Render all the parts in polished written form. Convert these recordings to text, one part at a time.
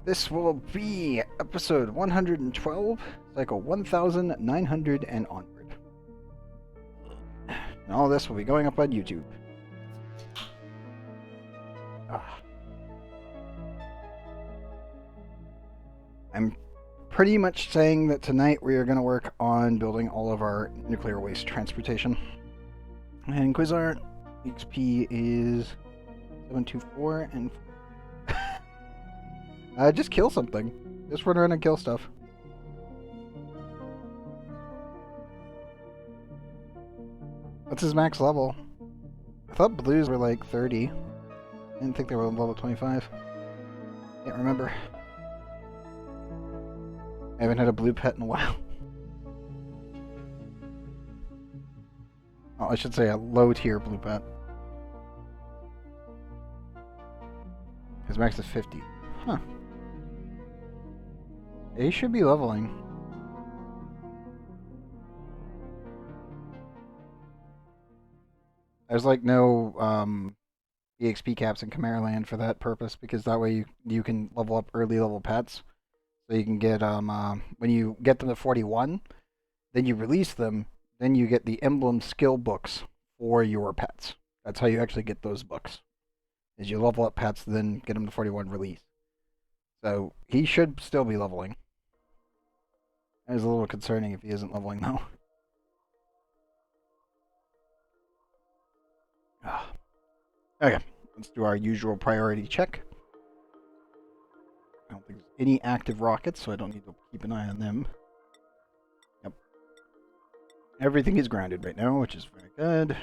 This will be episode 112, cycle 1900 and onward. And all this will be going up on YouTube. I'm pretty much saying that tonight we are going to work on building all of our nuclear waste transportation. And Quizart XP is 724 and just kill something. Just run around and kill stuff. What's his max level? I thought blues were like 30. I didn't think they were level 25. Can't remember. I haven't had a blue pet in a while. Oh, I should say a low tier blue pet. His max is 50. Huh. He should be leveling. There's like no EXP caps in Chimera Land for that purpose, because that way you can level up early level pets. So you can get when you get them to 41, then you release them, then you get the emblem skill books for your pets. That's how you actually get those books. Is you level up pets, then get them to 41 release. So he should still be leveling. It's a little concerning if he isn't leveling though. Okay, let's do our usual priority check. I don't think there's any active rockets, so I don't need to keep an eye on them. Yep. Everything is grounded right now, which is very good.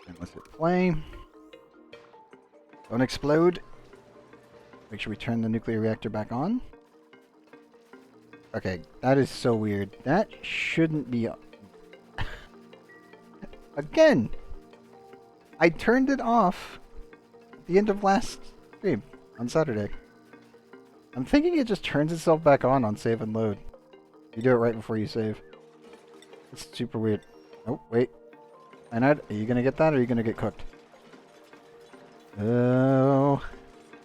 And let's hit play. Don't explode. Make sure we turn the nuclear reactor back on. Okay, that is so weird. That shouldn't be on. Again! I turned it off at the end of last stream on Saturday. I'm thinking it just turns itself back on save and load. You do it right before you save. It's super weird. Oh, wait. Einad, are you gonna get that or are you gonna get cooked? Oh.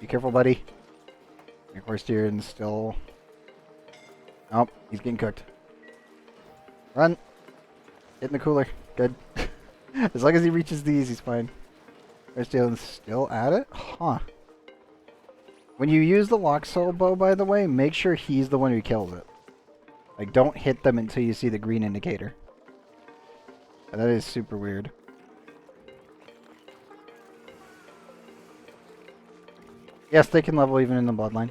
Be careful, buddy. Of course, Tyrion's still... Oh, he's getting cooked. Run! Get in the cooler. Good. As long as he reaches these, he's fine. Tyrion's still at it? Huh. When you use the Locksoul bow, by the way, make sure he's the one who kills it. Like, don't hit them until you see the green indicator. That is super weird. Yes, they can level even in the bloodline.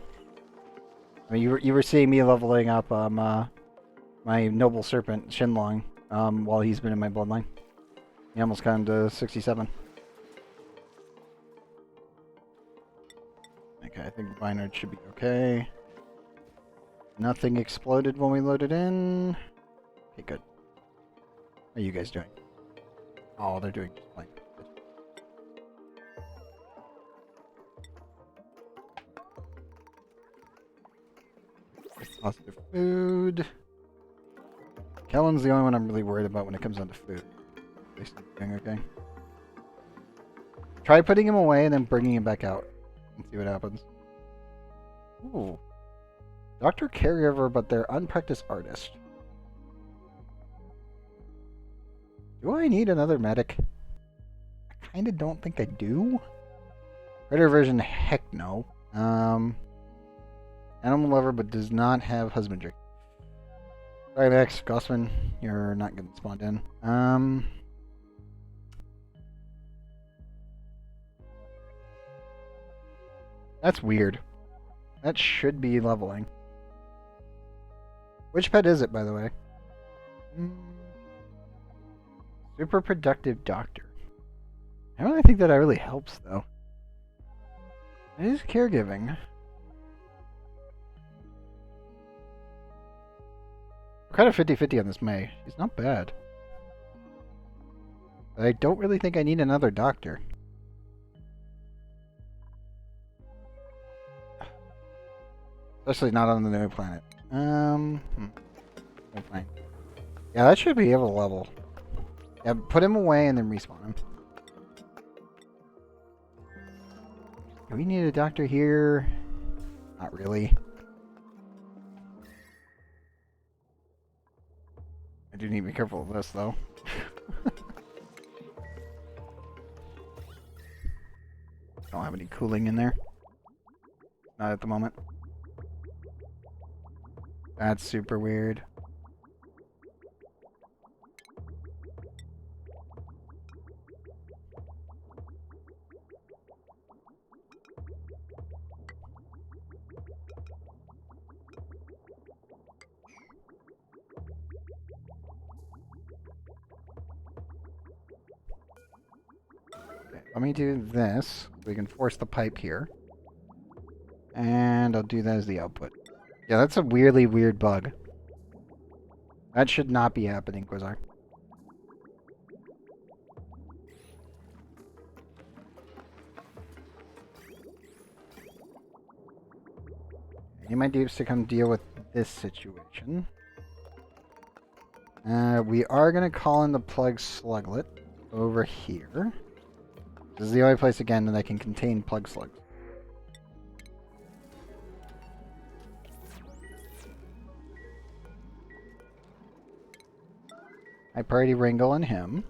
I mean, you were seeing me leveling up my noble serpent Shinlong while he's been in my bloodline. He almost got him to 67. Okay, I think Vinard should be okay. Nothing exploded when we loaded in. Okay, good. How are you guys doing? Oh, they're doing just fine. Positive food. Kellen's the only one I'm really worried about when it comes down to food. They still doing okay. Try putting him away and then bringing him back out and see what happens. Ooh. Doctor Caregiver, but they're unpracticed artist. Do I need another medic? I kinda don't think I do. Predator version, heck no. Animal lover, but does not have husbandry. Sorry, Max. Gossman, you're not getting spawned in. That's weird. That should be leveling. Which pet is it, by the way? Super productive doctor. I don't really think that really helps, though. It is caregiving. We're kind of 50-50 on this May. She's not bad. But I don't really think I need another doctor. Especially not on the new planet. Fine. Yeah, that should be able to level. Yeah, put him away and then respawn him. Do we need a doctor here? Not really. I do need to be careful of this, though. Don't have any cooling in there. Not at the moment. That's super weird. Okay, let me do this. We can force the pipe here. And I'll do that as the output. Yeah, that's a weirdly weird bug. That should not be happening, Quasar. You might have to come deal with this situation. We are going to call in the plug sluglet over here. This is the only place, again, that I can contain plug slugs. I priority Ringo and him.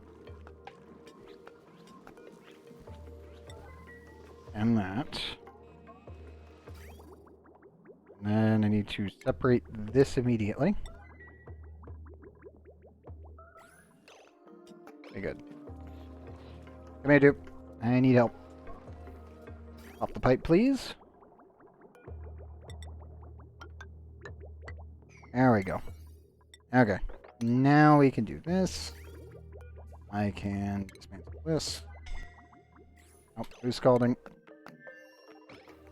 And that. And then I need to separate this immediately. Okay, good. Come here, dude. I need help. Off the pipe, please. There we go. Okay. Now we can do this. I can dismantle this. Oh, who's scalding?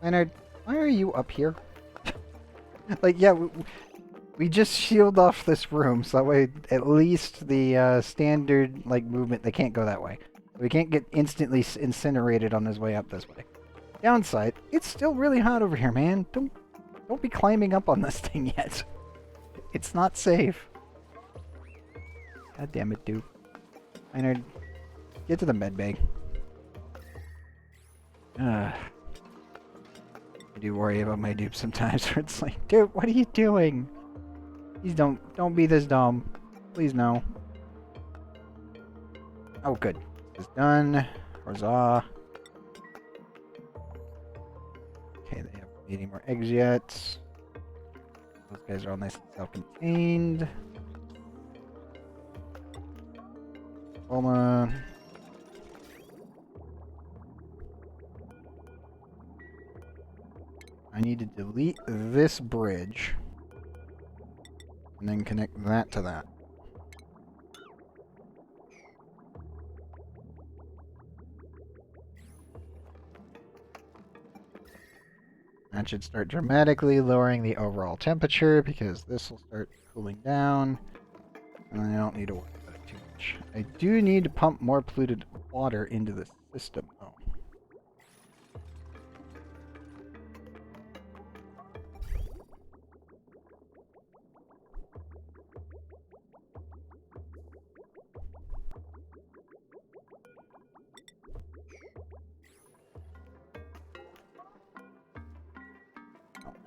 Leonard, why are you up here? Like, yeah, we just shield off this room, so that way at least the standard, like, movement, they can't go that way. We can't get instantly incinerated on his way up this way. Downside, it's still really hot over here, man. Don't be climbing up on this thing yet. It's not safe. God damn it, dude. Leonard, get to the med bay. I do worry about my dupes sometimes where it's like, dude, what are you doing? Please don't be this dumb. Please no. Oh, good. It's done. Huzzah. Okay, they haven't made any more eggs yet. Those guys are all nice and self-contained. Coma. I need to delete this bridge and then connect that to that. That should start dramatically lowering the overall temperature because this will start cooling down and I don't need to worry about it too much. I do need to pump more polluted water into the system though.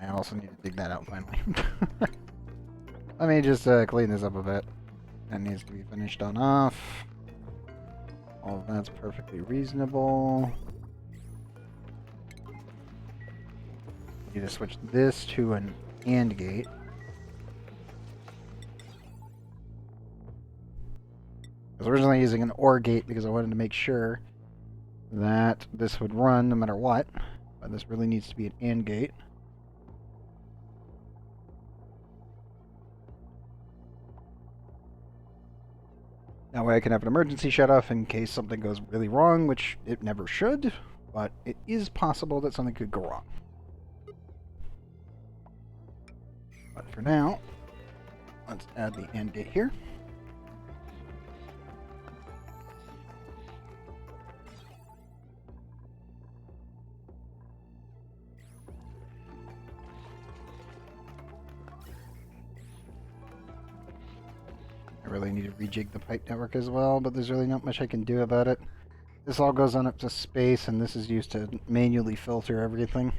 I also need to dig that out finally. Let me just clean this up a bit. That needs to be finished on off. All of that's perfectly reasonable. Need to switch this to an AND gate. I was originally using an OR gate because I wanted to make sure that this would run no matter what. But this really needs to be an AND gate. That way I can have an emergency shut-off in case something goes really wrong, which it never should, but it is possible that something could go wrong. But for now, let's add the AND gate here. I really need to rejig the pipe network as well, but there's really not much I can do about it. This all goes on up to space, and this is used to manually filter everything.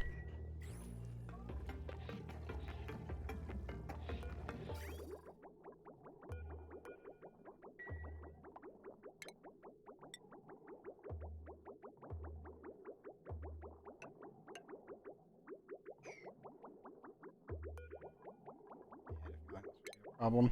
Problem.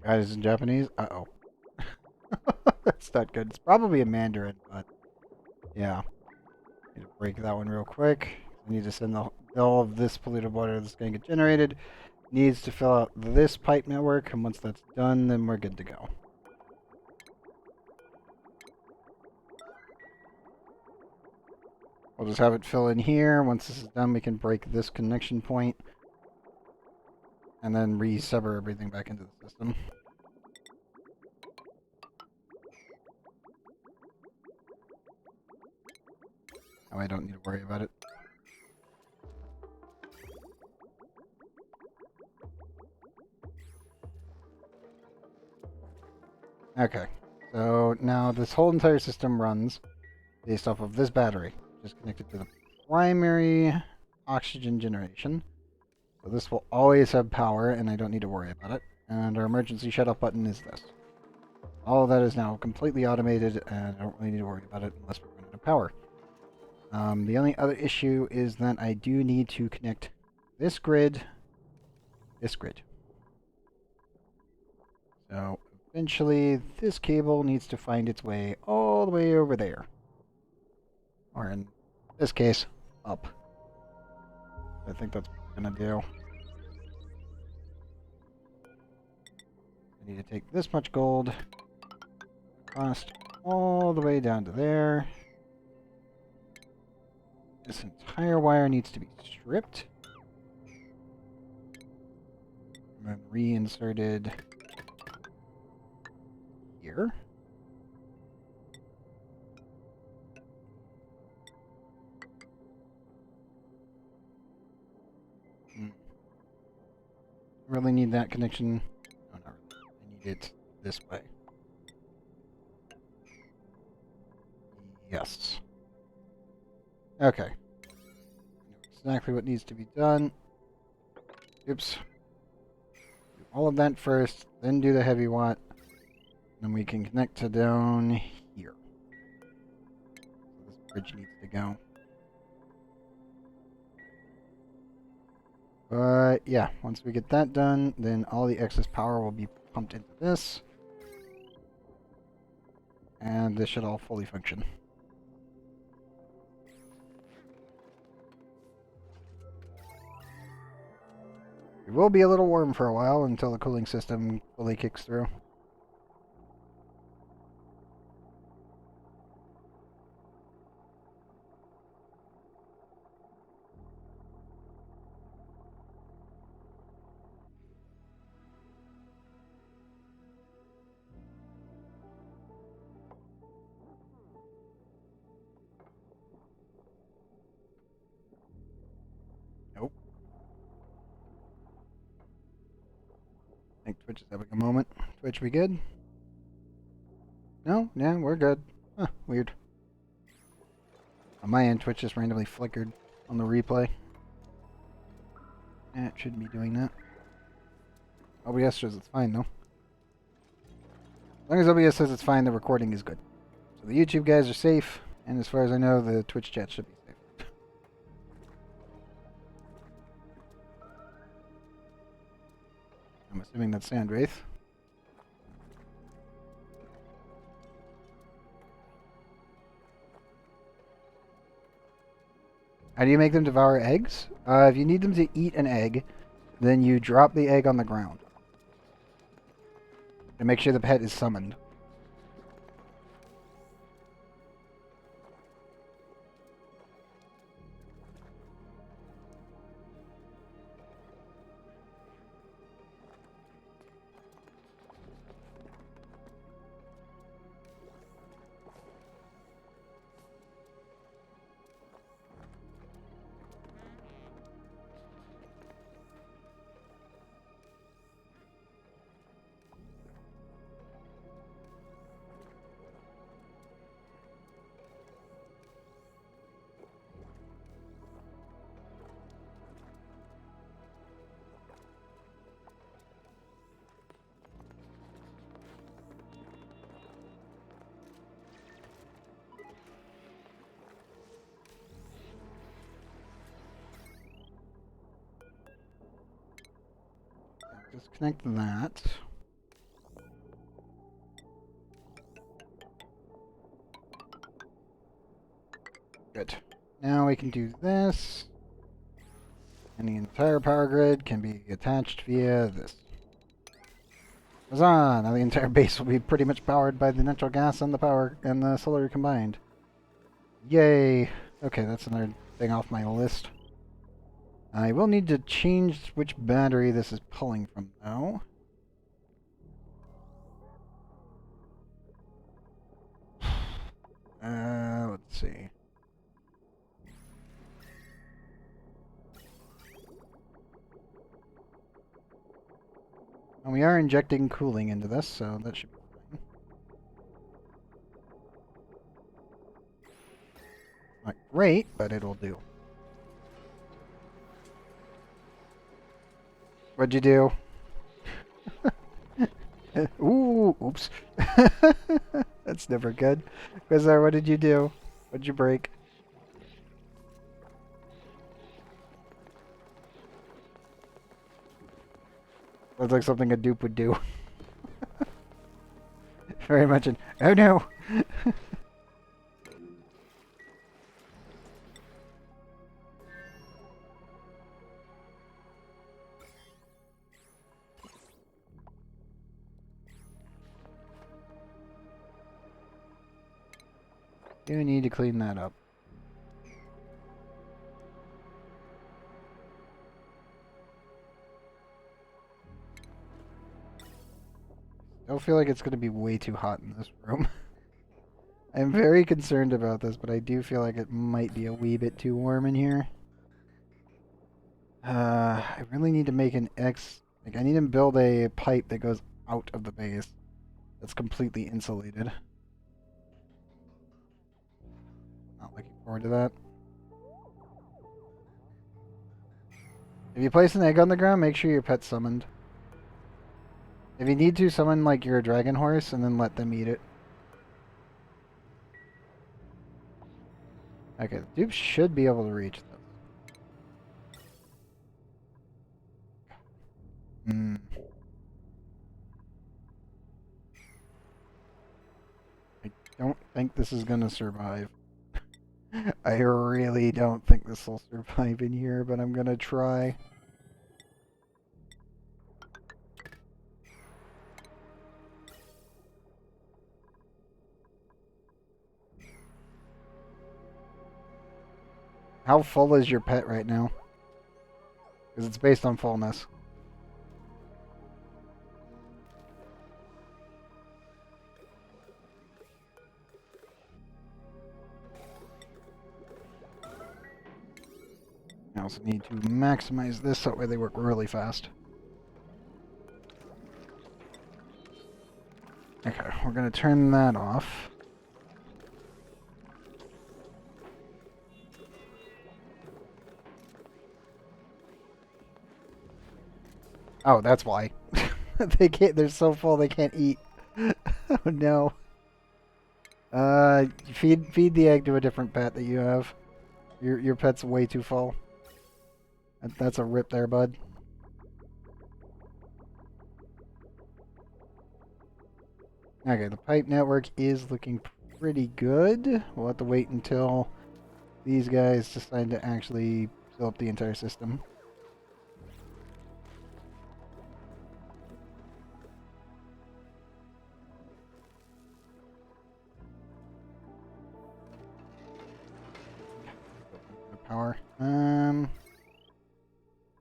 Guys in Japanese? Uh-oh. That's not good. It's probably a Mandarin, but yeah. Need to break that one real quick. I need to send all of this polluted water that's going to get generated. Needs to fill out this pipe network, and once that's done, then we're good to go. We'll just have it fill in here. Once this is done, we can break this connection point and then re-sever everything back into the system. Now I don't need to worry about it. Okay, so now this whole entire system runs based off of this battery, which is connected to the primary oxygen generation. So this will always have power, and I don't need to worry about it. And our emergency shut-off button is this. All of that is now completely automated, and I don't really need to worry about it unless we're running out of power. The only other issue is that I do need to connect this grid, So eventually, this cable needs to find its way all the way over there. Or in this case, up. I think that's what we're going to do. I need to take this much gold across all the way down to there. This entire wire needs to be stripped. And then reinserted here. Really need that connection. No, not really. I need it this way. Yes. Okay. I know exactly what needs to be done. Oops. Do all of that first, then do the heavy watt. Then we can connect to down here. So this bridge needs to go. But yeah, once we get that done, then all the excess power will be pumped into this. And this should all fully function. It will be a little warm for a while until the cooling system fully kicks through. Nope. I think Twitch is having a moment. Twitch, we good? No? Yeah, we're good. Huh, weird. On my end, Twitch just randomly flickered on the replay. It shouldn't be doing that. OBS says it's fine, though. As long as OBS says it's fine, the recording is good. So the YouTube guys are safe, and as far as I know, the Twitch chat should be safe. I'm assuming that's Sandwraith. How do you make them devour eggs? If you need them to eat an egg, then you drop the egg on the ground. And make sure the pet is summoned. disconnect that. Good. Now we can do this. And the entire power grid can be attached via this. Huzzah! Now the entire base will be pretty much powered by the natural gas and the power and the solar combined. Yay! Okay, that's another thing off my list. I will need to change which battery this is pulling from, though. Let's see. And we are injecting cooling into this, so that should be fine. Not great, but it'll do. What'd you do? Ooh, oops. That's never good. Quasar, what did you do? What'd you break? Looks like something a dupe would do. Very much an, oh no! You need to clean that up. I feel like it's going to be way too hot in this room. I'm very concerned about this, but I do feel like it might be a wee bit too warm in here. I really need to make an I need to build a pipe that goes out of the base that's completely insulated. Not looking forward to that. If you place an egg on the ground, make sure your pet's summoned. If you need to, summon like your dragon horse and then let them eat it. Okay, the dupe should be able to reach this. I don't think this is gonna survive. I really don't think this will survive in here, but I'm gonna try. How full is your pet right now? Because it's based on fullness. I also need to maximize this so that way they work really fast. Okay, we're going to turn that off. Oh, that's why. They can't, they're so full they can't eat. Oh no. Feed the egg to a different pet that you have. Your pet's way too full. That's a rip there, bud. Okay, the pipe network is looking pretty good. We'll have to wait until these guys decide to actually fill up the entire system. Power.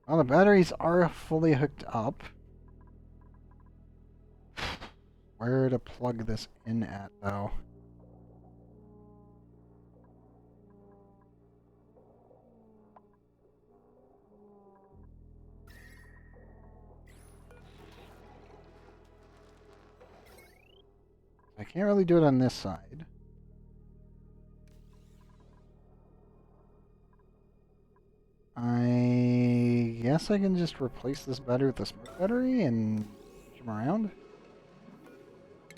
Well, the batteries are fully hooked up. Where to plug this in at, though? I can't really do it on this side. I guess I can just replace this battery with the smart battery and switch them around.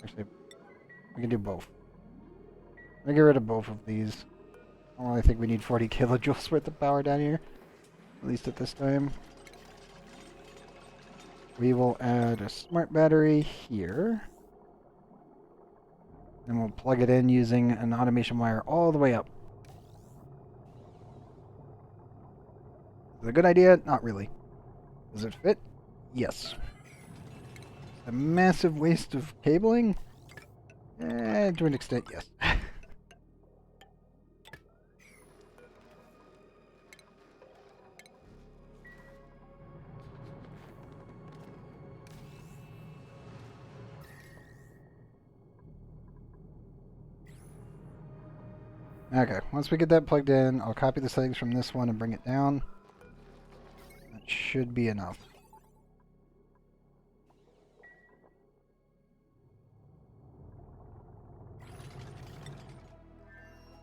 Actually, we can do both. Let me get rid of both of these. I don't really think we need 40 kilojoules worth of power down here. At least at this time. We will add a smart battery here. And we'll plug it in using an automation wire all the way up. Is it a good idea? Not really. Does it fit? Yes. A massive waste of cabling? To an extent, yes. Okay, once we get that plugged in, I'll copy the settings from this one and bring it down. That should be enough.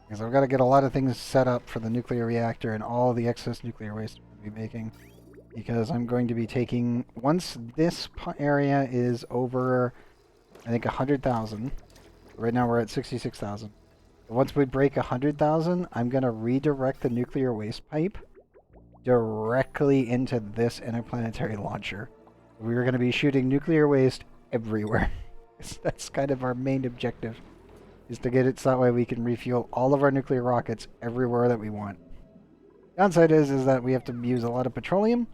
Because I've got to get a lot of things set up for the nuclear reactor and all the excess nuclear waste we're going to be making. Because I'm going to be taking, once this area is over, I think 100,000. Right now we're at 66,000. Once we break 100,000, I'm going to redirect the nuclear waste pipe directly into this interplanetary launcher. We're going to be shooting nuclear waste everywhere. That's kind of our main objective, is to get it so that way we can refuel all of our nuclear rockets everywhere that we want. Downside is that we have to use a lot of petroleum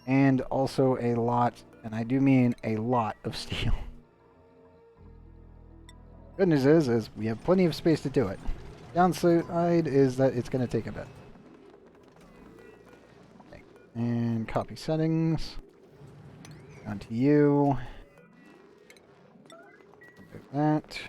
and also a lot, and I do mean a lot, of steel. Good news is we have plenty of space to do it. Downside is that it's going to take a bit. Okay. And copy settings. Down to you. Like that.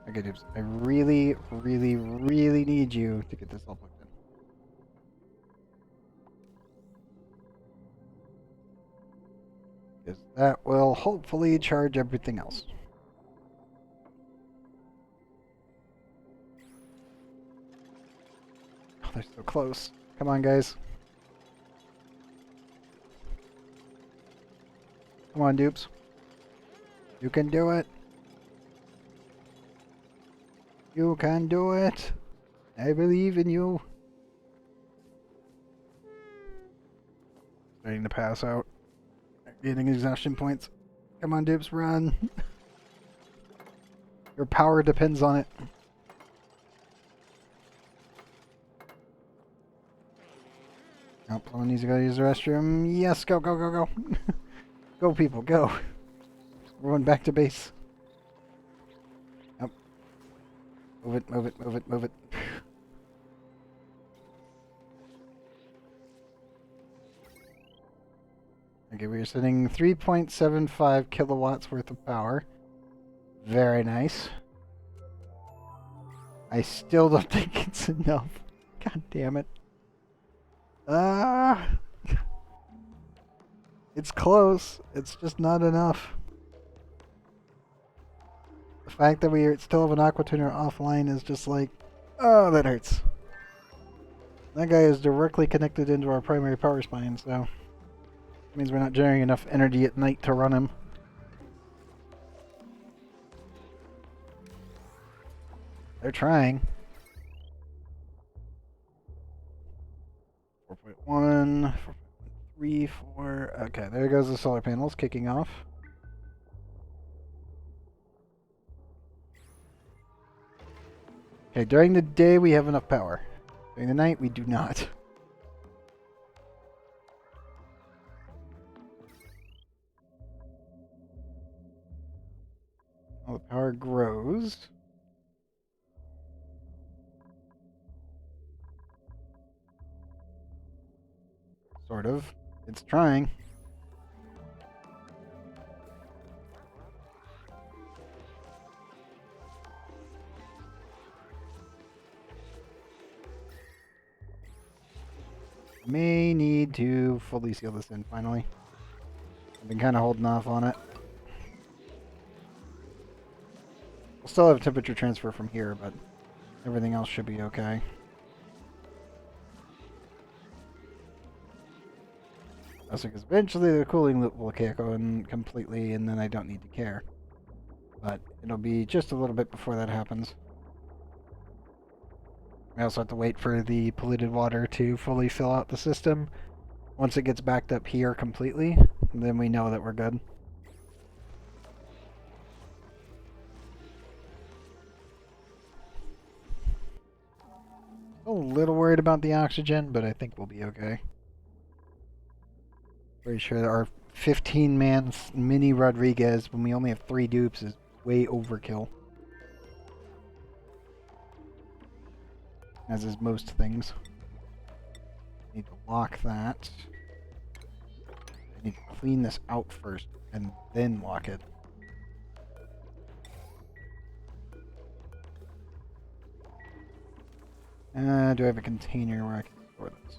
Okay, dudes. I really, really, really need you to get this all plugged in. Because that will hopefully charge everything else. Oh, they're so close. Come on, guys. Come on, dupes. You can do it. You can do it. I believe in you. Starting to pass out. Getting exhaustion points. Come on, dupes, run. Your power depends on it. Oh, someone needs to go use the restroom. Yes, go, go, go, go. Go, people, go. We're going back to base. Yep. Move it, move it, move it, move it. Okay, we are sending 3.75 kilowatts worth of power. Very nice. I still don't think it's enough. God damn it. It's close. It's just not enough. The fact that we still have an aqua tuner offline is just like, oh, that hurts. That guy is directly connected into our primary power spine, so it means we're not generating enough energy at night to run him. They're trying. 4.1, 4.3, 4. Okay, there goes the solar panels kicking off. Okay, during the day we have enough power. During the night we do not. Well, the power grows. Sort of. It's trying. May need to fully seal this in finally. I've been kind of holding off on it. We'll still have temperature transfer from here, but everything else should be okay. Also, because eventually the cooling loop will kick on completely, and then I don't need to care. But it'll be just a little bit before that happens. We also have to wait for the polluted water to fully fill out the system. Once it gets backed up here completely, then we know that we're good. A little worried about the oxygen, but I think we'll be okay. Pretty sure that our 15-man mini Rodriguez, when we only have 3 dupes, is way overkill. As is most things. Need to lock that. I need to clean this out first and then lock it. Do I have a container where I can store this?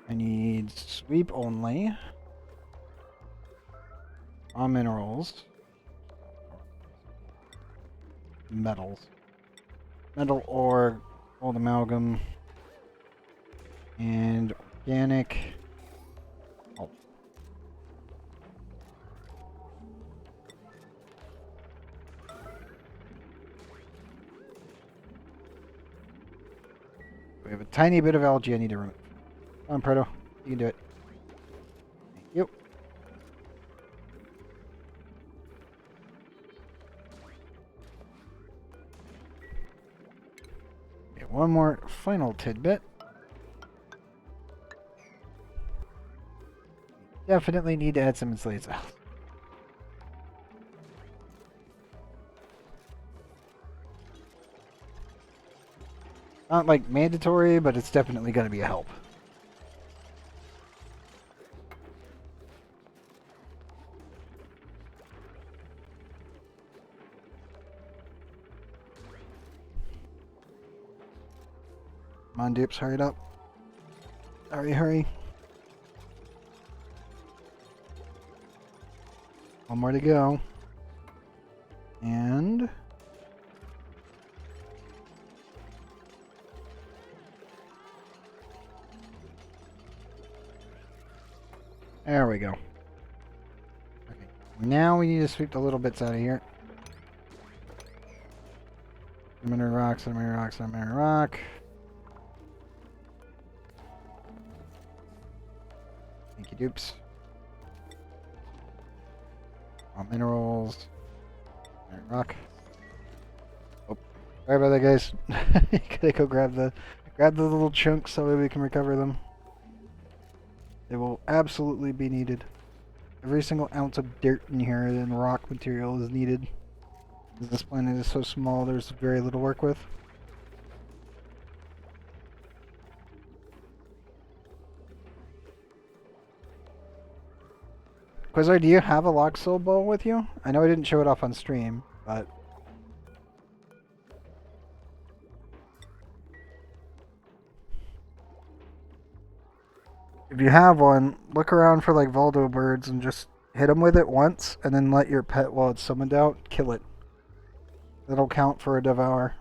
I need sweep only. Raw minerals. Metals. Metal ore, gold amalgam, and organic. Oh. We have a tiny bit of algae I need to remove. Come on, Proto. You can do it. Thank you. Okay, one more final tidbit. Definitely need to add some insulated cells. Not like mandatory, but it's definitely going to be a help. Come on, dupes, hurry it up. Hurry, hurry. One more to go. And... there we go. Okay. Now we need to sweep the little bits out of here. Sedimentary rock, sedimentary rock, sedimentary rock. Thank you, dupes. All minerals. Rock. Oh, sorry about that, guys. Gotta go grab the little chunks so that we can recover them. They will absolutely be needed. Every single ounce of dirt in here and rock material is needed. This planet is so small, there's very little to work with. Quasar, do you have a lock soul bow with you? I know I didn't show it off on stream, but... if you have one, look around for like Voldo birds and just hit them with it once, and then let your pet, while it's summoned out, kill it. That'll count for a devour.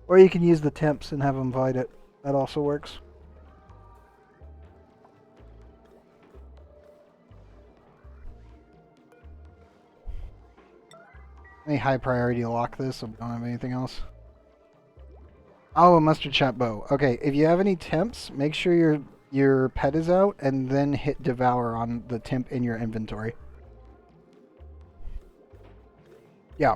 Or you can use the temps and have them fight it. That also works. Any high priority to lock this so we don't have anything else. Oh, a mustard shot bow. Okay, if you have any temps, make sure your pet is out, and then hit devour on the temp in your inventory. Yeah.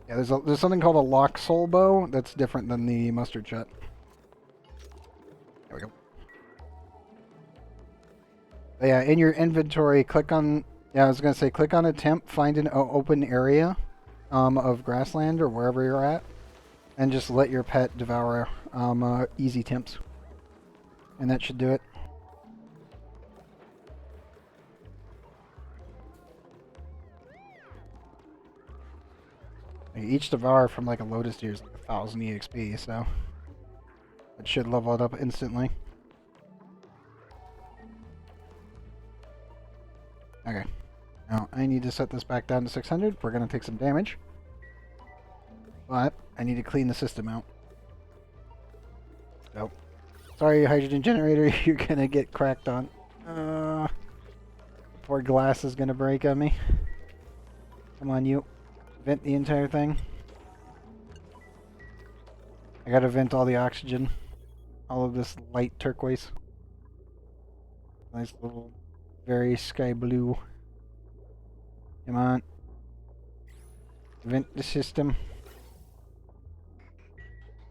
Yeah, there's something called a lock soul bow that's different than the mustard shot. There we go. But yeah, in your inventory, click on... yeah, I was gonna say, click on a temp, find an open area of grassland or wherever you're at, and just let your pet devour easy temps. And that should do it. Each devour from like a lotus deer is like 1,000 EXP, so it should level it up instantly. Okay. Now I need to set this back down to 600. We're gonna take some damage, but I need to clean the system out. So, sorry, hydrogen generator, you're gonna get cracked on. Poor glass is gonna break on me. Come on, you. Vent the entire thing. I gotta vent all the oxygen. All of this light turquoise. Nice little, very sky blue. Come on. Vent the system.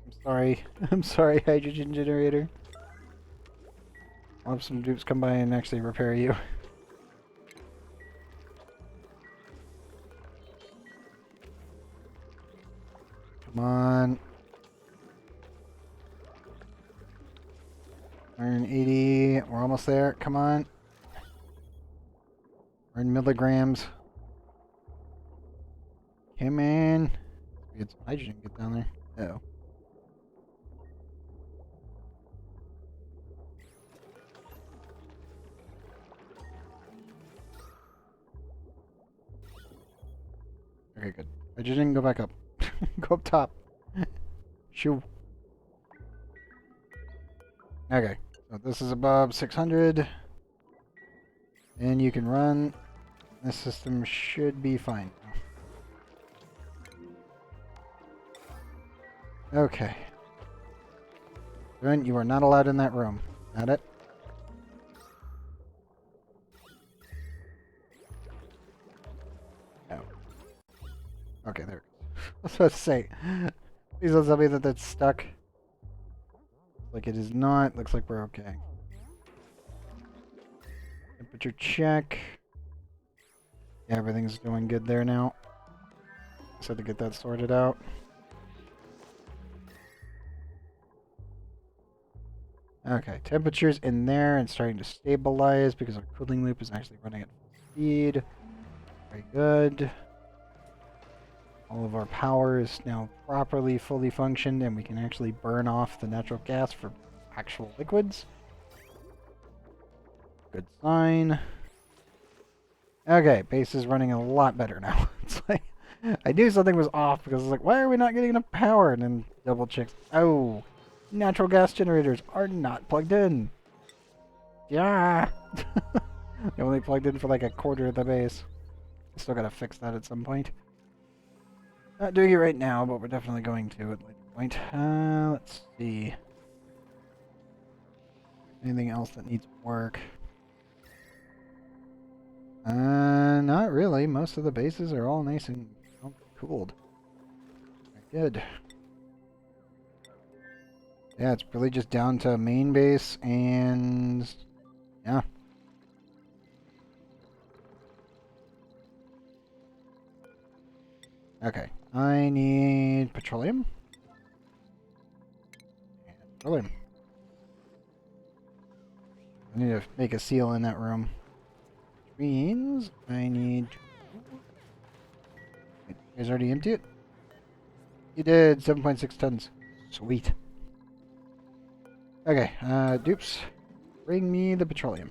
I'm sorry. I'm sorry, hydrogen generator. I'll have some dupes come by and actually repair you. Come on. 180. We're almost there. Come on. We're in milligrams. Come in. We get some hydrogen. Get down there. Uh-oh. Okay, good. Hydrogen, go back up. Go up top. Shoo. Okay. So this is above 600. And you can run. This system should be fine. Okay. Run, you are not allowed in that room. Got it? No. Okay, there. I was about to say. Please don't tell me that that's stuck. Like it is not. Looks like we're okay. Temperature check. Yeah, everything's doing good there now. Just had to get that sorted out. Okay, temperature's in there and starting to stabilize because our cooling loop is actually running at full speed. Very good. All of our power is now properly fully functioned and we can actually burn off the natural gas for actual liquids. Good sign. Okay, base is running a lot better now. It's like, I knew something was off because I was like, why are we not getting enough power? And then double checked. Oh, natural gas generators are not plugged in. Yeah. They only plugged in for like a quarter of the base. Still gotta fix that at some point. Not doing it right now, but we're definitely going to at a later point. Let's see. Anything else that needs work? Not really. Most of the bases are all nice and cooled. Very good. Yeah, it's really just down to main base and yeah. Okay. I need petroleum. And petroleum. I need to make a seal in that room. Which means I need... Wait, you guys already empty it? You did! 7.6 tons. Sweet. Okay, dupes. Bring me the petroleum.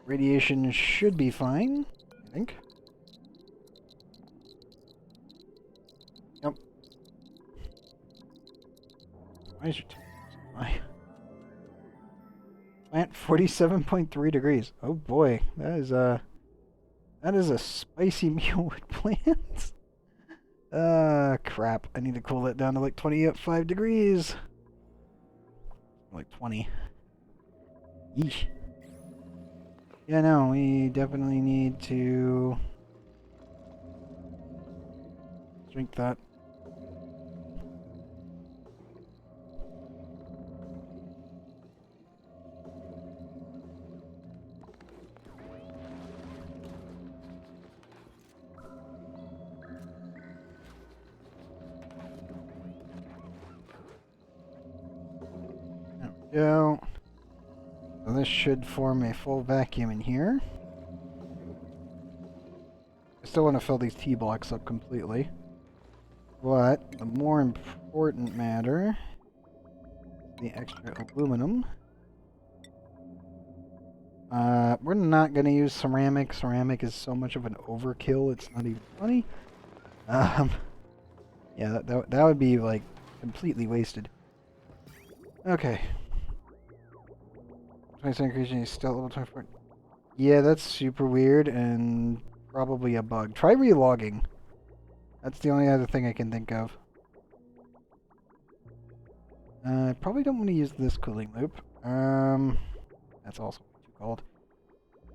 Radiation should be fine, I think. Yep. Why is your temperature so high? Plant 47.3 degrees. Oh boy, that is a spicy meal with plants. Crap. I need to cool that down to like 25 degrees. Like 20. Yeesh. Yeah, no, we definitely need to drink that. There we go. So this should form a full vacuum in here. I still want to fill these T-blocks up completely. But the more important matter, the extra aluminum. We're not going to use ceramic. Ceramic is so much of an overkill, it's not even funny. Yeah, that would be, like, completely wasted. Okay. 20% increase is still level 24. Yeah, that's super weird and probably a bug. Try relogging. That's the only other thing I can think of. I probably don't want to use this cooling loop. That's also too cold.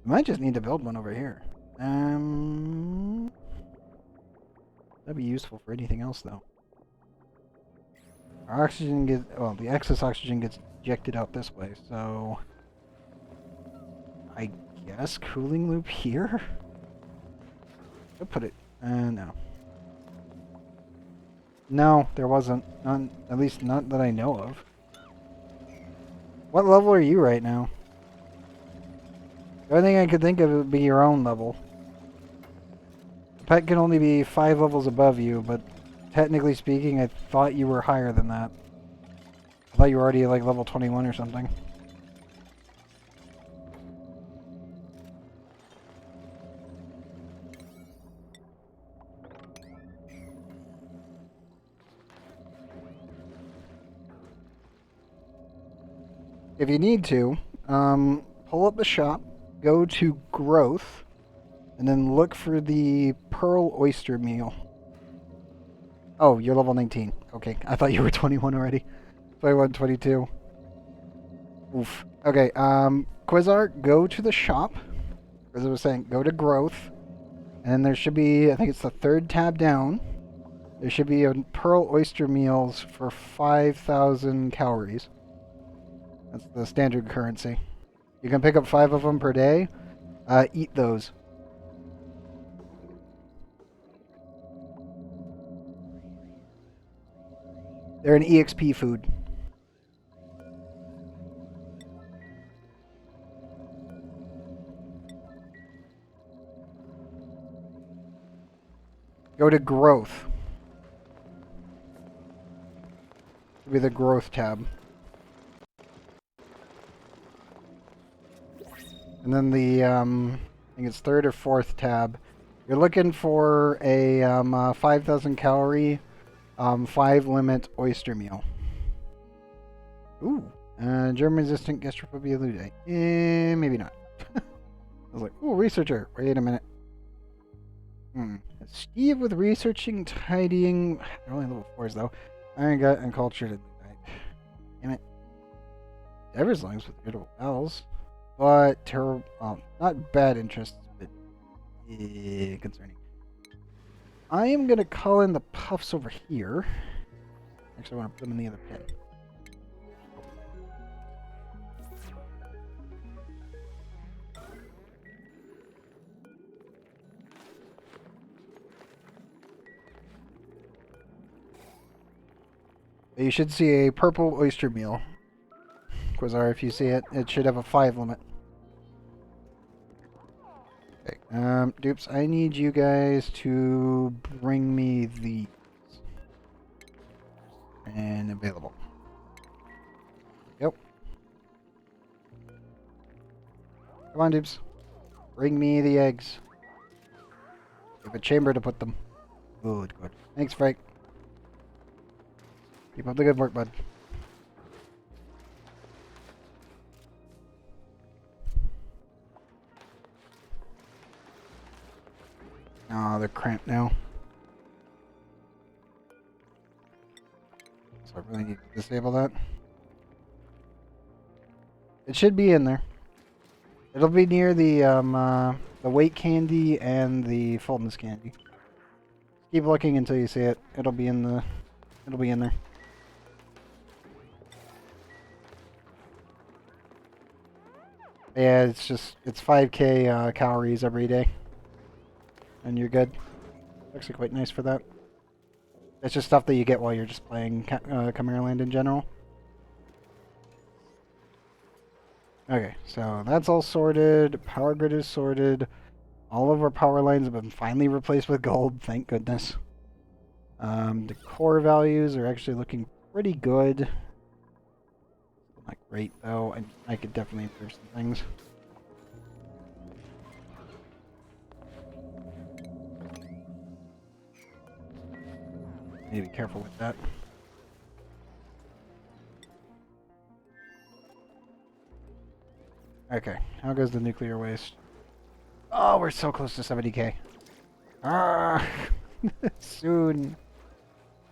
I might just need to build one over here. That'd be useful for anything else, though. Our oxygen gets, well, the excess oxygen gets ejected out this way, so I guess cooling loop here? I'll put it, no. No, there wasn't. None, at least not that I know of. What level are you right now? The only thing I could think of would be your own level. The pet can only be 5 levels above you, but technically speaking, I thought you were higher than that. I thought you were already like level 21 or something. If you need to, pull up the shop, go to growth, and then look for the pearl oyster meal. Oh, you're level 19. Okay, I thought you were 21 already. 21, 22. Oof. Okay, Quizart, go to the shop. As I was saying, go to growth. And then there should be, I think it's the 3rd tab down. There should be a pearl oyster meals for 5,000 calories. That's the standard currency. You can pick up 5 of them per day. Eat those. They're an EXP food. Go to growth. It'll be the growth tab. And then the, I think it's 3rd or 4th tab. You're looking for a 5,000 calorie, 5 limit oyster meal. Ooh. Germ-resistant gastrophobia lutein. Maybe not. I was like, ooh, researcher. Wait a minute. Steve with researching, tidying. They're only level 4s though. Iron gut and cultured. Damn it. Ever's lungs with irritable bowels. But not bad interests, but concerning. I am gonna call in the puffs over here. Actually, I want to put them in the other pen. You should see a purple oyster meal. Quasar, if you see it, it should have a 5 limit. Okay, dupes, I need you guys to bring me these. And available. Yep. Come on, dupes. Bring me the eggs. We have a chamber to put them. Good, good. Thanks, Frank. Keep up the good work, bud. Oh, they're cramped now. So I really need to disable that. It should be in there. It'll be near the weight candy and the fullness candy. Keep looking until you see it. It'll be in the. It'll be in there. Yeah, it's 5k calories every day. And you're good. Actually quite nice for that. It's just stuff that you get while you're just playing Chimera Land in general. Okay, so that's all sorted. Power grid is sorted. All of our power lines have been finally replaced with gold, thank goodness. The core values are actually looking pretty good. Not great though, I could definitely improve some things. Need to be careful with that. Okay, how goes the nuclear waste? Oh, we're so close to 70k. Ah, Soon.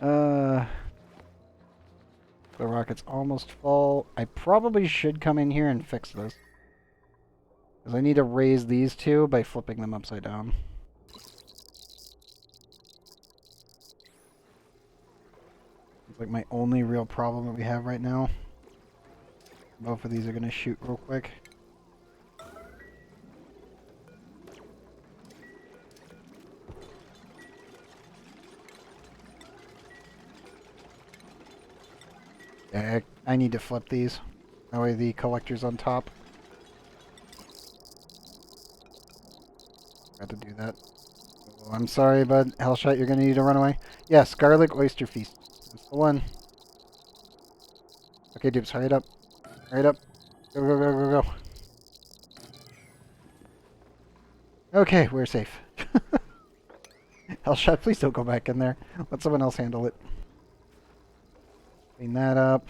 The rocket's almost full. I probably should come in here and fix this. Because I need to raise these two by flipping them upside down. It's like my only real problem that we have right now. Both of these are going to shoot real quick. Yeah, I need to flip these. That way the collector's on top. Got to do that. Oh, I'm sorry, bud. Hellshot, you're going to need to run away. Yes, garlic oyster feast. That's the one. Okay, dupes, hurry it up. Hurry it up. Go, go, go, go, go. Okay, we're safe. Hellshot, please don't go back in there. Let someone else handle it. Clean that up.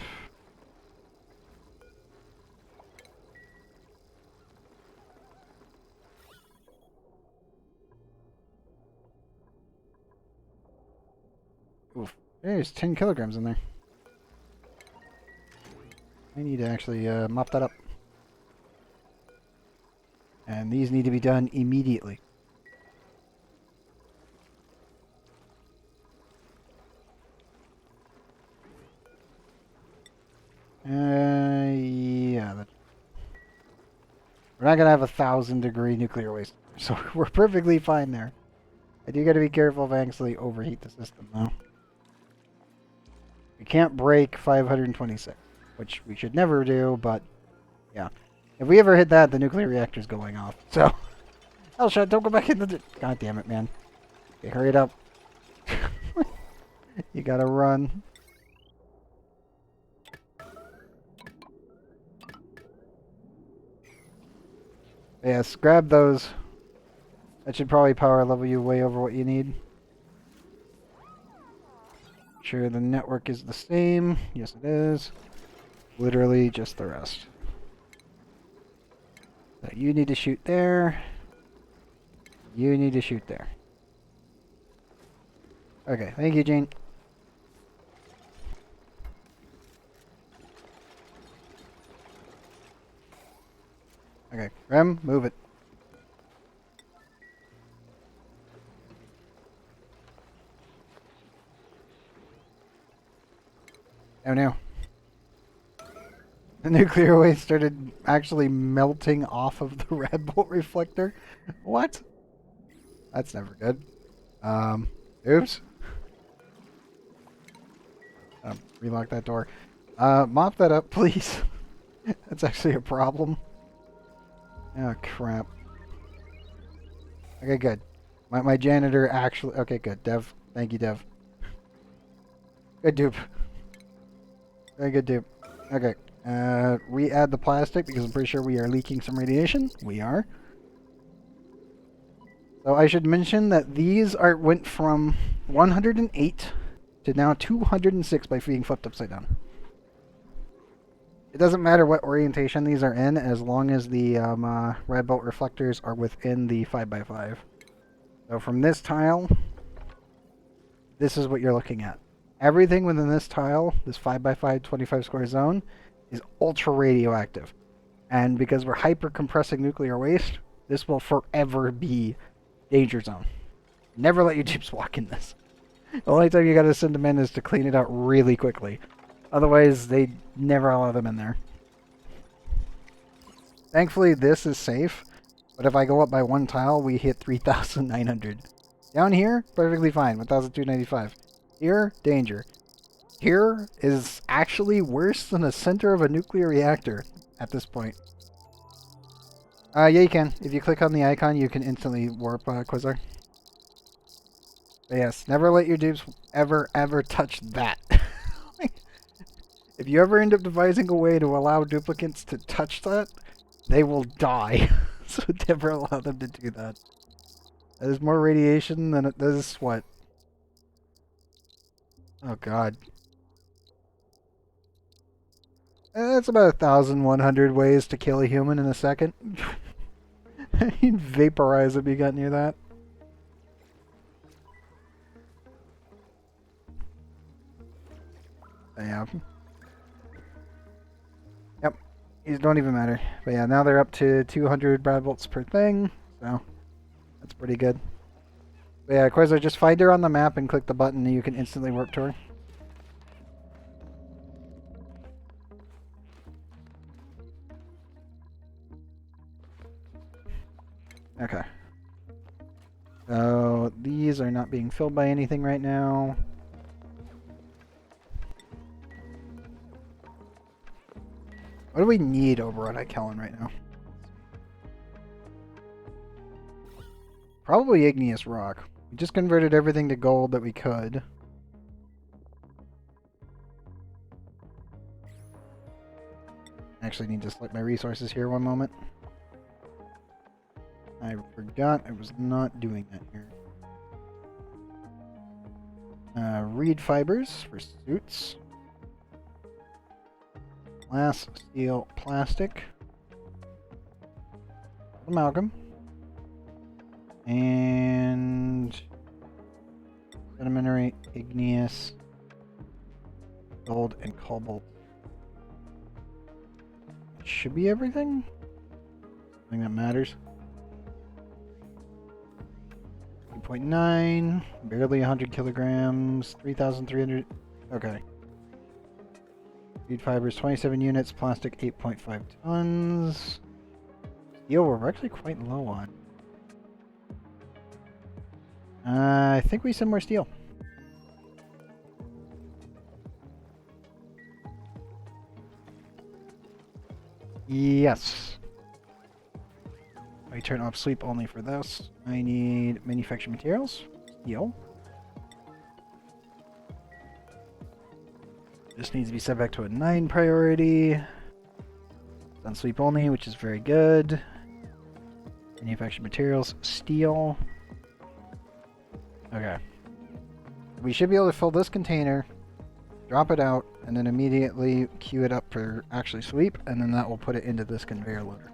Oof. There's 10 kilograms in there. I need to actually mop that up. And these need to be done immediately. Yeah. We're not going to have 1,000-degree nuclear waste, so we're perfectly fine there. I do got to be careful if I actually overheat the system, though. We can't break 526, which we should never do, but yeah. If we ever hit that, the nuclear reactor's going off. So, Hellshot, don't go back in the... God damn it, man. Okay, hurry it up. You gotta run. Yes, grab those. That should probably power level you way over what you need. Sure, the network is the same. Yes, it is. Literally just the rest. So you need to shoot there. You need to shoot there. Okay, thank you, Gene. Okay, Rem, move it. Oh no. The nuclear waste started actually melting off of the red bolt reflector. What? That's never good. Oops. Relock that door. Mop that up, please. That's actually a problem. Oh, crap. Okay, good. My janitor actually... Okay, good. Dev. Thank you, Dev. Good dupe. Very good dupe. Okay. Re-add the plastic because I'm pretty sure we are leaking some radiation. We are. So I should mention that these went from 108 to now 206 by being flipped upside down. It doesn't matter what orientation these are in as long as the red bolt reflectors are within the 5x5. So from this tile, this is what you're looking at. Everything within this tile, this 5x5 25 square zone, is ultra radioactive. And because we're hyper compressing nuclear waste, this will forever be danger zone. Never let your jeeps walk in this. The only time you gotta send them in is to clean it out really quickly. Otherwise, they never allow them in there. Thankfully, this is safe. But if I go up by one tile, we hit 3,900. Down here, perfectly fine, 1,295. Here, danger. Here is actually worse than the center of a nuclear reactor at this point. Yeah, you can. If you click on the icon, you can instantly warp Quasar. But yes, never let your dupes ever touch that. If you ever end up devising a way to allow duplicates to touch that, they will die. So never allow them to do that. That is more radiation than it does sweat. Oh god. That's about 1,100 ways to kill a human in a second. You'd vaporize if you got near that. Yeah. Yep. These don't even matter. But yeah, now they're up to 200 Brad volts per thing, so that's pretty good. But yeah, Quasar, just find her on the map and click the button and you can instantly warp to her. Okay. So these are not being filled by anything right now. What do we need over on Kellen right now? Probably igneous rock. We just converted everything to gold that we could. I actually need to select my resources here one moment. I forgot I was not doing that here. Reed fibers for suits. Glass, steel, plastic. Amalgam. And sedimentary, igneous, gold, and cobalt. Should be everything? I think that matters. 2.9, barely 100 kilograms, 3,300. Okay. Reed fibers, 27 units, plastic, 8.5 tons. Steel, we're actually quite low on. I think we send more steel. Yes. I turn off sleep only for this. I need manufactured materials. Steel. This needs to be set back to a 9 priority. It's on sleep only, which is very good. Manufactured materials. Steel. Okay. We should be able to fill this container, drop it out, and then immediately queue it up for actually sweep, and then that will put it into this conveyor loader.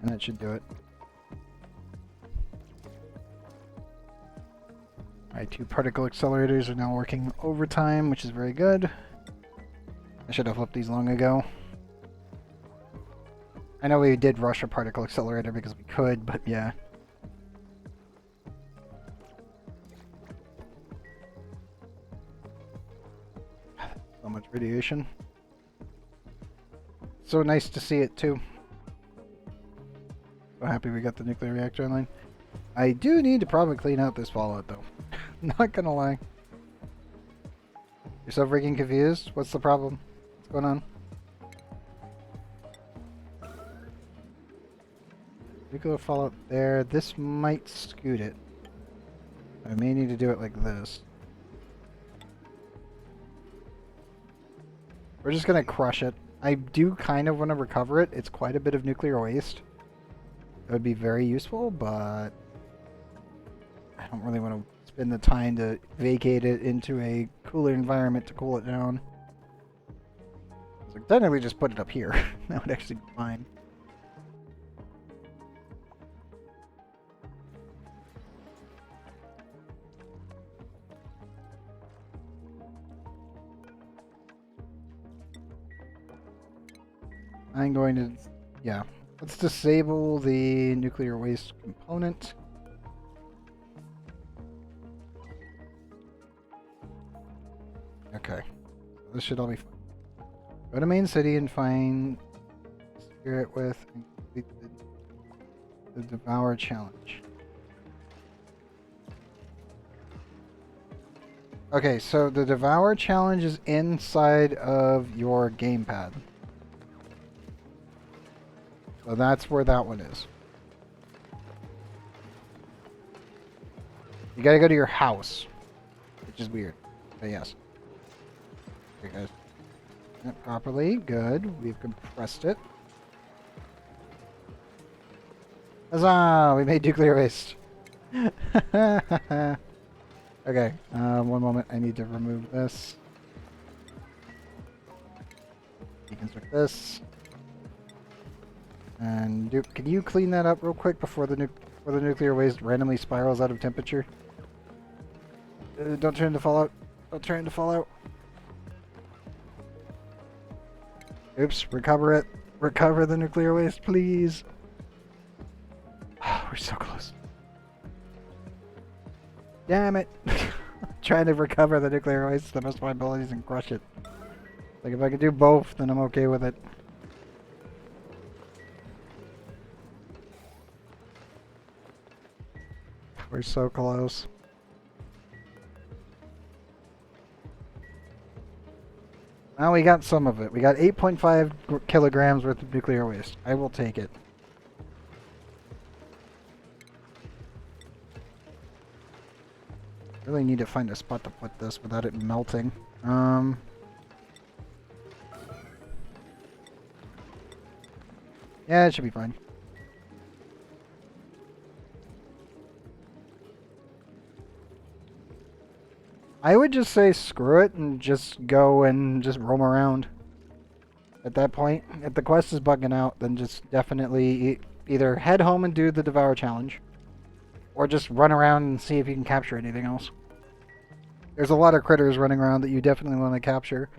And that should do it. Alright, 2 particle accelerators are now working overtime, which is very good. I should have flipped these long ago. I know we did rush a particle accelerator because we could, but yeah. So much radiation. So nice to see it too. So happy we got the nuclear reactor online. I do need to probably clean out this fallout though. Not gonna lie. You're so freaking confused? What's the problem? What's going on? Nuclear fallout there. This might scoot it. I may need to do it like this. We're just gonna crush it. I do kind of want to recover it. It's quite a bit of nuclear waste. That would be very useful, but I don't really want to spend the time to vacate it into a cooler environment to cool it down. So technically just put it up here. That would actually be fine. I'm going to, yeah, let's disable the nuclear waste component. Okay, this should all be fine. Go to main city and find Spirit with and complete the Devour challenge. Okay, so the Devour challenge is inside of your gamepad. So that's where that one is. You gotta go to your house, which is weird, but yes. Okay, guys. It properly. Good. We've compressed it. Huzzah! We made nuclear waste. Okay. One moment. I need to remove this. Deconstruct this. And can you clean that up real quick before the nuclear waste randomly spirals out of temperature? Don't turn into fallout. Don't turn into fallout. Oops, recover it. Recover the nuclear waste, please. We're so close. Damn it. Trying to recover the nuclear waste to the best of my abilities and crush it. Like, if I could do both, then I'm okay with it. We're so close. Now we got some of it. We got 8.5 kilograms worth of nuclear waste. I will take it. Really need to find a spot to put this without it melting. Yeah, it should be fine. I would just say screw it and just go and just roam around. At that point, if the quest is bugging out, then just definitely either head home and do the Devour challenge, or just run around and see if you can capture anything else. There's a lot of critters running around that you definitely want to capture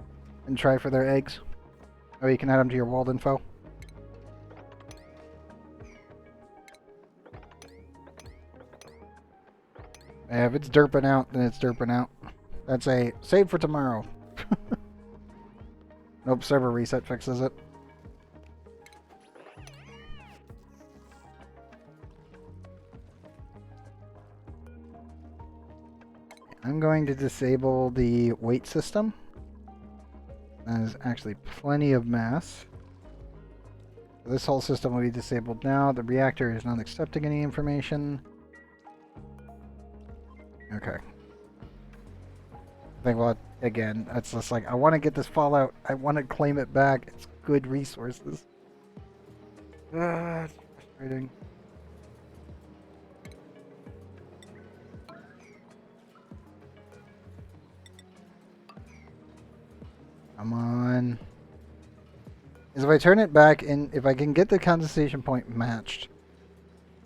and try for their eggs. Oh, you can add them to your world info. Yeah, if it's derping out, then it's derping out. That's a save for tomorrow. Nope, server reset fixes it. I'm going to disable the weight system. That is actually plenty of mass. This whole system will be disabled now. The reactor is not accepting any information. Okay. I think, well, again, that's just like, I want to get this Fallout. I want to claim it back. It's good resources. It's frustrating. Come on. Is if I turn it back and if I can get the condensation point matched,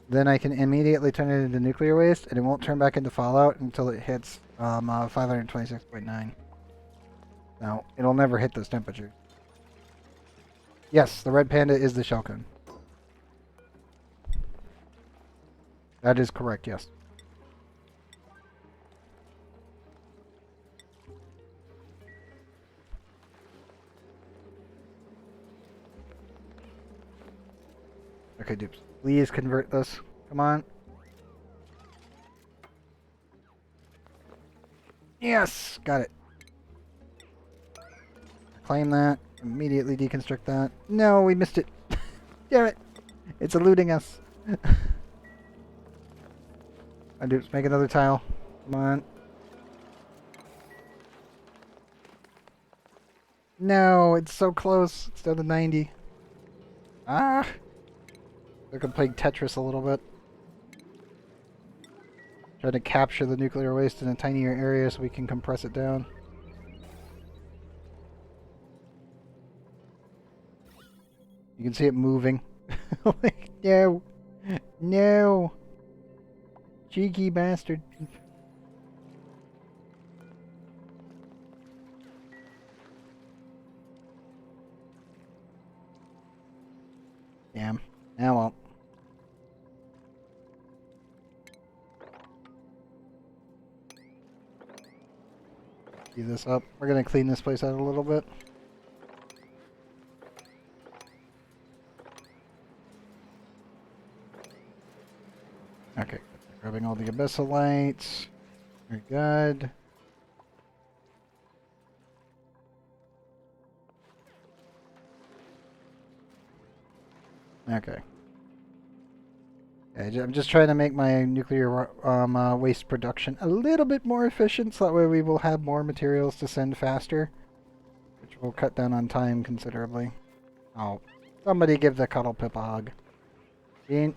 then I can immediately turn it into nuclear waste and it won't turn back into Fallout until it hits 526.9. No, it'll never hit those temperatures. Yes, the red panda is the shell cone. That is correct, yes. Okay, dupes. Please convert this. Come on. Yes! Got it. Claim that. Immediately deconstruct that. No, we missed it. Damn it. It's eluding us. I dupes. Make another tile. Come on. No, it's so close. It's down to 90. Ah! I can play Tetris a little bit. Try to capture the nuclear waste in a tinier area so we can compress it down. You can see it moving. Like, no! No! Cheeky bastard. Damn. Now well. Speed this up. We're gonna clean this place out a little bit. Okay, grabbing all the abyssal lights. Very good. Okay. I'm just trying to make my nuclear waste production a little bit more efficient, so that way we will have more materials to send faster, which will cut down on time considerably. Oh, somebody give the Cuddle Pip a hug. Gene,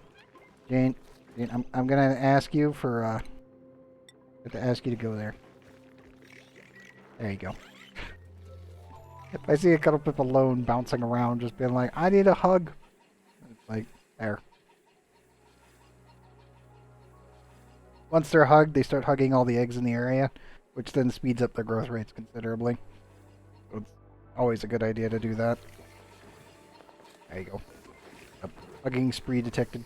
I'm gonna ask you for I have to ask you to go there. There you go. If I see a Cuddle Pip alone bouncing around, just being like, I need a hug. It's like, there. Once they're hugged, they start hugging all the eggs in the area, which then speeds up their growth rates considerably. So it's always a good idea to do that. There you go. A bugging spree detected.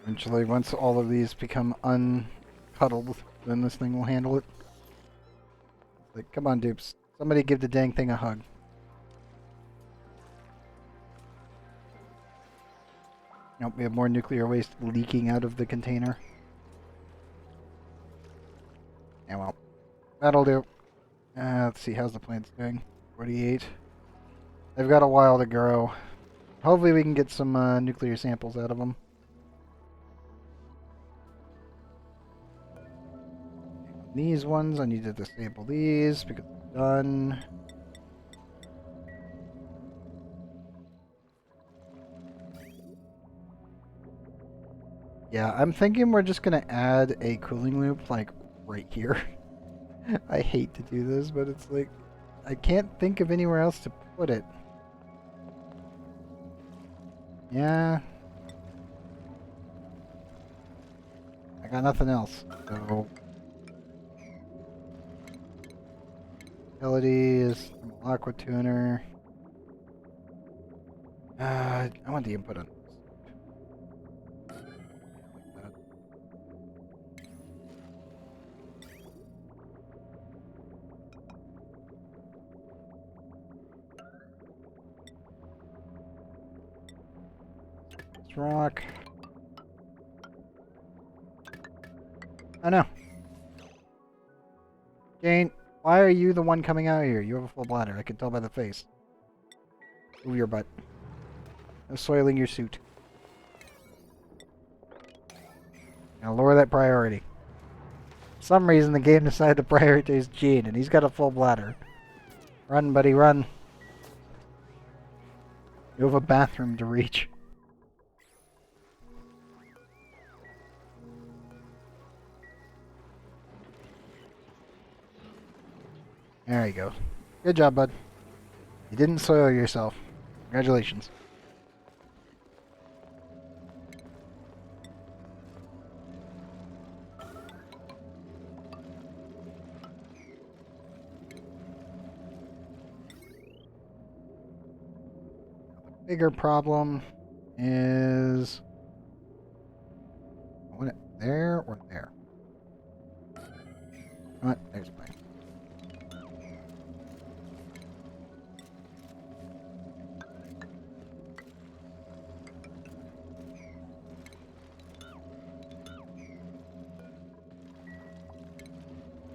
Eventually, once all of these become uncuddled, then this thing will handle it. Like, come on, dupes. Somebody give the dang thing a hug. Nope, we have more nuclear waste leaking out of the container. Yeah, well, that'll do. Let's see, how's the plants doing? 48. They've got a while to grow. Hopefully we can get some nuclear samples out of them. These ones, I need to disable these because they're done. Yeah, I'm thinking we're just gonna add a cooling loop, like, right here. I hate to do this, but it's like, I can't think of anywhere else to put it. Yeah. I got nothing else, so... Utility is aqua tuner. I want the input on this. Like that. Let's rock. Oh no. Jane, why are you the one coming out here? You have a full bladder. I can tell by the face. Move your butt. No soiling your suit. Now lower that priority. For some reason the game decided to prioritize Gene, and he's got a full bladder. Run, buddy, run. You have a bathroom to reach. There you go. Good job, bud. You didn't soil yourself. Congratulations. The bigger problem is... I want it there or there? What? There's mine.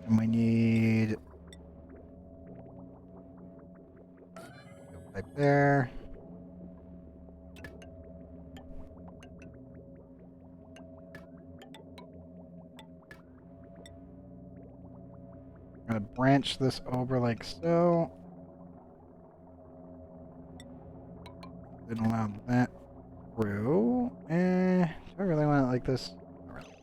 And we need... pipe there. I'm gonna branch this over like so. Then allow that through. Do I really want it like this? Not really.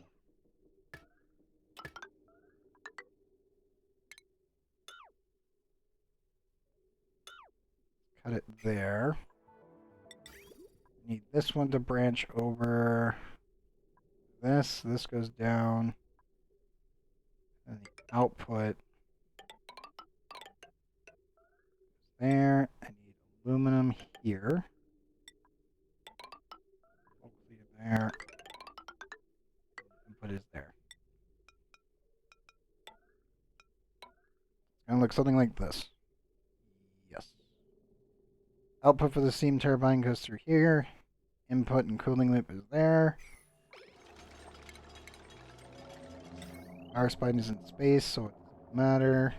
Cut it there. Need this one to branch over this. This goes down. And the output there. I need aluminum here. Hopefully there. Input is there. It's gonna look something like this. Yes. Output for the steam turbine goes through here. Input and cooling loop is there. Power spine is in space, so it doesn't matter.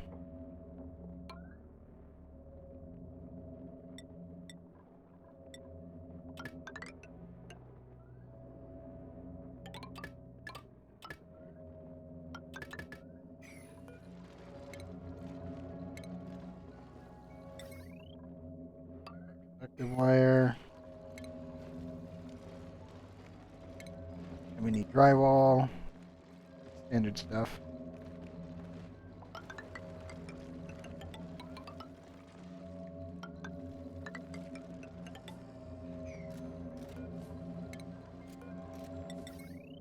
Conductive wire. And we need drywall. Standard stuff.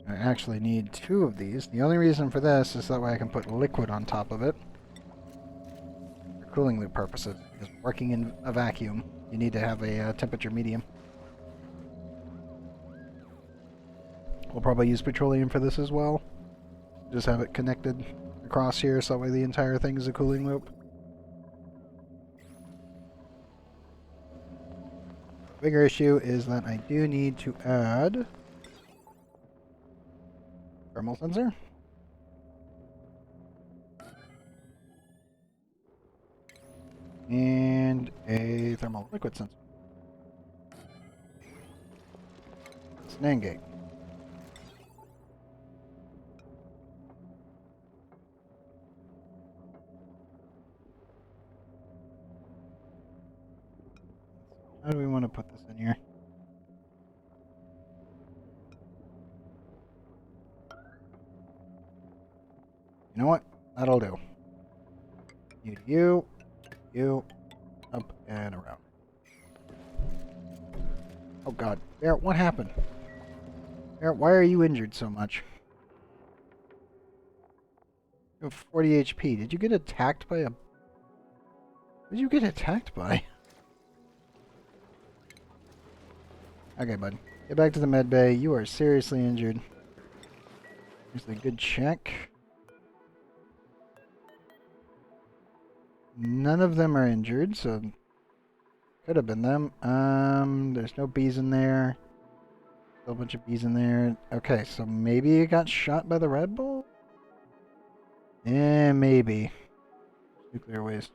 I actually need 2 of these. The only reason for this is that way I can put liquid on top of it. For cooling loop purposes. Because working in a vacuum, you need to have a temperature medium. We'll probably use petroleum for this as well. Just have it connected across here so that way the entire thing is a cooling loop. Bigger issue is that I do need to add thermal sensor. And a thermal liquid sensor. It's an AND gate. How do we want to put this in here? You know what? That'll do. You, up and around. Oh god. Barrett, what happened? Barrett, why are you injured so much? You have 40 HP. Did you get attacked by a... What did you get attacked by? Okay, bud. Get back to the med bay. You are seriously injured. Here's a good check. None of them are injured, so could have been them. There's no bees in there. Still a bunch of bees in there. Okay, so maybe it got shot by the Red Bull? Yeah, maybe. Nuclear waste.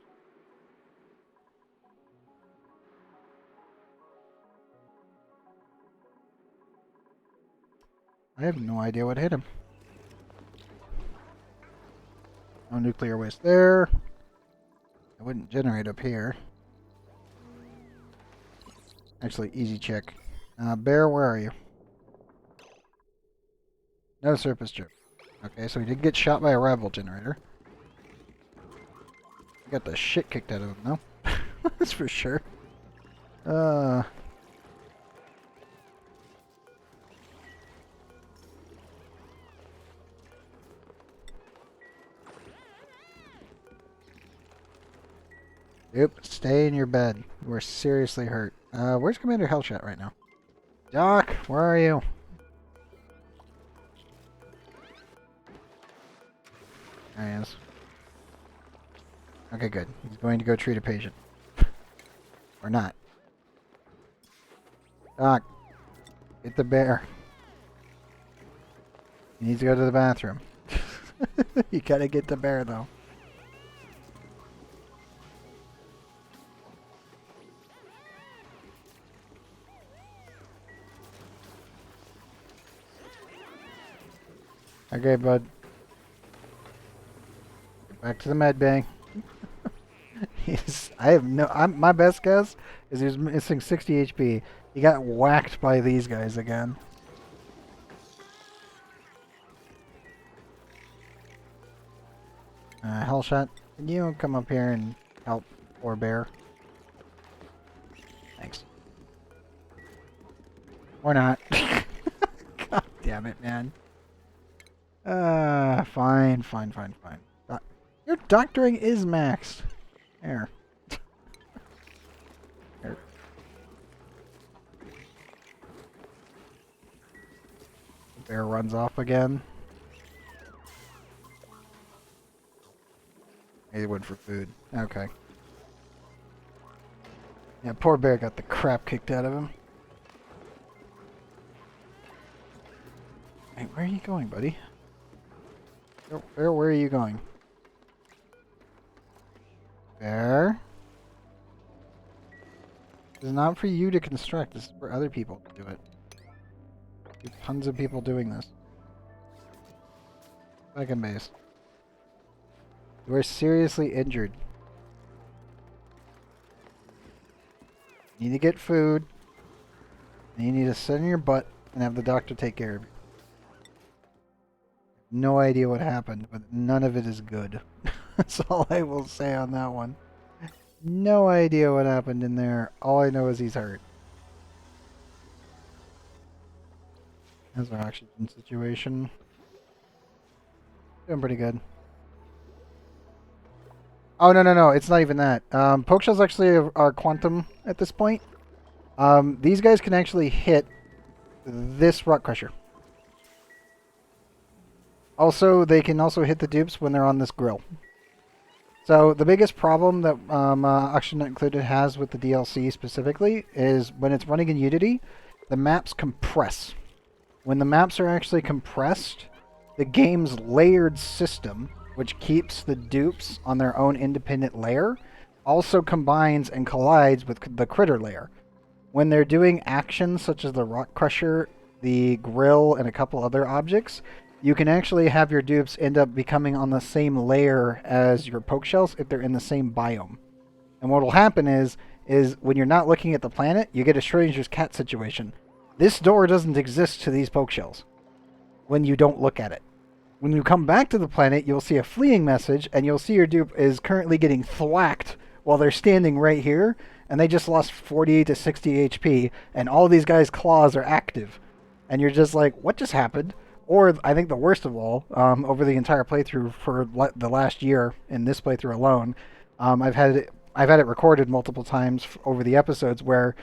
I have no idea what hit him. No nuclear waste there. I wouldn't generate up here. Actually, easy check. Bear, where are you? No surface drip. Okay, so he did get shot by a rival generator. He got the shit kicked out of him, though. That's for sure. Yep, stay in your bed. You are seriously hurt. Where's Commander Hellshot right now? Doc, where are you? There he is. Okay, good. He's going to go treat a patient. Or not. Doc, get the bear. He needs to go to the bathroom. You gotta get the bear, though. Okay, bud. Get back to the med bay. My best guess is he was missing 60 HP. He got whacked by these guys again. Hellshot, can you come up here and help poor bear? Thanks. Or not. God damn it, man. Fine. Your doctoring is maxed. There. There. The bear runs off again. He went for food. Okay. Yeah, poor bear got the crap kicked out of him. Hey, where are you going, buddy? Bear, where are you going? Bear? This is not for you to construct. This is for other people to do it. There's tons of people doing this. Second base. You are seriously injured. You need to get food. And you need to sit in your butt and have the doctor take care of you. No idea what happened, but none of it is good. That's all I will say on that one. No idea what happened in there. All I know is he's hurt. How's our oxygen situation? Doing pretty good. Oh, no, no, no. It's not even that. Poke shells actually are quantum at this point. These guys can actually hit this rock crusher. Also, they can also hit the dupes when they're on this grill. So the biggest problem that Oxygen Not Included has with the DLC specifically is when it's running in Unity, the maps compress. When the maps are actually compressed, the game's layered system, which keeps the dupes on their own independent layer, also combines and collides with the critter layer. When they're doing actions such as the rock crusher, the grill, and a couple other objects, you can actually have your dupes end up becoming on the same layer as your poke shells if they're in the same biome. And what will happen is when you're not looking at the planet, you get a Schrodinger's cat situation. This door doesn't exist to these poke shells when you don't look at it. When you come back to the planet, you'll see a fleeing message, and you'll see your dupe is currently getting thwacked while they're standing right here, and they just lost 40 to 60 HP, and all these guys' claws are active. And you're just like, what just happened? Or, I think the worst of all, over the entire playthrough for the last year, in this playthrough alone, I've had it recorded multiple times over the episodes where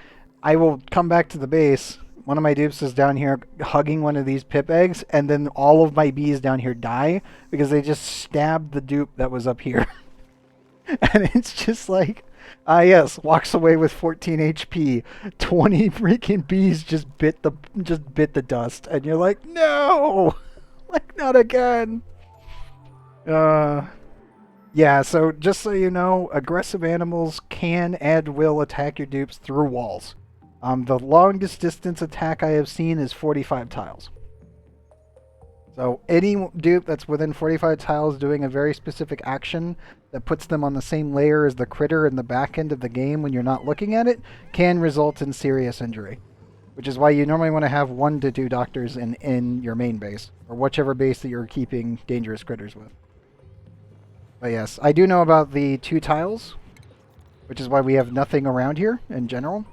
I will come back to the base, one of my dupes is down here hugging one of these pip eggs, and then all of my bees down here die because they just stabbed the dupe that was up here. And it's just like, yes, walks away with 14 HP. 20 freaking bees just bit the dust, and you're like, no, like not again. Yeah. So just so you know, aggressive animals can and will attack your dupes through walls. The longest distance attack I have seen is 45 tiles. So any dupe that's within 45 tiles doing a very specific action that puts them on the same layer as the critter in the back end of the game when you're not looking at it can result in serious injury. Which is why you normally want to have 1 to 2 doctors in your main base, or whichever base that you're keeping dangerous critters with. But yes, I do know about the 2 tiles, which is why we have nothing around here in general.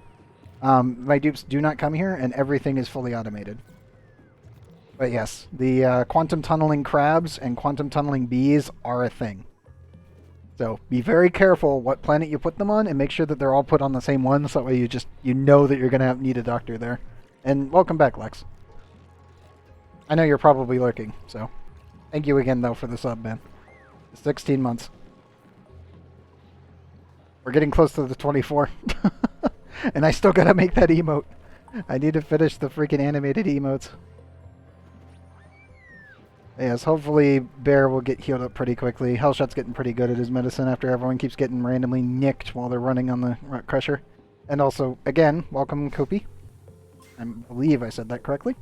My dupes do not come here, and everything is fully automated. But yes, the quantum tunneling crabs and quantum tunneling bees are a thing. So be very careful what planet you put them on, and make sure that they're all put on the same one, so that way you know that you're going to need a doctor there. And welcome back, Lex. I know you're probably lurking, so thank you again, though, for the sub, man. 16 months. We're getting close to the 24. And I still gotta make that emote. I need to finish the freaking animated emotes. Yes, hopefully Bear will get healed up pretty quickly. Hellshot's getting pretty good at his medicine after everyone keeps getting randomly nicked while they're running on the rock crusher. And also, again, welcome Koopy. I believe I said that correctly.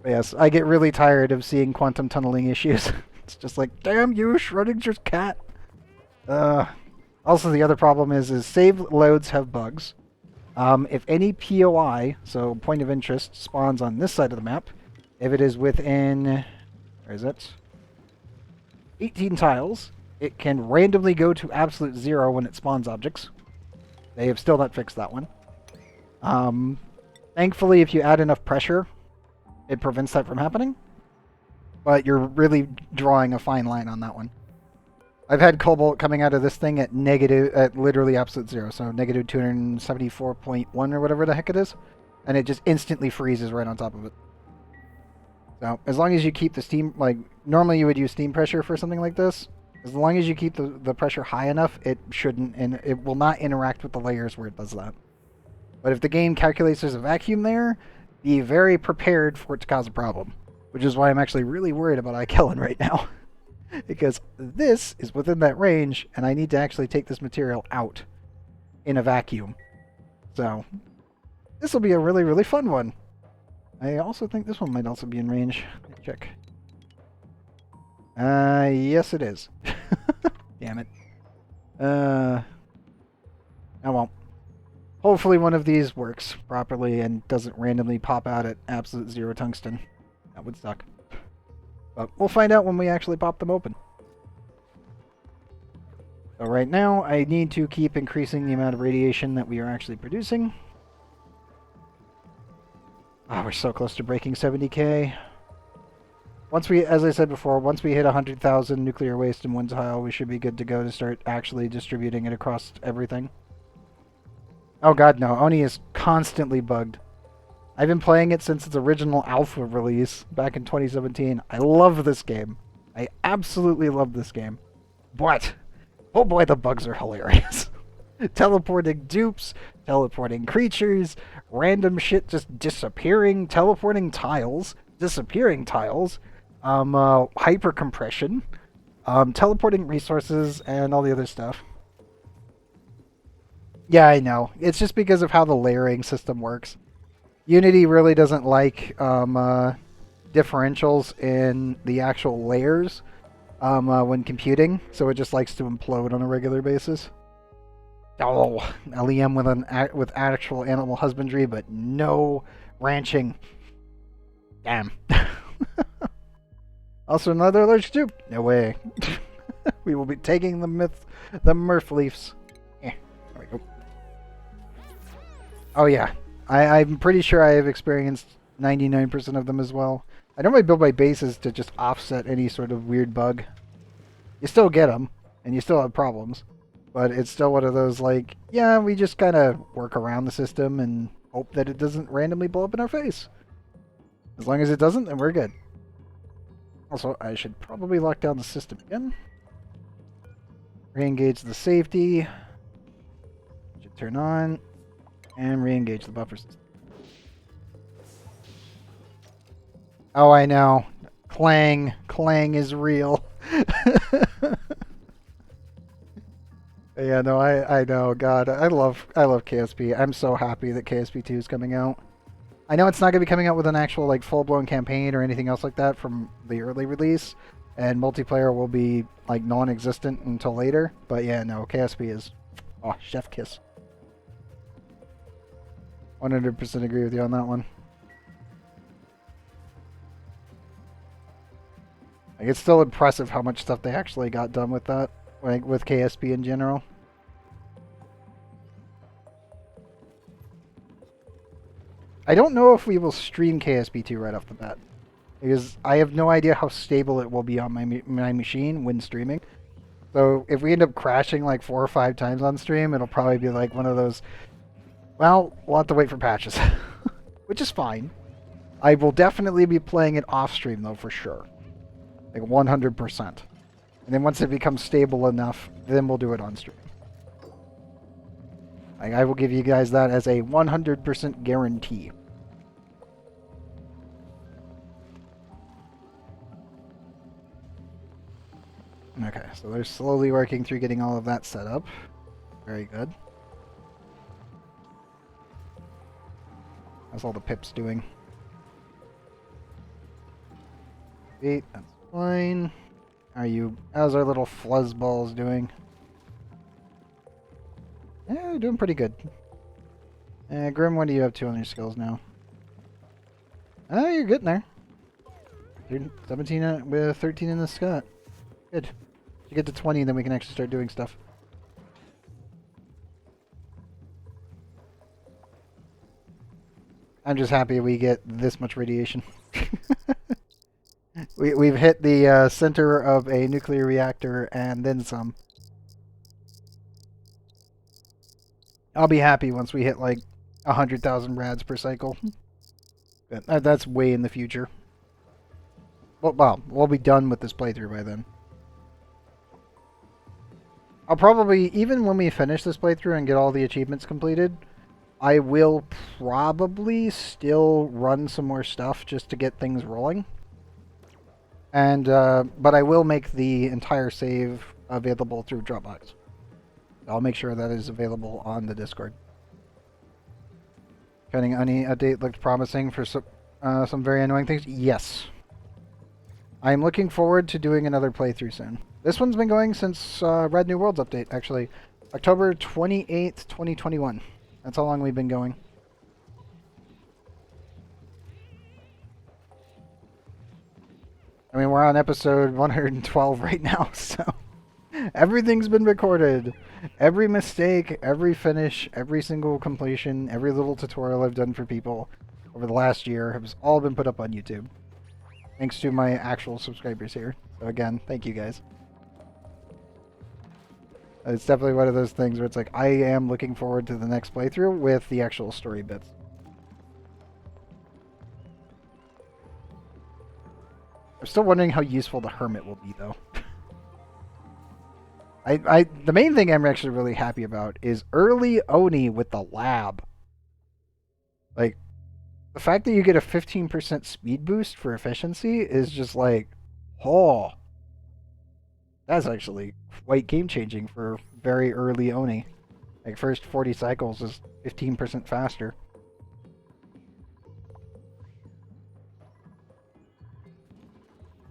But yes, I get really tired of seeing quantum tunneling issues. It's just like, damn you, Schrodinger's cat. Also, the other problem is save loads have bugs. If any POI, so point of interest, spawns on this side of the map, if it is within, where is it? 18 tiles, it can randomly go to absolute 0 when it spawns objects. They have still not fixed that one. Thankfully, if you add enough pressure, it prevents that from happening. But you're really drawing a fine line on that one. I've had Cobalt coming out of this thing at literally absolute 0, so negative 274.1 or whatever the heck it is, and it just instantly freezes right on top of it. So, as long as you keep the steam, like, normally you would use steam pressure for something like this, as long as you keep the pressure high enough, it shouldn't, and it will not interact with the layers where it does that. But if the game calculates there's a vacuum there, be very prepared for it to cause a problem, which is why I'm actually really worried about Ikellen right now. Because this is within that range, and I need to actually take this material out in a vacuum. So, this will be a really, really fun one. I also think this one might also be in range. Let's check. Yes it is. Damn it. I won't. Hopefully one of these works properly and doesn't randomly pop out at absolute 0 tungsten. That would suck. But we'll find out when we actually pop them open. So right now, I need to keep increasing the amount of radiation that we are actually producing. Oh, we're so close to breaking 70k. Once we, as I said before, once we hit 100,000 nuclear waste in one tile, we should be good to go to start actually distributing it across everything. Oh god, no. ONI is constantly bugged. I've been playing it since its original alpha release back in 2017. I love this game. I absolutely love this game. But, oh boy, the bugs are hilarious. Teleporting dupes, teleporting creatures, random shit just disappearing, teleporting tiles, disappearing tiles, hyper compression, teleporting resources, and all the other stuff. Yeah, I know. It's just because of how the layering system works. Unity really doesn't like differentials in the actual layers when computing, so it just likes to implode on a regular basis. Oh, LEM with actual animal husbandry, but no ranching. Damn. Also another large tube. No way. We will be taking the Murph leaves. There we go. Oh yeah. I'm pretty sure I have experienced 99% of them as well. I normally build my bases to just offset any sort of weird bug. You still get them, and you still have problems. But it's still one of those, like, yeah, we just kind of work around the system and hope that it doesn't randomly blow up in our face. As long as it doesn't, then we're good. Also, I should probably lock down the system again. Re-engage the safety. Should turn on. And re-engage the buffer system. Oh, I know. Clang. Clang is real. Yeah, no, I know. God, I love KSP. I'm so happy that KSP 2 is coming out. I know it's not going to be coming out with an actual like full-blown campaign or anything else like that from the early release, and multiplayer will be like non-existent until later. But yeah, no, KSP is chef kiss. 100% agree with you on that one. Like, it's still impressive how much stuff they actually got done with that, like with KSP in general. I don't know if we will stream KSP2 right off the bat, because I have no idea how stable it will be on my machine when streaming. So if we end up crashing like 4 or 5 times on stream, it'll probably be like one of those, well, we'll have to wait for patches, which is fine. I will definitely be playing it off stream though, for sure. Like 100%. And then once it becomes stable enough, then we'll do it on stream. Like, I will give you guys that as a 100% guarantee. Okay, so they're slowly working through getting all of that set up. Very good. How's all the pips doing? 8, that's fine. How's our little fuzzballs doing? Yeah, you're doing pretty good. Grim, what do you have to on your skills now? Oh, you're getting there. 17 with 13 in the Scott. Good. You get to 20, then we can actually start doing stuff. I'm just happy we get this much radiation. We've hit the center of a nuclear reactor and then some. I'll be happy once we hit like 100,000 rads per cycle. That's way in the future. Well, we'll be done with this playthrough by then. I'll probably, even when we finish this playthrough and get all the achievements completed, I will probably still run some more stuff just to get things rolling. And, but I will make the entire save available through Dropbox. I'll make sure that is available on the Discord. Pending ONI update looked promising for some very annoying things. Yes. I'm looking forward to doing another playthrough soon. This one's been going since Red New Worlds update, actually. October 28th, 2021. That's how long we've been going. I mean, we're on episode 112 right now, so everything's been recorded. Every mistake, every finish, every single completion, every little tutorial I've done for people over the last year has all been put up on YouTube. Thanks to my actual subscribers here. So again, thank you guys. It's definitely one of those things where it's like, I am looking forward to the next playthrough with the actual story bits. I'm still wondering how useful the Hermit will be, though. The main thing I'm actually really happy about is early ONI with the lab. Like, the fact that you get a 15% speed boost for efficiency is just like, oh, that's actually quite game-changing for very early ONI. Like, first 40 cycles is 15% faster.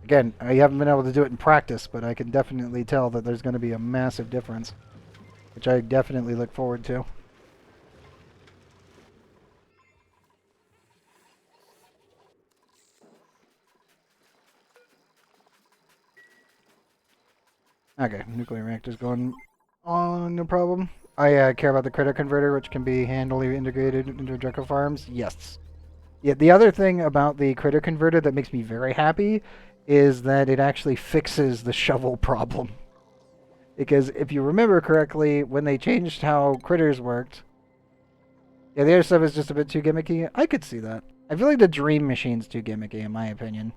Again, I haven't been able to do it in practice, but I can definitely tell that there's going to be a massive difference, which I definitely look forward to. Okay, nuclear reactor's going on, no problem. I care about the credit converter, which can be handily integrated into Draco farms. Yes. Yeah, the other thing about the critter converter that makes me very happy is that it actually fixes the shovel problem. Because if you remember correctly, when they changed how critters worked, yeah, the other stuff is just a bit too gimmicky. I could see that. I feel like the dream machine's too gimmicky, in my opinion,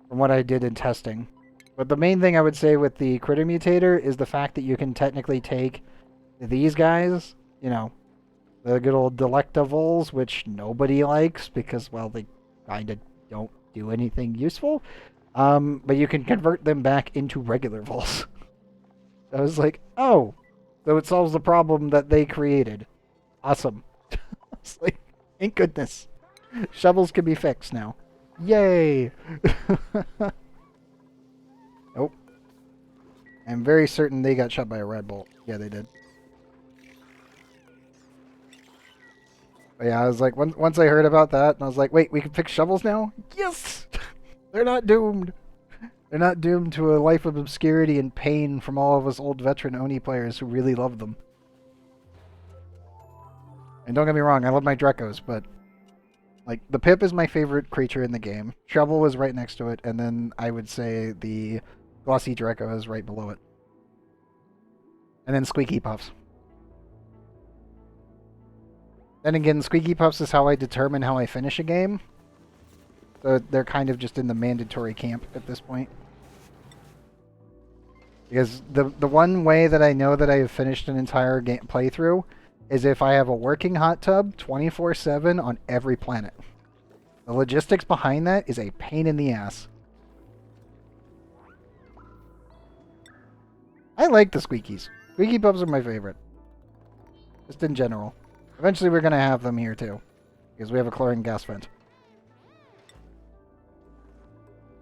from what I did in testing. But the main thing I would say with the critter mutator is the fact that you can technically take these guys, you know, the good old delectables, which nobody likes because, well, they kind of don't do anything useful. But you can convert them back into regular vols. I was like, oh, so it solves the problem that they created. Awesome. It's like, thank goodness. Shovels can be fixed now. Yay! Nope. I'm very certain they got shot by a red bolt. Yeah, they did. But yeah, I was like, once I heard about that, and I was like, wait, we can fix shovels now? Yes! They're not doomed. They're not doomed to a life of obscurity and pain from all of us old veteran ONI players who really love them. And don't get me wrong, I love my Drekos, but like the Pip is my favorite creature in the game. Shovel was right next to it, and then I would say the Glossy Draco is right below it. And then Squeaky Puffs. Then again, Squeaky Puffs is how I determine how I finish a game. So they're kind of just in the mandatory camp at this point. Because the one way that I know that I have finished an entire game playthrough is if I have a working hot tub 24/7 on every planet. The logistics behind that is a pain in the ass. I like the Squeakies. Squeaky Puffs are my favorite. Just in general. Eventually we're going to have them here too. Because we have a chlorine gas vent.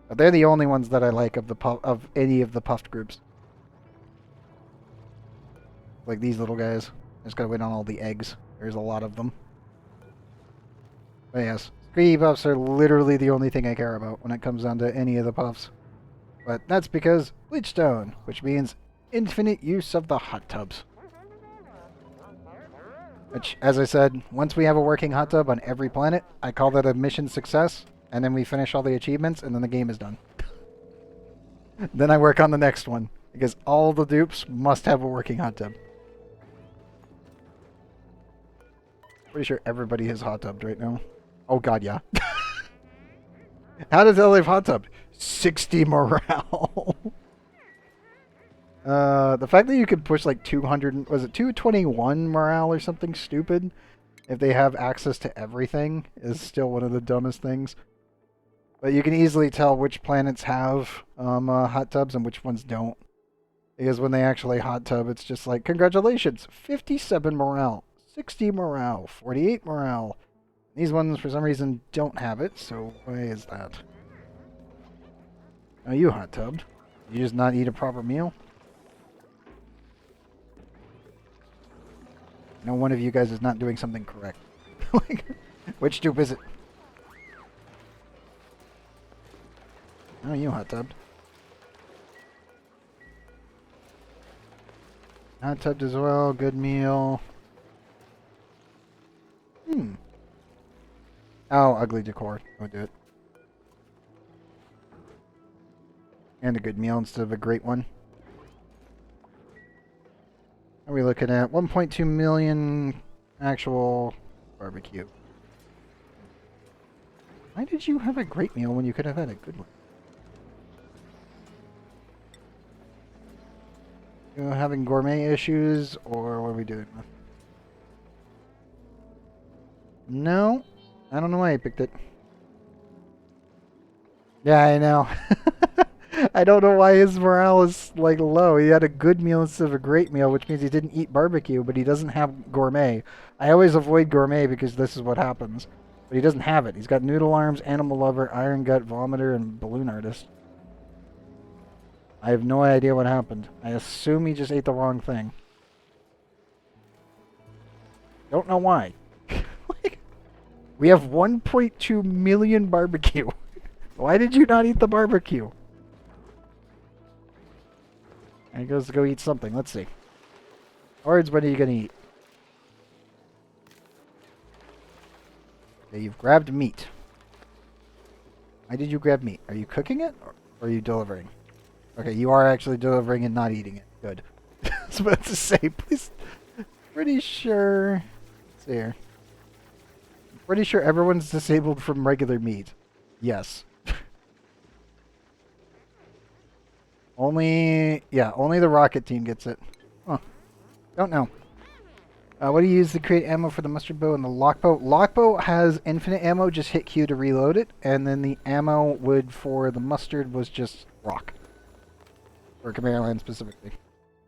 But they're the only ones that I like of any of the puffed groups. Like these little guys. I just gotta wait on all the eggs. There's a lot of them. But yes, Squeaky Puffs are literally the only thing I care about when it comes down to any of the puffs. But that's because Bleachstone, which means infinite use of the hot tubs. Which, as I said, once we have a working hot tub on every planet, I call that a mission success, and then we finish all the achievements, and then the game is done. Then I work on the next one, because all the dupes must have a working hot tub. Pretty sure everybody is hot tubbed right now. Oh god, yeah. How does LA have hot tub? 60 morale. The fact that you could push like 200, was it 221 morale or something stupid? If they have access to everything is still one of the dumbest things. But you can easily tell which planets have hot tubs and which ones don't. Because when they actually hot tub, it's just like, congratulations, 57 morale, 60 morale, 48 morale. These ones, for some reason, don't have it, so why is that? Oh, you hot tubbed. You just not eat a proper meal? No one of you guys is not doing something correct. Like, which dupe is it? Oh, you hot tubbed. Hot tubbed as well, good meal. Oh, ugly decor. Go do it. And a good meal instead of a great one. Are we looking at 1.2 million actual barbecue? Why did you have a great meal when you could have had a good one? You having gourmet issues, or what are we doing with? No, I don't know why I picked it. Yeah, I know. I don't know why his morale is like low. He had a good meal instead of a great meal, which means he didn't eat barbecue, but he doesn't have gourmet. I always avoid gourmet because this is what happens. But he doesn't have it. He's got noodle arms, animal lover, iron gut, vomiter, and balloon artist. I have no idea what happened. I assume he just ate the wrong thing. Don't know why. We have 1.2 million barbecue. Why did you not eat the barbecue? And he goes to go eat something. Let's see. Hordes, what are you going to eat? Okay, you've grabbed meat. Why did you grab meat? Are you cooking it? Or are you delivering? Okay, you are actually delivering and not eating it. Good. I was about to say, please. Pretty sure. Let's see here. I'm pretty sure everyone's disabled from regular meat. Yes. Only the rocket team gets it. Huh. Don't know. What do you use to create ammo for the mustard bow and the lockbow? Lockbow has infinite ammo, just hit Q to reload it, and then the ammo would for the mustard was just rock. For Khmer Land specifically.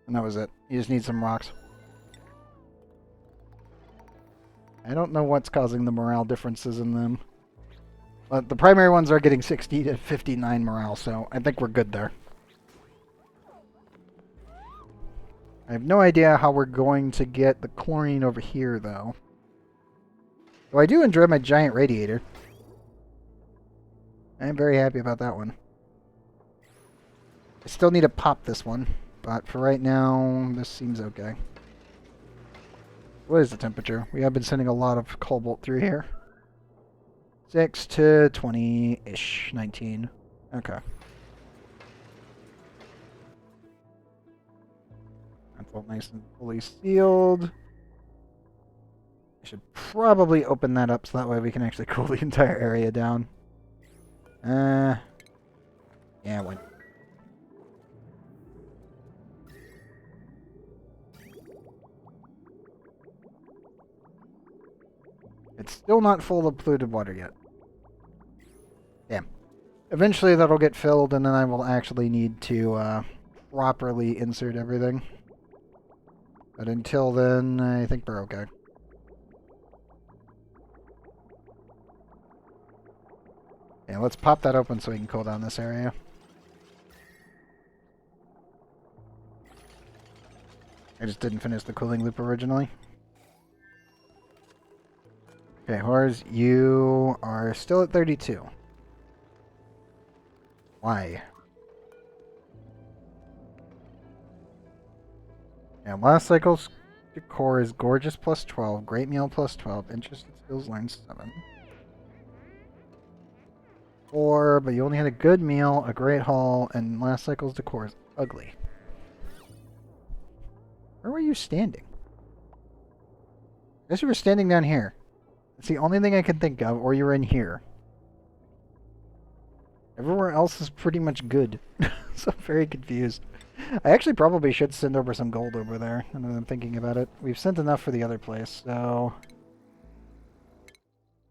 And that was it. You just need some rocks. I don't know what's causing the morale differences in them. But the primary ones are getting 60 to 59 morale, so I think we're good there. I have no idea how we're going to get the chlorine over here, though. So I do enjoy my giant radiator. I'm very happy about that one. I still need to pop this one, but for right now, this seems okay. What is the temperature? We have been sending a lot of cobalt through here. 6 to 20-ish, 19. Okay. That's all nice and fully sealed. I should probably open that up so that way we can actually cool the entire area down. Yeah, why not? It's still not full of polluted water yet. Damn. Eventually that'll get filled and then I will actually need to properly insert everything. But until then, I think we're okay. Yeah, let's pop that open so we can cool down this area. I just didn't finish the cooling loop originally. Okay, Horrors, you are still at 32. Why? Yeah, last cycle's decor is gorgeous plus 12, great meal plus 12, interesting skills learned 7. 4, but you only had a good meal, a great haul, and last cycle's decor is ugly. Where were you standing? I guess you were standing down here. That's the only thing I can think of, or you were in here. Everywhere else is pretty much good. So I'm very confused. I actually probably should send over some gold over there, now that I'm thinking about it. We've sent enough for the other place, so...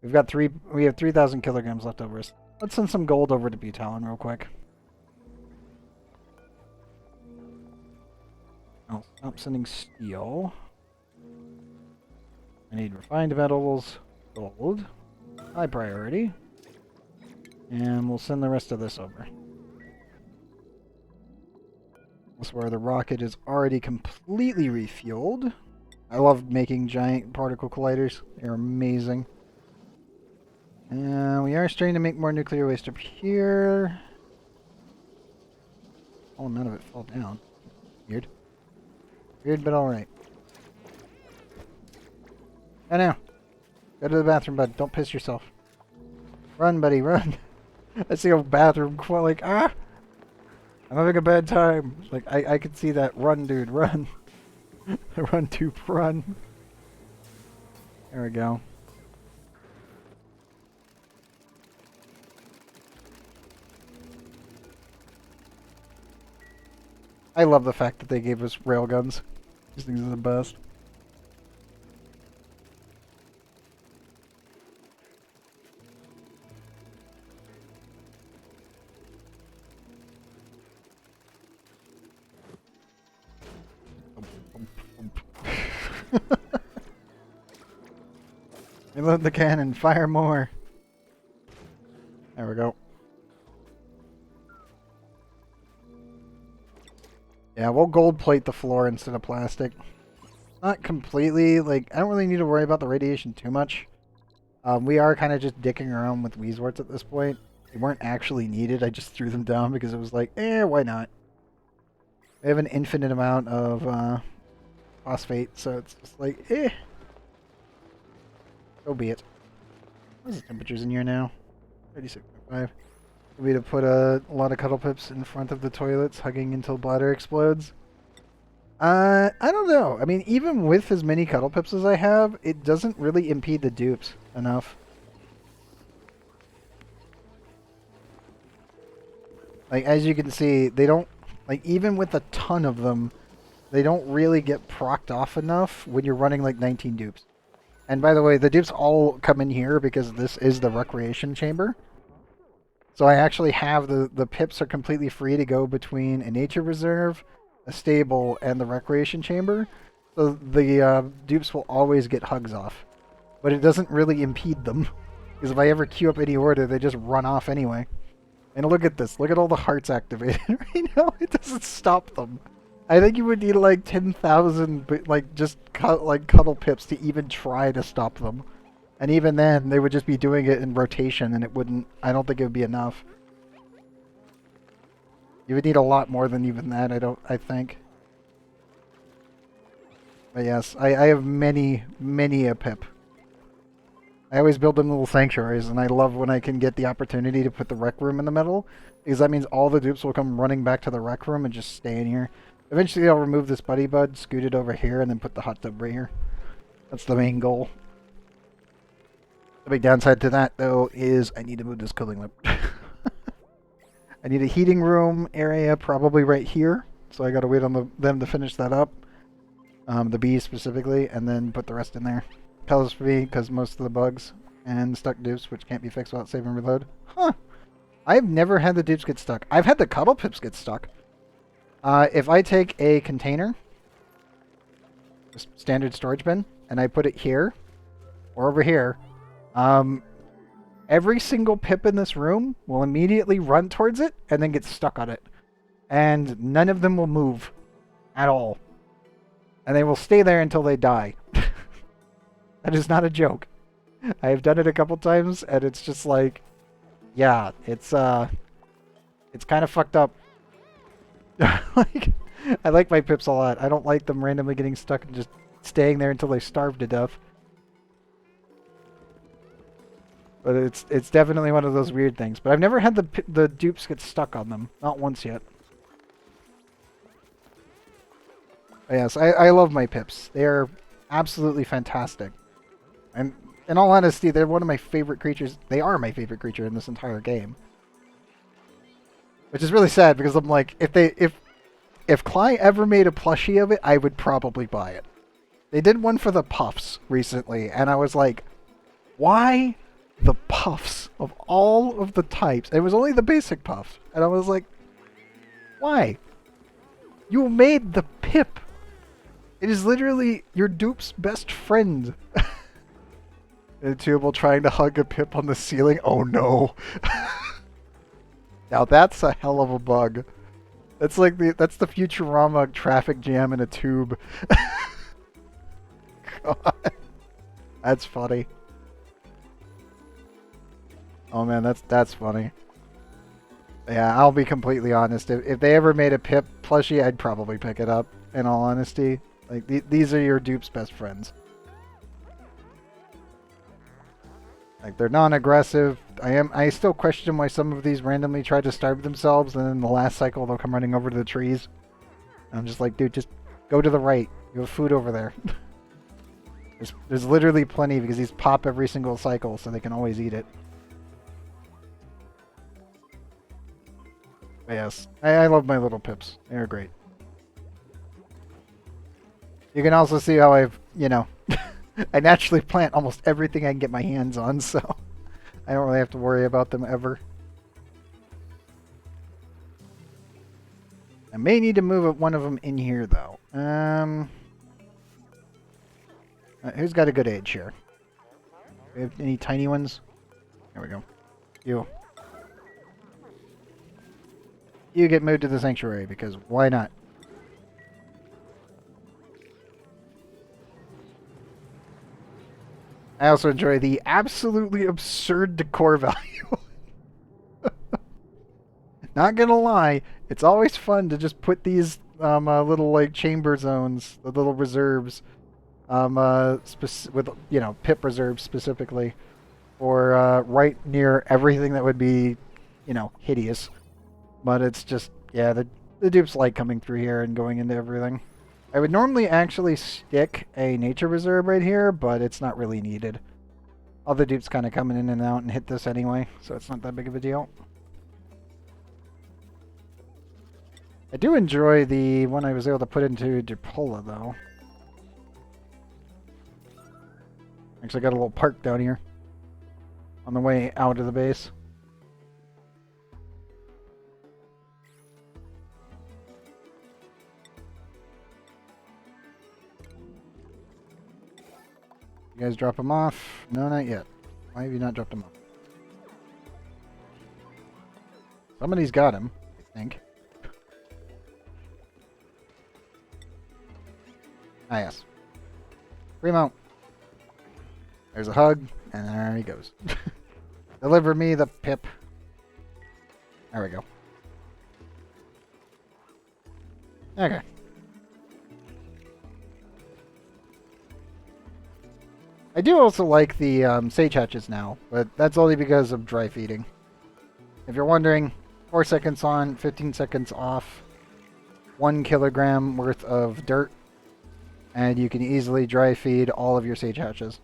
we have 3,000 kilograms left over. Let's send some gold over to Butalin real quick. I'll stop sending steel. I need refined metals, gold, high priority. And we'll send the rest of this over. This is where the rocket is already completely refueled. I love making giant particle colliders. They're amazing. And we are starting to make more nuclear waste up here. Oh, none of it fell down. Weird. Weird, but alright. I know. Go to the bathroom, bud. Don't piss yourself. Run, buddy, run. I see a bathroom like, ah! I'm having a bad time. Like, I could see that. Run, dude, run. Run, dude, run. There we go. I love the fact that they gave us railguns. These things are the best. Reload the cannon, fire more. There we go. Yeah, we'll gold plate the floor instead of plastic. Not completely, like, I don't really need to worry about the radiation too much. We are kind of just dicking around with Weezwarts at this point. They weren't actually needed, I just threw them down because it was like, why not? We have an infinite amount of phosphate, so it's just like, so be it. What's the temperatures in here now? 36.5. We to put a lot of cuddle pips in front of the toilets, hugging until bladder explodes. I don't know. I mean, even with as many cuddle pips as I have, it doesn't really impede the dupes enough. Like, as you can see, they don't, like, even with a ton of them, they don't really get procced off enough when you're running like 19 dupes. And by the way, the dupes all come in here because this is the recreation chamber. So I actually have the pips are completely free to go between a nature reserve, a stable, and the recreation chamber. So the dupes will always get hugs off. But it doesn't really impede them. Because if I ever queue up any order, they just run off anyway. And look at this. Look at all the hearts activated right now. It doesn't stop them. I think you would need like 10,000 like just cuddle pips to even try to stop them. And even then, they would just be doing it in rotation, and it wouldn't... I don't think it would be enough. You would need a lot more than even that, I think. But yes, I have many a pip. I always build them little sanctuaries, and I love when I can get the opportunity to put the rec room in the middle, because that means all the dupes will come running back to the rec room and just stay in here. Eventually, I'll remove this buddy bud, scoot it over here, and then put the hot tub right here. That's the main goal. The big downside to that, though, is I need to move this cooling loop. I need a heating room area probably right here. So I gotta wait on them to finish that up. The bees specifically, and then put the rest in there. Colors for me, because most of the bugs and stuck dupes, which can't be fixed without save and reload. Huh. I've never had the dupes get stuck. I've had the cuddle pips get stuck. If I take a container, just standard storage bin, and I put it here, or over here, every single pip in this room will immediately run towards it and then get stuck on it. And none of them will move at all. And they will stay there until they die. That is not a joke. I have done it a couple times and it's just like, yeah, it's kind of fucked up. Like, I like my pips a lot. I don't like them randomly getting stuck and just staying there until they starve to death. But it's definitely one of those weird things. But I've never had the dupes get stuck on them. Not once yet. But yes, I love my pips. They are absolutely fantastic. And in all honesty, they're one of my favorite creatures. They are my favorite creature in this entire game. Which is really sad because I'm like, if Cly ever made a plushie of it, I would probably buy it. They did one for the puffs recently, and I was like, why the puffs of all of the types? It was only the basic puff. And I was like, why? You made the pip. It is literally your dupe's best friend. And Tubal trying to hug a pip on the ceiling. Oh no. Now that's a hell of a bug. That's like that's the Futurama traffic jam in a tube. God. That's funny. Oh man, that's funny. Yeah, I'll be completely honest. If they ever made a Pip plushie, I'd probably pick it up, in all honesty. Like, these are your dupe's best friends. Like, they're non-aggressive. I still question why some of these randomly try to starve themselves, and then in the last cycle they'll come running over to the trees. And I'm just like, dude, just go to the right. You have food over there. There's literally plenty because these pop every single cycle, so they can always eat it. But yes, I love my little pips. They're great. You can also see how I've, you know, I naturally plant almost everything I can get my hands on, so I don't really have to worry about them ever. I may need to move one of them in here, though. Who's got a good age here? Do we have any tiny ones? There we go. You get moved to the sanctuary, because why not? I also enjoy the absolutely absurd decor value. Not gonna lie, it's always fun to just put these little like chamber zones, the little reserves, with, you know, pip reserves specifically, or right near everything that would be, you know, hideous. But it's just, yeah, the dupes like coming through here and going into everything. I would normally actually stick a nature reserve right here, but it's not really needed. All the dupes kind of coming in and out and hit this anyway, so it's not that big of a deal. I do enjoy the one I was able to put into Dupola, though. Actually got a little park down here on the way out of the base. You guys drop them off? No, not yet. Why have you not dropped them off? Somebody's got him, I think. Ah, yes. Primo. There's a hug, and there he goes. Deliver me the pip. There we go. Okay. I do also like the sage hatches now, but that's only because of dry feeding. If you're wondering, 4 seconds on, 15 seconds off, 1 kilogram worth of dirt, and you can easily dry feed all of your sage hatches.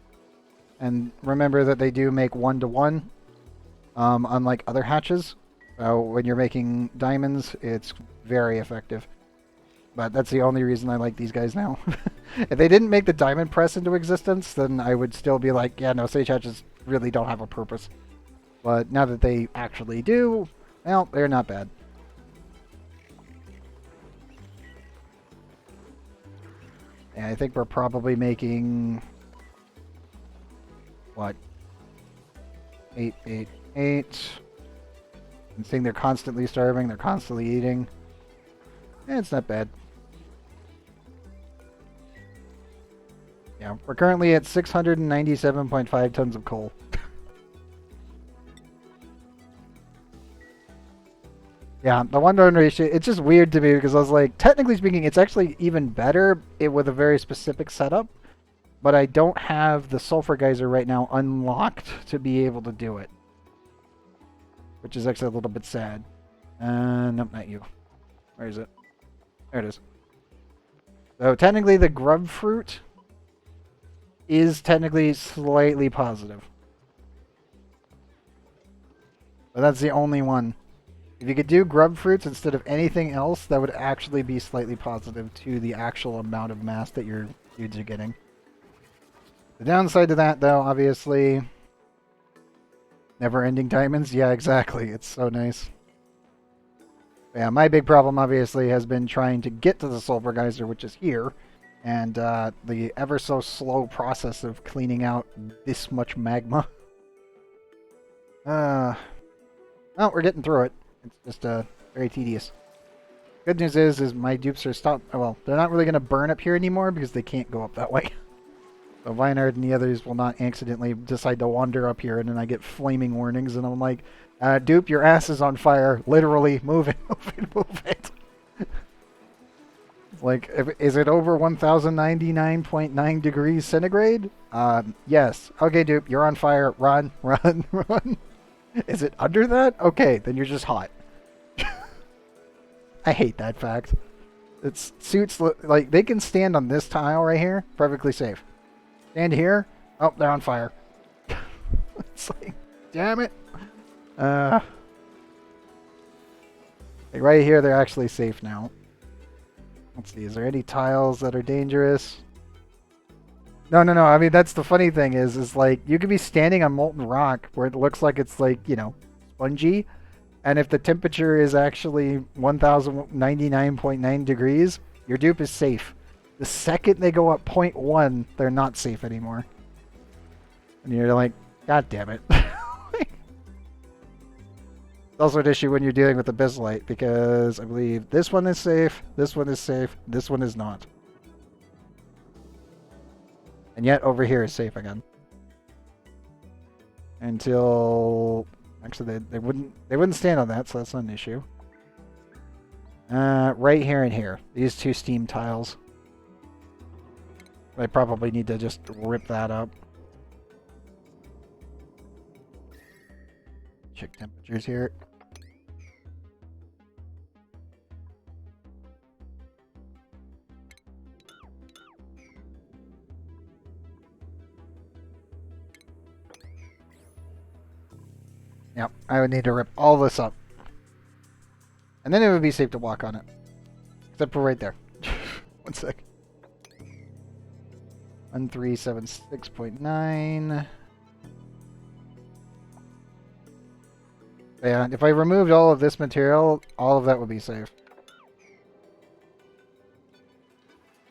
And remember that they do make 1-to-1, unlike other hatches. So when you're making diamonds, it's very effective. But that's the only reason I like these guys now. If they didn't make the diamond press into existence, then I would still be like, yeah, no, sage hatches really don't have a purpose. But now that they actually do, well, they're not bad. And I think we're probably making... what? 8, 8, 8. And seeing they're constantly starving, they're constantly eating. It's not bad. Yeah, we're currently at 697.5 tons of coal. Yeah, the 1-to-1 ratio, it's just weird to me because I was like, technically speaking, it's actually even better with a very specific setup. But I don't have the sulfur geyser right now unlocked to be able to do it. Which is actually a little bit sad. Nope, not you. Where is it? There it is. So technically the grub fruit is technically slightly positive. But that's the only one. If you could do grub fruits instead of anything else, that would actually be slightly positive to the actual amount of mass that your dudes are getting. The downside to that, though, obviously, never-ending diamonds. Yeah, exactly. It's so nice. Yeah, my big problem, obviously, has been trying to get to the sulfur geyser, which is here, and the ever-so-slow process of cleaning out this much magma. Well, we're getting through it. It's just very tedious. Good news is my dupes are stopped. Well, they're not really going to burn up here anymore because they can't go up that way. So Vinard and the others will not accidentally decide to wander up here, and then I get flaming warnings, and I'm like, dupe, your ass is on fire. Literally, move it, move it, move it. Like, is it over 1099.9 degrees centigrade? Yes. Okay, dupe, you're on fire. Run, run, run. Is it under that? Okay, then you're just hot. I hate that fact. It's suits like they can stand on this tile right here, perfectly safe. Stand here, oh, they're on fire. It's like, damn it. Like right here, they're actually safe now. Let's see, is there any tiles that are dangerous? No, no, no. I mean, that's the funny thing is like you could be standing on molten rock where it looks like it's like, you know, spongy. And if the temperature is actually 1099.9 degrees, your dupe is safe. The second they go up 0.1, they're not safe anymore. And you're like, God damn it. It's also an issue when you're dealing with the Abyssallite because I believe this one is safe, this one is safe, this one is not. And yet over here is safe again. Until actually they wouldn't stand on that, so that's not an issue. Right here and here. These two steam tiles. I probably need to just rip that up. Check temperatures here. Yep, I would need to rip all this up. And then it would be safe to walk on it. Except for right there. One sec. 1376.9. Yeah, if I removed all of this material, all of that would be safe.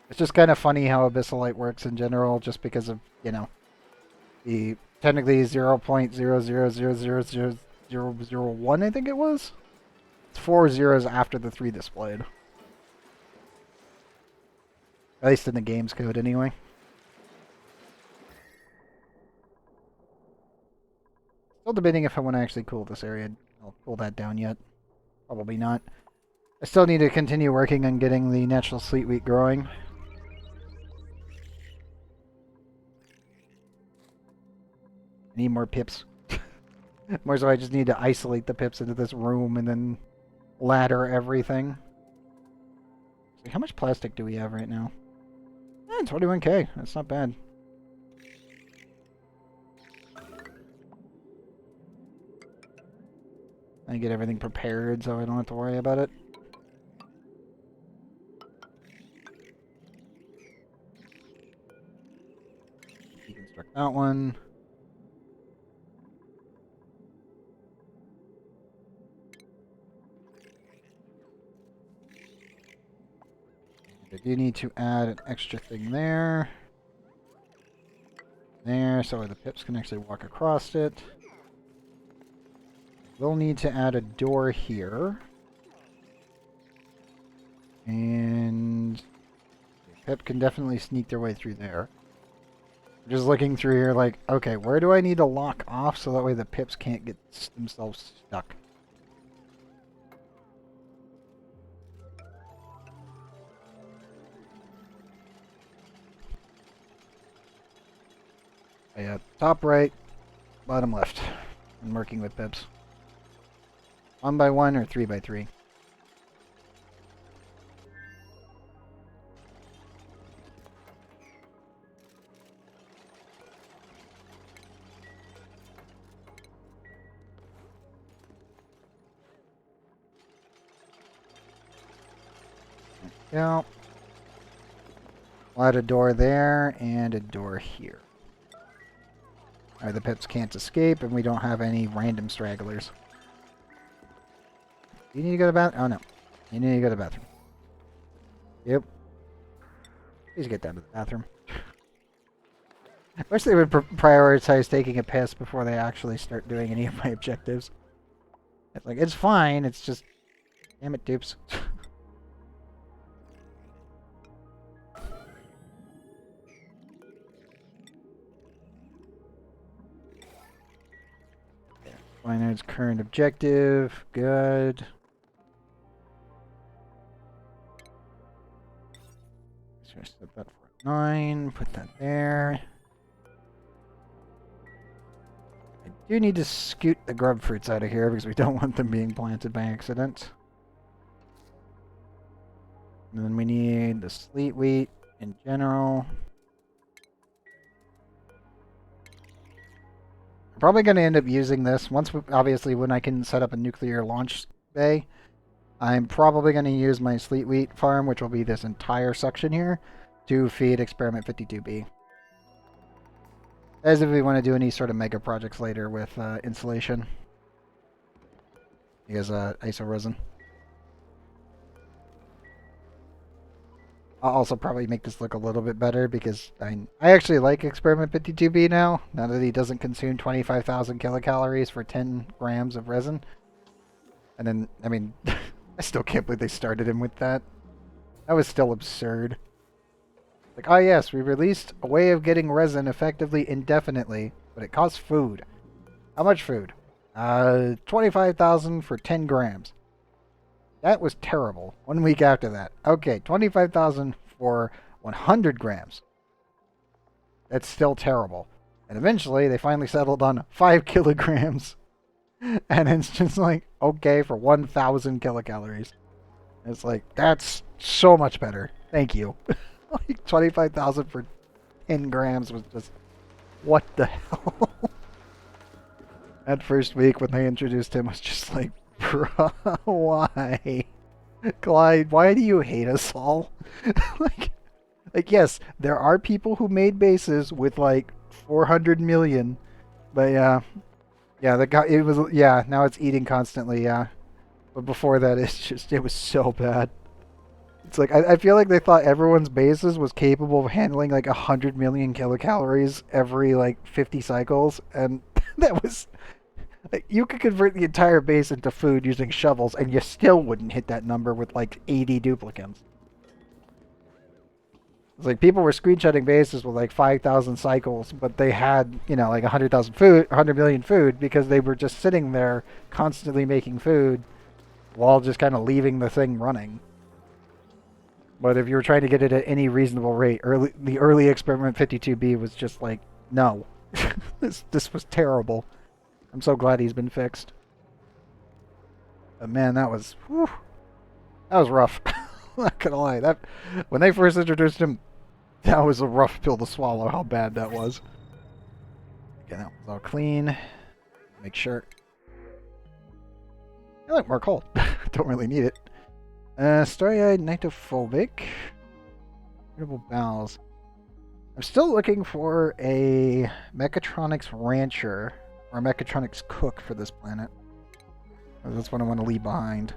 It's just kind of funny how Abyssallite works in general, just because of, you know, the technically 0.000000001, I think it was? It's 4 zeros after the 3 displayed. At least in the game's code, anyway. Still debating if I want to actually cool this area. I'll cool that down yet. Probably not. I still need to continue working on getting the natural sleet wheat growing. I need more pips. More so I just need to isolate the pips into this room and then ladder everything. So how much plastic do we have right now? 21k. That's not bad. I get everything prepared so I don't have to worry about it. Deconstruct that one. I do need to add an extra thing there. There, so the pips can actually walk across it. We'll need to add a door here. And the pip can definitely sneak their way through there. Just looking through here like, okay, where do I need to lock off so that way the pips can't get themselves stuck? Yeah, top right, bottom left. I'm working with pips. 1 by 1 or 3 by 3. Yeah. We'll add a door there and a door here. Alright, the pips can't escape and we don't have any random stragglers. You need to go to the bathroom? Oh no. You need to go to the bathroom. Yep. Please get down to the bathroom. I wish they would prioritize taking a piss before they actually start doing any of my objectives. It's like, it's fine, it's just... Damn it, dupes. Linear's current objective. Good. So set that for 9. Put that there. I do need to scoot the grub fruits out of here because we don't want them being planted by accident. And then we need the sleet wheat in general. I'm probably going to end up using this once, obviously, when I can set up a nuclear launch bay. I'm probably going to use my sleet wheat farm, which will be this entire section here, to feed experiment 52B. As if we want to do any sort of mega projects later with insulation. Because ISO resin. I'll also probably make this look a little bit better because I actually like experiment 52B now that he doesn't consume 25,000 kilocalories for 10 grams of resin. And then, I mean, I still can't believe they started him with that. That was still absurd. Like, oh yes, we released a way of getting resin effectively indefinitely, but it costs food. How much food? 25,000 for 10 grams. That was terrible. 1 week after that. Okay, 25,000 for 100 grams. That's still terrible. And eventually, they finally settled on 5 kilograms. And it's just like, okay, for 1,000 kilocalories. It's like, that's so much better. Thank you. Like 25,000 for 10 grams was just, what the hell? That first week when they introduced him was just like, bro, why? Clyde, why do you hate us all? like, yes, there are people who made bases with like 400 million, but yeah, the guy, it was, yeah, now it's eating constantly, yeah. But before that, it was so bad. It's like, I feel like they thought everyone's bases was capable of handling like 100 million kilocalories every like 50 cycles, and that was... Like, you could convert the entire base into food using shovels, and you still wouldn't hit that number with like 80 duplicants. It's like people were screenshotting bases with like 5,000 cycles, but they had, you know, like 100,000 food, 100 million food, because they were just sitting there constantly making food while just kind of leaving the thing running. But if you were trying to get it at any reasonable rate, the early experiment 52B was just like, no, this was terrible. I'm so glad he's been fixed. But man, that was rough. Not gonna lie. That when they first introduced him, that was a rough pill to swallow. How bad that was. Okay, that was all clean. Make sure. I like more coal. Don't really need it. Starry-eyed nitrophobic. Irritable bowels. I'm still looking for a mechatronics rancher. Or a mechatronics cook for this planet. That's what I want to leave behind.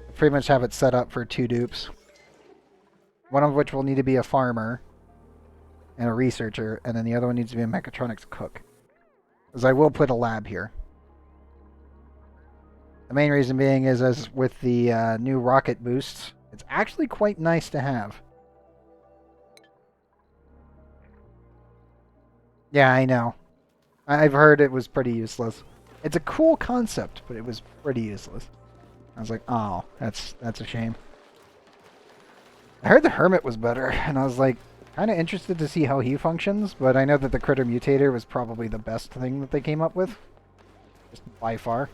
I pretty much have it set up for 2 dupes. One of which will need to be a farmer and a researcher, and then the other one needs to be a mechatronics cook. Because I will put a lab here. The main reason being is, as with the new rocket boosts, it's actually quite nice to have. Yeah, I know. I've heard it was pretty useless. It's a cool concept, but it was pretty useless. I was like, oh, that's a shame. I heard the Hermit was better, and I was like, kind of interested to see how he functions, but I know that the Critter Mutator was probably the best thing that they came up with. Just by far.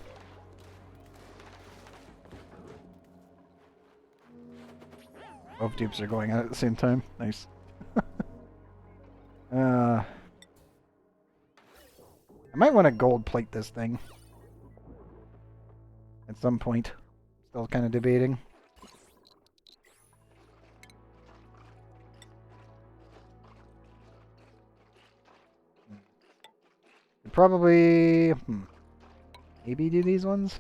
Both dupes are going out at the same time. Nice. I might want to gold plate this thing. At some point. Still kind of debating. Could probably... maybe do these ones?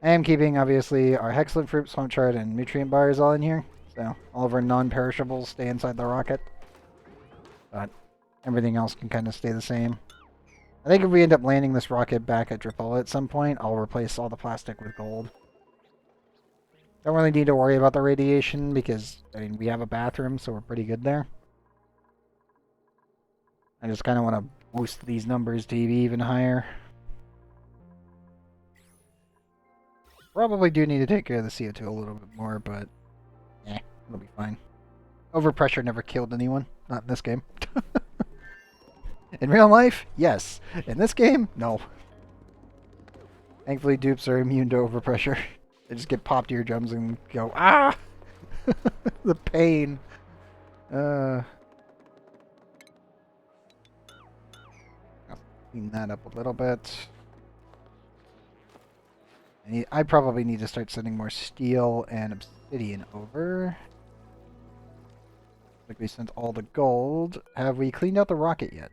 I am keeping, obviously, our Hexlet Fruit, Swamp Chard, and Nutrient Bars all in here. So, all of our non-perishables stay inside the rocket. But everything else can kind of stay the same. I think if we end up landing this rocket back at Drapella at some point, I'll replace all the plastic with gold. Don't really need to worry about the radiation because, I mean, we have a bathroom, so we're pretty good there. I just kind of want to boost these numbers to be even higher. Probably do need to take care of the CO2 a little bit more, but it'll be fine. Overpressure never killed anyone. Not in this game. In real life, yes. In this game, no. Thankfully, dupes are immune to overpressure. They just get popped eardrums and go, ah! The pain. I'll clean that up a little bit. I probably need to start sending more steel and obsidian over. Like we sent all the gold. Have we cleaned out the rocket yet?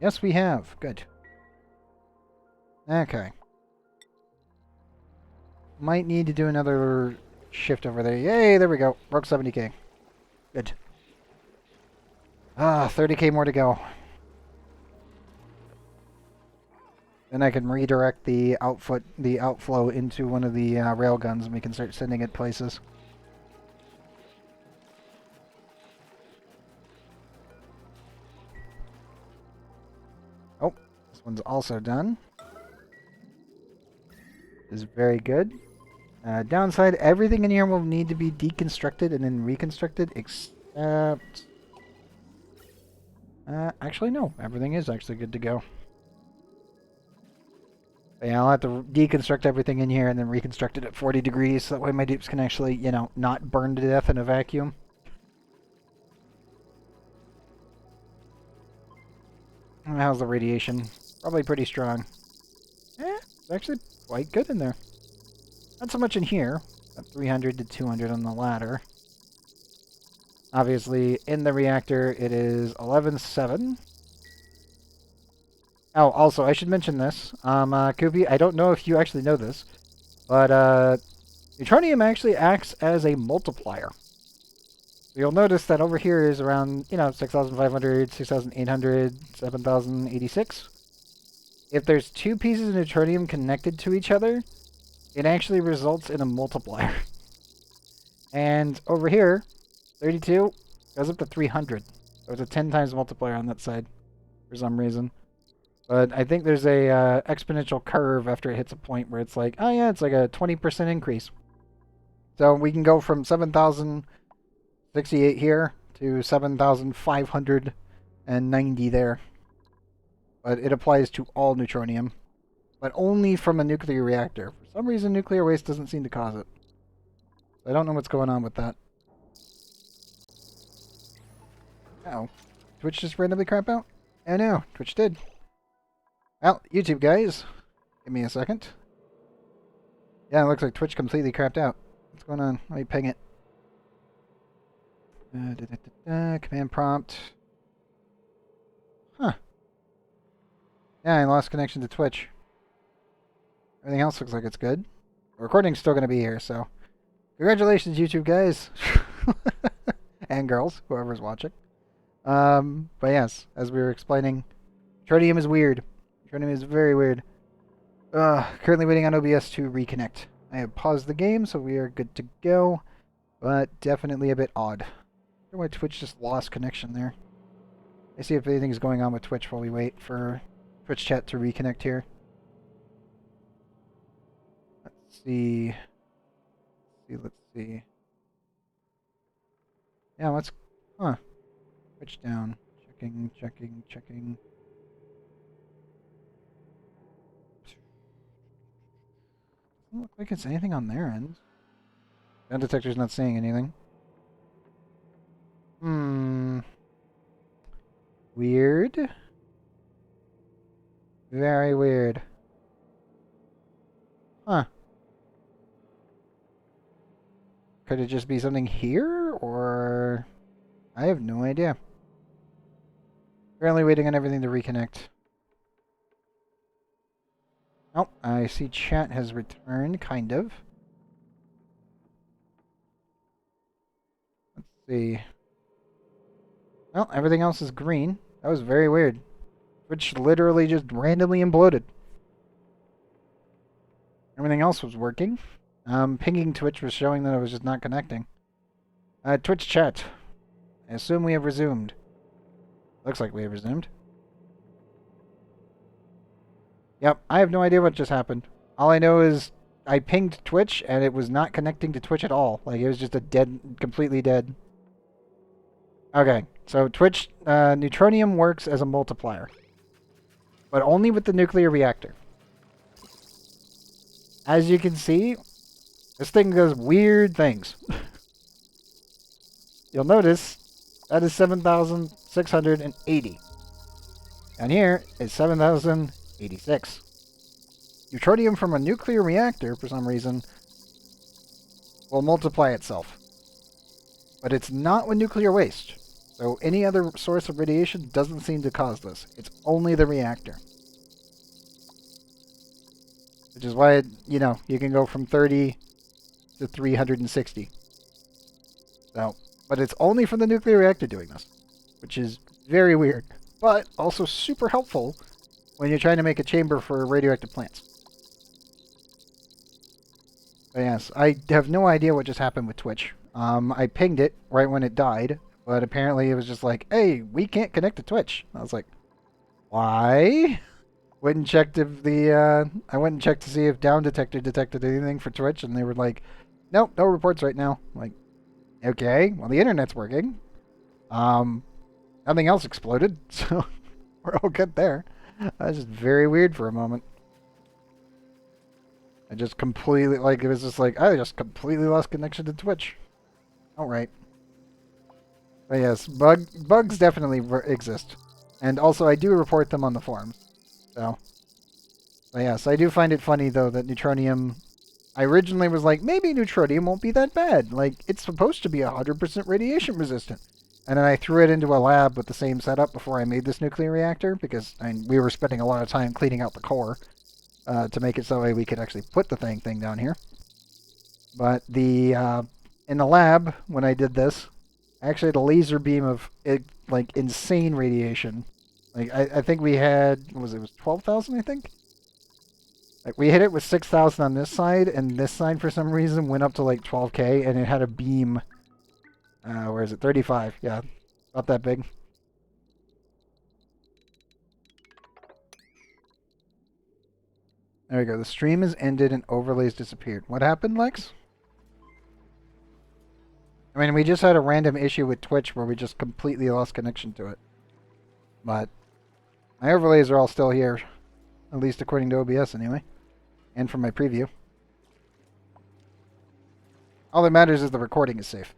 Yes, we have. Good. Okay. Might need to do another shift over there. Yay, there we go. Broke 70k. Good. 30k more to go. Then I can redirect the outflow into one of the rail guns, and we can start sending it places. Oh, this one's also done. This is very good. Downside, everything in here will need to be deconstructed and then reconstructed, except... actually, no. Everything is actually good to go. But yeah, I'll have to deconstruct everything in here and then reconstruct it at 40 degrees, so that way my dupes can actually, you know, not burn to death in a vacuum. How's the radiation? Probably pretty strong. It's actually quite good in there. Not so much in here. About 300 to 200 on the ladder. Obviously, in the reactor, it is 11.7. Oh, also, I should mention this. Kubi, I don't know if you actually know this, but neutronium actually acts as a multiplier. So you'll notice that over here is around, you know, 6,500, 6,800, 7,086. If there's two pieces of neutronium connected to each other, it actually results in a multiplier. And over here, 32 goes up to 300. So it's a 10 times multiplier on that side for some reason. But I think there's a exponential curve after it hits a point where it's like, oh yeah, it's like a 20% increase. So we can go from 7,068 here to 7,590 there. But it applies to all neutronium. But only from a nuclear reactor. For some reason, nuclear waste doesn't seem to cause it. I don't know what's going on with that. Uh-oh. Twitch just randomly crap out? Oh no, Twitch did. Well, YouTube guys, give me a second. Yeah, it looks like Twitch completely crapped out. What's going on? Let me ping it. Command prompt. Huh. Yeah, I lost connection to Twitch. Everything else looks like it's good. The recording's still going to be here, so... Congratulations, YouTube guys! And girls, whoever's watching. But yes, as we were explaining, tritium is weird. Tritium is very weird. Currently waiting on OBS to reconnect. I have paused the game, so we are good to go. But definitely a bit odd. I wonder why Twitch just lost connection there. Let's see if anything's going on with Twitch while we wait for Twitch chat to reconnect here. Let's see. Let's see. Yeah, let's... Huh. Twitch down. Checking. Doesn't look like it's anything on their end. Gun detector's not saying anything. Weird. Very weird. Huh. Could it just be something here, or... I have no idea. Currently waiting on everything to reconnect. Oh, I see chat has returned, kind of. Let's see. Well, everything else is green. That was very weird. Twitch literally just randomly imploded. Everything else was working. Pinging Twitch was showing that I was just not connecting. Twitch chat. I assume we have resumed. Looks like we have resumed. Yep, I have no idea what just happened. All I know is I pinged Twitch and it was not connecting to Twitch at all. Like, it was just a completely dead. Okay, so Twitch, neutronium works as a multiplier, but only with the nuclear reactor. As you can see, this thing does weird things. You'll notice that is 7,680. Down here is 7,086. Neutronium from a nuclear reactor, for some reason, will multiply itself. But it's not with nuclear waste. So any other source of radiation doesn't seem to cause this. It's only the reactor. Which is why, you know, you can go from 30 to 360. So, but it's only from the nuclear reactor doing this, which is very weird, but also super helpful when you're trying to make a chamber for radioactive plants. But yes, I have no idea what just happened with Twitch. I pinged it right when it died, but apparently it was just like, hey, we can't connect to Twitch. I was like, why? Went and checked if the, I went and checked to see if Down Detector detected anything for Twitch, and they were like, nope, no reports right now. I'm like, okay, well, the internet's working. Nothing else exploded, so we're all good there. That was just very weird for a moment. I just completely, like, it was just like, I just completely lost connection to Twitch. Alright. But yes, bugs definitely exist. And also, I do report them on the forums. So, but yes, I do find it funny, though, that neutronium... I originally was like, maybe neutronium won't be that bad. Like, it's supposed to be 100% radiation resistant. And then I threw it into a lab with the same setup before I made this nuclear reactor, because we were spending a lot of time cleaning out the core to make it so we could actually put the thing down here. But the in the lab, when I did this, I actually had a laser beam of like insane radiation. Like I think we had, what was it? It was 12,000, I think. Like we hit it with 6,000 on this side, and this side for some reason went up to like 12K, and it had a beam. Where is it? 35. Yeah, about that big. There we go. The stream is ended and overlays disappeared. What happened, Lex? I mean, we just had a random issue with Twitch where we just completely lost connection to it. But my overlays are all still here. At least according to OBS anyway. And from my preview. All that matters is the recording is safe.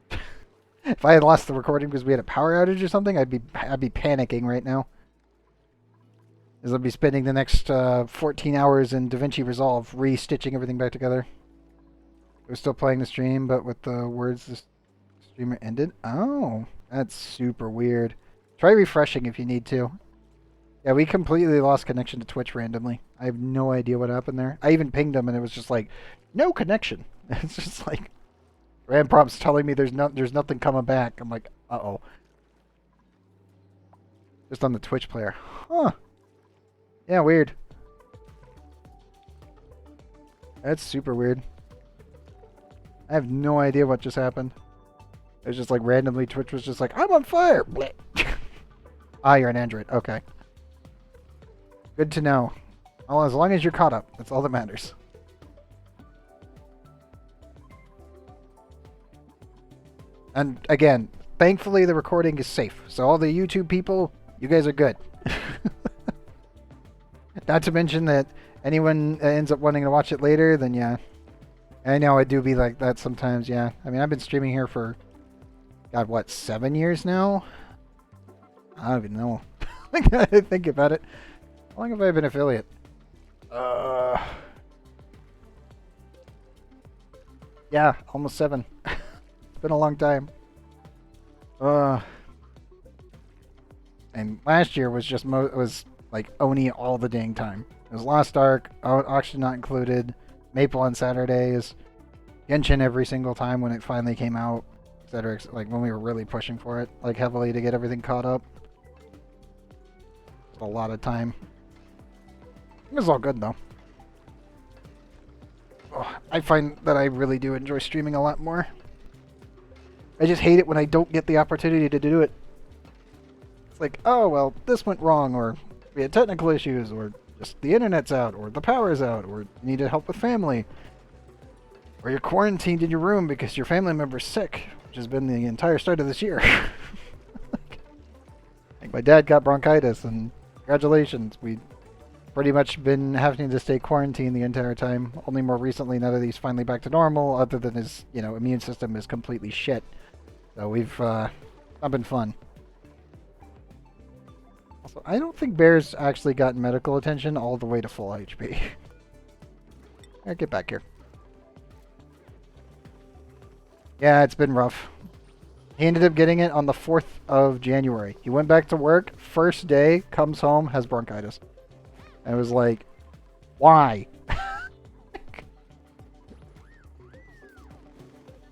If I had lost the recording because we had a power outage or something, I'd be panicking right now. As I'll be spending the next 14 hours in DaVinci Resolve re-stitching everything back together. We're still playing the stream, but with the words the streamer ended. Oh, that's super weird. Try refreshing if you need to. Yeah, we completely lost connection to Twitch randomly. I have no idea what happened there. I even pinged them and it was just like, no connection. It's just like, RAM prompts telling me there's nothing coming back. I'm like, uh-oh. Just on the Twitch player. Huh. Yeah, weird. That's super weird. I have no idea what just happened. It was just like randomly Twitch was just like, I'm on fire! Ah, you're an Android. Okay. Good to know. Well, as long as you're caught up, that's all that matters. And again, thankfully the recording is safe. So all the YouTube people, you guys are good. Not to mention that anyone ends up wanting to watch it later, then yeah. I know I do be like that sometimes, yeah. I mean, I've been streaming here for, God, what, 7 years now? I don't even know. I gotta think about it. How long have I been affiliate? Yeah, almost 7. It's been a long time. And last year was just was like ONI all the dang time. It was Lost Ark, Auction Not Included, Maple on Saturdays, Genshin every single time when it finally came out, etc. Like when we were really pushing for it, like heavily to get everything caught up. A lot of time. It was all good though. Oh, I find that I really do enjoy streaming a lot more. I just hate it when I don't get the opportunity to do it. It's like, oh well, this went wrong, or we had technical issues, or just the internet's out, or the power's out, or you needed help with family, or you're quarantined in your room because your family member's sick, which has been the entire start of this year. Like my dad got bronchitis, and congratulations, we pretty much been having to stay quarantined the entire time. Only more recently, now that he's finally back to normal, other than his, immune system is completely shit. So we've, not been fun. Also, I don't think Bear's actually gotten medical attention all the way to full HP. Alright, get back here. Yeah, it's been rough. He ended up getting it on the 4th of January. He went back to work, first day, comes home, has bronchitis. And it was like, why?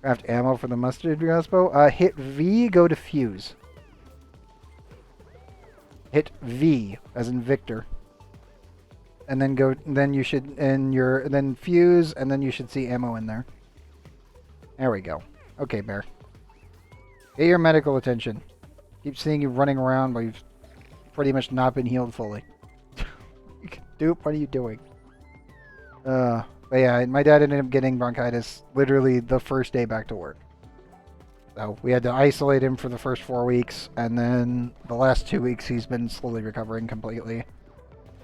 Craft ammo for the mustard crossbow. Hit V, go to fuse. Hit V, as in Victor. And then then you should, then fuse, and then you should see ammo in there. There we go. Okay, Bear. Get your medical attention. Keep seeing you running around, but you've pretty much not been healed fully. Dupe, what are you doing? But yeah, my dad ended up getting bronchitis literally the first day back to work. So we had to isolate him for the first 4 weeks, and then the last 2 weeks he's been slowly recovering completely.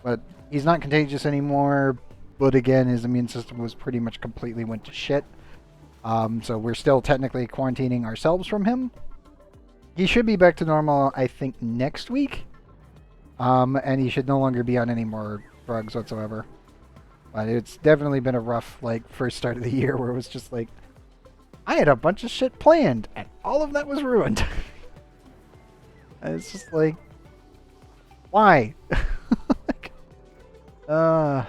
But he's not contagious anymore, but again, his immune system was pretty much completely went to shit. So we're still technically quarantining ourselves from him. He should be back to normal, I think, next week. And he should no longer be on any more drugs whatsoever. But it's definitely been a rough, first start of the year where it was just like, I had a bunch of shit planned, and all of that was ruined. And it's just like, why? But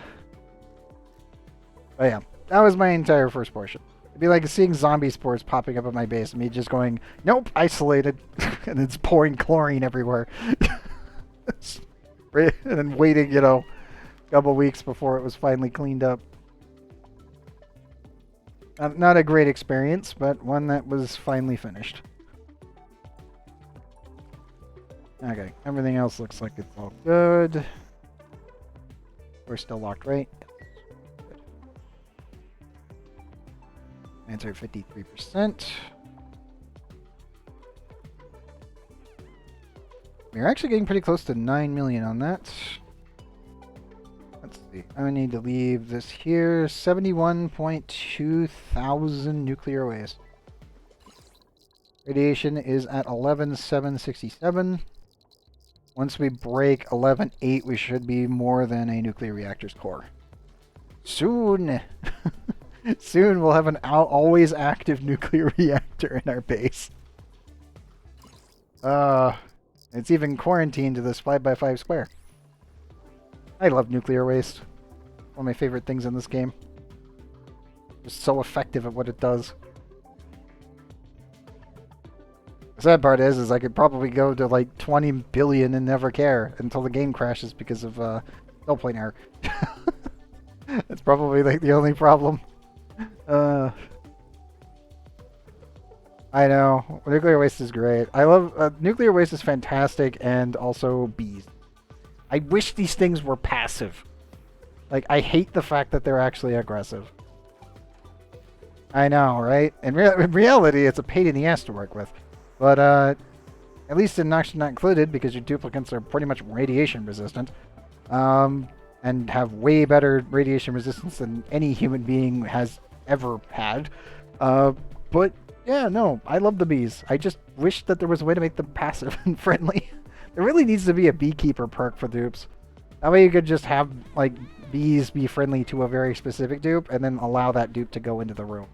yeah, that was my entire first portion. It'd be like seeing zombie spores popping up at my base and me just going, nope, isolated. And it's pouring chlorine everywhere. And then waiting, a couple weeks before it was finally cleaned up. Not a great experience, but one that was finally finished. Okay, everything else looks like it's all good. We're still locked, right? Answer 53%. We're actually getting pretty close to 9 million on that. Let's see. I need to leave this here. 71.2 thousand nuclear waste. Radiation is at 11,767. Once we break 11.8, we should be more than a nuclear reactor's core. Soon! Soon we'll have an always active nuclear reactor in our base. It's even quarantined to this 5x5 square. I love nuclear waste. One of my favorite things in this game. It's so effective at what it does. The sad part is I could probably go to like 20 billion and never care until the game crashes because of null point error. That's probably like the only problem. I know. Nuclear waste is great. I love... nuclear waste is fantastic, and also bees. I wish these things were passive. Like, I hate the fact that they're actually aggressive. I know, right? In reality, it's a pain in the ass to work with. But, at least in Noxious Not Included, because your duplicates are pretty much radiation resistant, and have way better radiation resistance than any human being has ever had. But... yeah, no, I love the bees. I just wish that there was a way to make them passive and friendly. There really needs to be a beekeeper perk for dupes. That way you could just have, like, bees be friendly to a very specific dupe, and then allow that dupe to go into the room.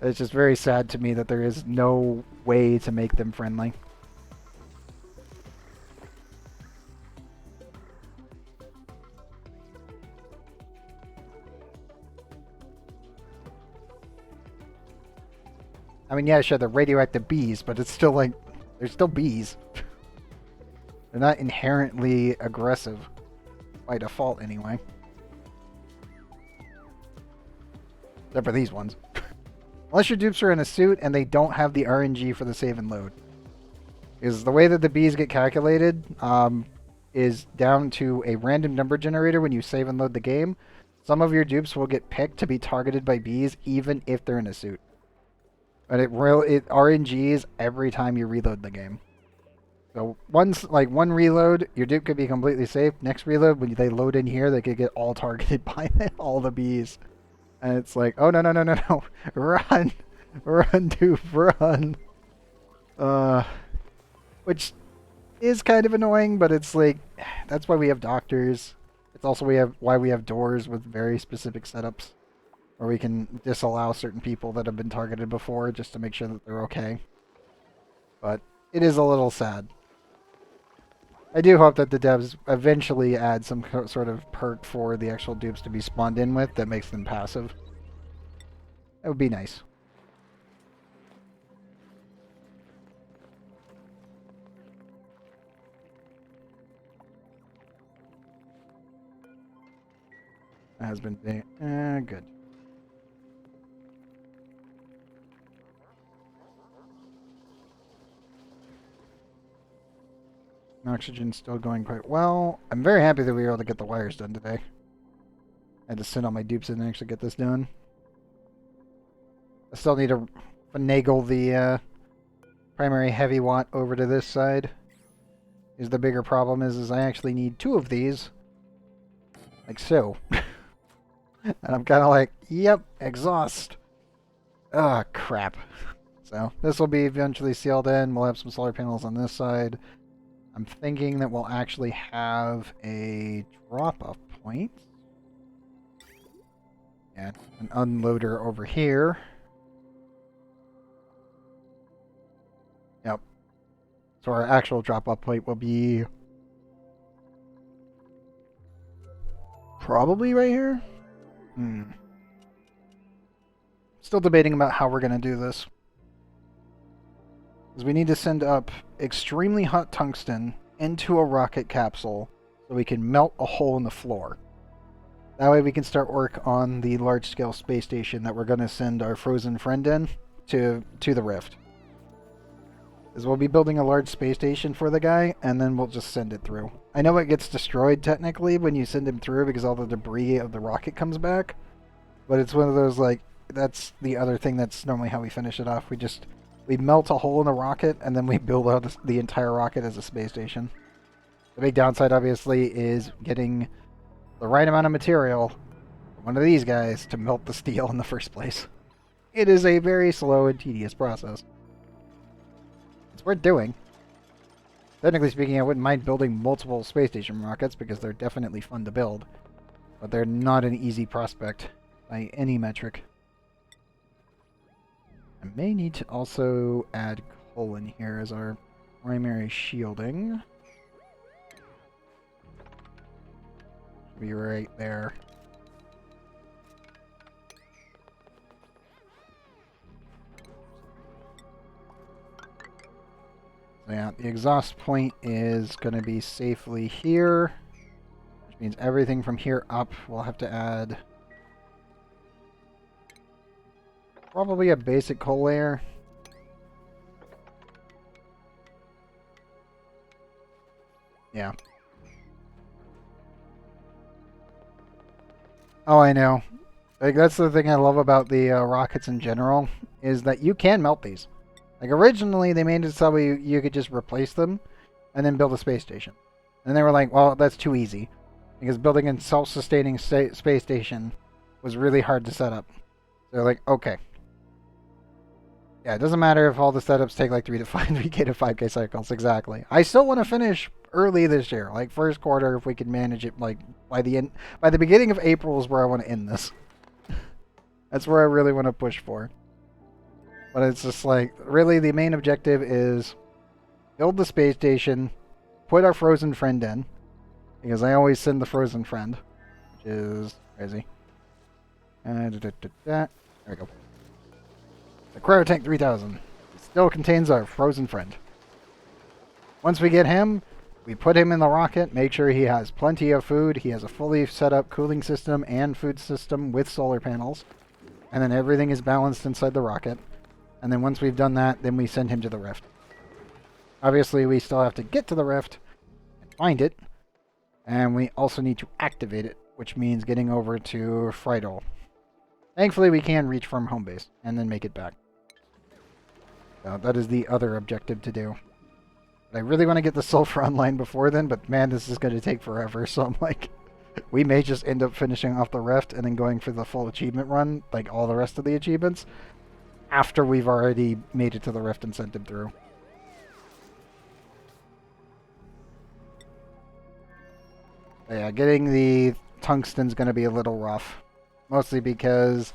It's just very sad to me that there is no way to make them friendly. I mean, yeah, sure, they're radioactive bees, but it's still like, they're still bees. They're not inherently aggressive. By default, anyway. Except for these ones. Unless your dupes are in a suit and they don't have the RNG for the save and load. Because the way that the bees get calculated is down to a random number generator when you save and load the game. Some of your dupes will get picked to be targeted by bees even if they're in a suit. But it RNGs every time you reload the game. So one reload, your dupe could be completely safe. Next reload, when they load in here, they could get all targeted by all the bees. And it's like, oh no no no no no, run, run dupe, run. Which is kind of annoying, but it's like that's why we have doctors. It's also why we have doors with very specific setups, where we can disallow certain people that have been targeted before just to make sure that they're okay. But it is a little sad. I do hope that the devs eventually add some sort of perk for the actual dupes to be spawned in with that makes them passive. That would be nice. That has been good. Oxygen's still going quite well. I'm very happy that we were able to get the wires done today. I had to send all my dupes in and actually get this done. I still need to finagle the primary heavy watt over to this side. Is the bigger problem is I actually need 2 of these. Like so. And I'm kind of like, yep, exhaust. Ah, crap. So this will be eventually sealed in. We'll have some solar panels on this side. I'm thinking that we'll actually have a drop-off point. And an unloader over here. Yep. So our actual drop-off point will be probably right here. Still debating about how we're going to do this. Because we need to send up extremely hot tungsten into a rocket capsule so we can melt a hole in the floor. That way we can start work on the large-scale space station that we're going to send our frozen friend in to the Rift. Because we'll be building a large space station for the guy, and then we'll just send it through. I know it gets destroyed technically when you send him through because all the debris of the rocket comes back. But it's one of those, like, that's the other thing that's normally how we finish it off. We melt a hole in the rocket, and then we build out the entire rocket as a space station. The big downside, obviously, is getting the right amount of material from one of these guys to melt the steel in the first place. It is a very slow and tedious process. It's worth doing. Technically speaking, I wouldn't mind building multiple space station rockets because they're definitely fun to build. But they're not an easy prospect by any metric. I may need to also add coal in here as our primary shielding. Should be right there. So yeah, the exhaust point is going to be safely here, which means everything from here up we'll have to add probably a basic coal layer. Yeah. Oh, I know. Like, that's the thing I love about the rockets in general, is that you can melt these. Like, originally they made it so you could just replace them and then build a space station. And they were like, well, that's too easy. Because building a self-sustaining space station was really hard to set up. So they're like, okay. Yeah, it doesn't matter if all the setups take like 3K to 5K cycles, exactly. I still want to finish early this year, like first quarter if we can manage it, like by the beginning of April is where I want to end this. That's where I really want to push for. But it's just like, really the main objective is build the space station, put our frozen friend in, because I always send the frozen friend, which is crazy. There we go. The Cryotank 3000 still contains our frozen friend. Once we get him, we put him in the rocket, make sure he has plenty of food, he has a fully set up cooling system and food system with solar panels, and then everything is balanced inside the rocket. And then once we've done that, then we send him to the Rift. Obviously, we still have to get to the Rift and find it, and we also need to activate it, which means getting over to Friedel. Thankfully, we can reach from home base and then make it back. So that is the other objective to do. I really want to get the sulfur online before then, but man, this is going to take forever. So I'm like, we may just end up finishing off the rift and then going for the full achievement run, like all the rest of the achievements, after we've already made it to the rift and sent him through. But yeah, getting the tungsten's going to be a little rough. Mostly because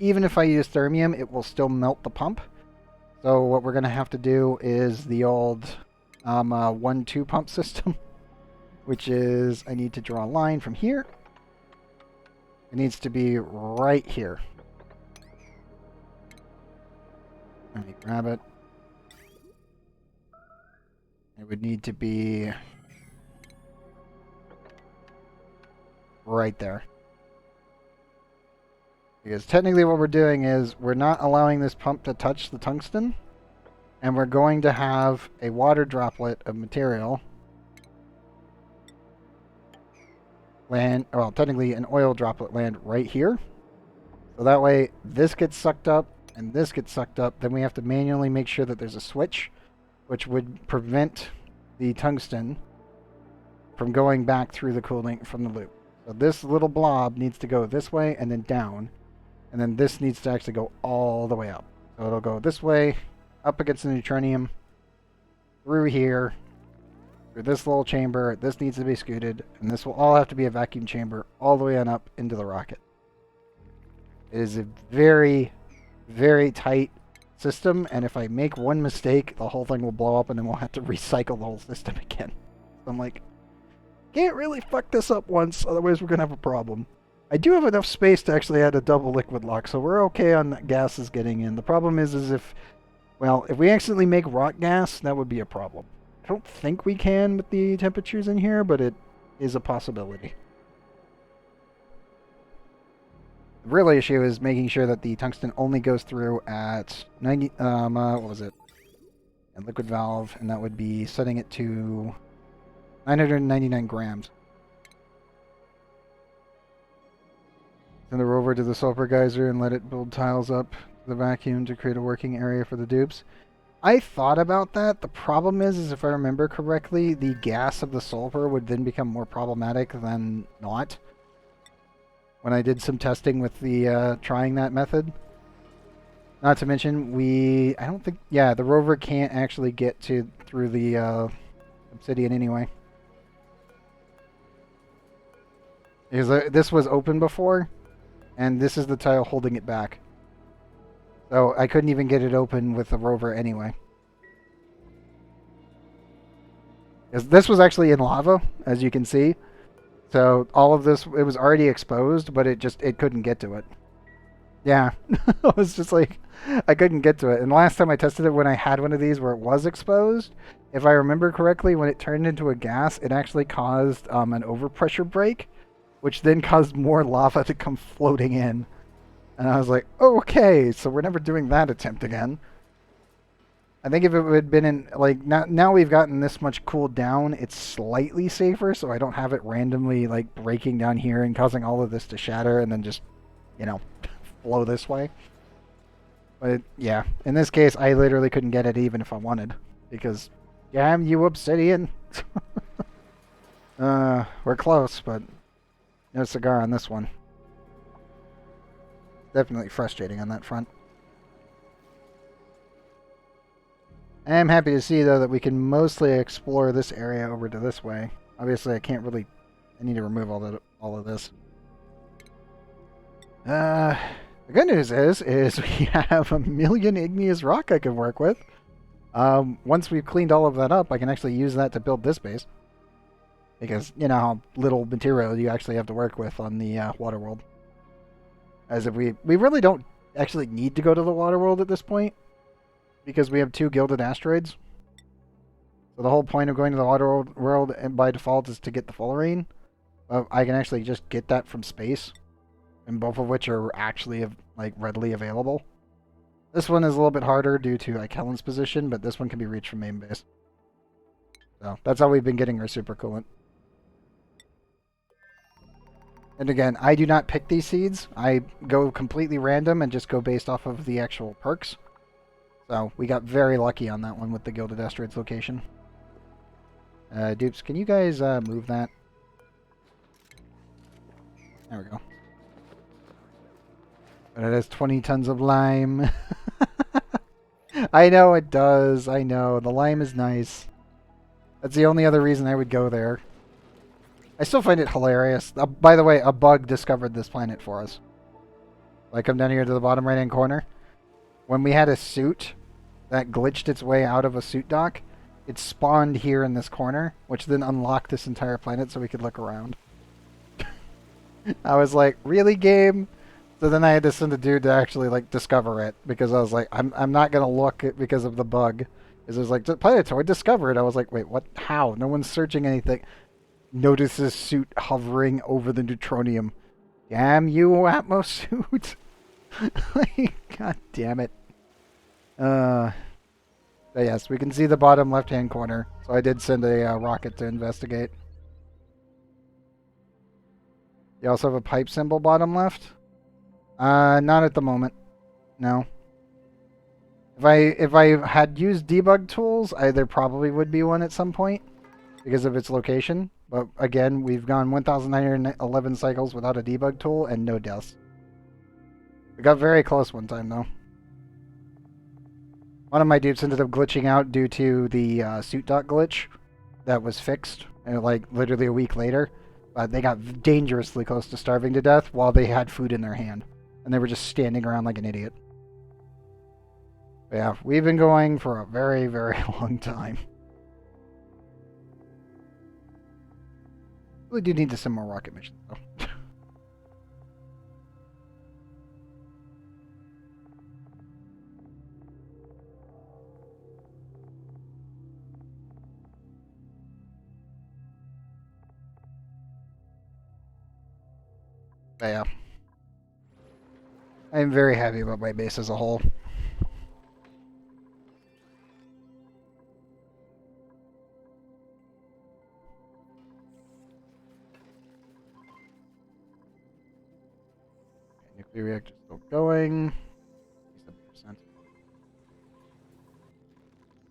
even if I use thermium, it will still melt the pump. So what we're going to have to do is the old 1-2 pump system, which is I need to draw a line from here. It needs to be right here. Let me grab it. It would need to be right there. Because technically what we're doing is we're not allowing this pump to touch the tungsten, and we're going to have a water droplet of material land, well, technically an oil droplet land right here. So that way this gets sucked up and this gets sucked up. Then we have to manually make sure that there's a switch, which would prevent the tungsten from going back through the cooling from the loop. So this little blob needs to go this way and then down. And then this needs to actually go all the way up. So it'll go this way, up against the neutronium, through here, through this little chamber. This needs to be scooted, and this will all have to be a vacuum chamber all the way on up into the rocket. It is a very, very tight system, and if I make one mistake, the whole thing will blow up, and then we'll have to recycle the whole system again. So I'm like, can't really fuck this up once, otherwise we're going to have a problem. I do have enough space to actually add a double liquid lock, so we're okay on gases getting in. The problem is if, well, if we accidentally make rock gas, that would be a problem. I don't think we can with the temperatures in here, but it is a possibility. The real issue is making sure that the tungsten only goes through at 90, what was it? A liquid valve, and that would be setting it to 999 grams. Send the rover to the sulfur geyser and let it build tiles up to the vacuum to create a working area for the dupes. I thought about that. The problem is if I remember correctly, the gas of the sulfur would then become more problematic than not. When I did some testing with the trying that method. Not to mention, I don't think, yeah, the rover can't actually get through the obsidian anyway. Because this was open before, and this is the tile holding it back. So I couldn't even get it open with the rover anyway. Because this was actually in lava, as you can see. So all of this, it was already exposed, but it couldn't get to it. Yeah, it was just like, I couldn't get to it. And last time I tested it when I had one of these where it was exposed, if I remember correctly, when it turned into a gas, it actually caused an overpressure break, which then caused more lava to come floating in. And I was like, oh, okay, so we're never doing that attempt again. I think if it had been in, like, now we've gotten this much cooled down, it's slightly safer, so I don't have it randomly, like, breaking down here and causing all of this to shatter and then just, you know, flow this way. But, yeah, in this case, I literally couldn't get it even if I wanted. Because, damn you, obsidian! We're close, but no cigar on this one. Definitely frustrating on that front. I am happy to see, though, that we can mostly explore this area over to this way. Obviously, I need to remove all of this. The good news is we have a million igneous rock I can work with. Once we've cleaned all of that up, I can actually use that to build this base. Because, you know how little material you actually have to work with on the water world. As if we really don't actually need to go to the water world at this point. Because we have 2 gilded asteroids. So the whole point of going to the water world and by default is to get the fullerene. I can actually just get that from space. And both of which are actually like readily available. This one is a little bit harder due to like Helen's position, but this one can be reached from main base. So that's how we've been getting our supercoolant. And again, I do not pick these seeds. I go completely random and just go based off of the actual perks. So we got very lucky on that one with the Gilded Asteroids location. Dupes, can you guys move that? There we go. But it has 20 tons of lime. I know it does. I know. The lime is nice. That's the only other reason I would go there. I still find it hilarious. By the way, a bug discovered this planet for us. Like, come down here to the bottom right-hand corner. When we had a suit that glitched its way out of a suit dock, it spawned here in this corner, which then unlocked this entire planet so we could look around. I was like, really, game? So then I had to send a dude to actually, like, discover it, because I was like, I'm not going to look it because of the bug. Because it was like, Planetoid discovered. I was like, wait, what? How? No one's searching anything. Notices suit hovering over the neutronium. Damn you, Atmos suit. God damn it. But yes, we can see the bottom left-hand corner. So I did send a rocket to investigate. You also have a pipe symbol bottom left? Not at the moment. No. If I had used debug tools, there probably would be one at some point because of its location. But again, we've gone 1,911 cycles without a debug tool and no deaths. We got very close one time though. One of my dupes ended up glitching out due to the suit dock glitch that was fixed, like literally a week later. But they got dangerously close to starving to death while they had food in their hand. And they were just standing around like an idiot. But yeah, we've been going for a very, very long time. We do need to send more rocket missions, though. But yeah. I'm very happy about my base as a whole. Nuclear reactor still going. 70%. I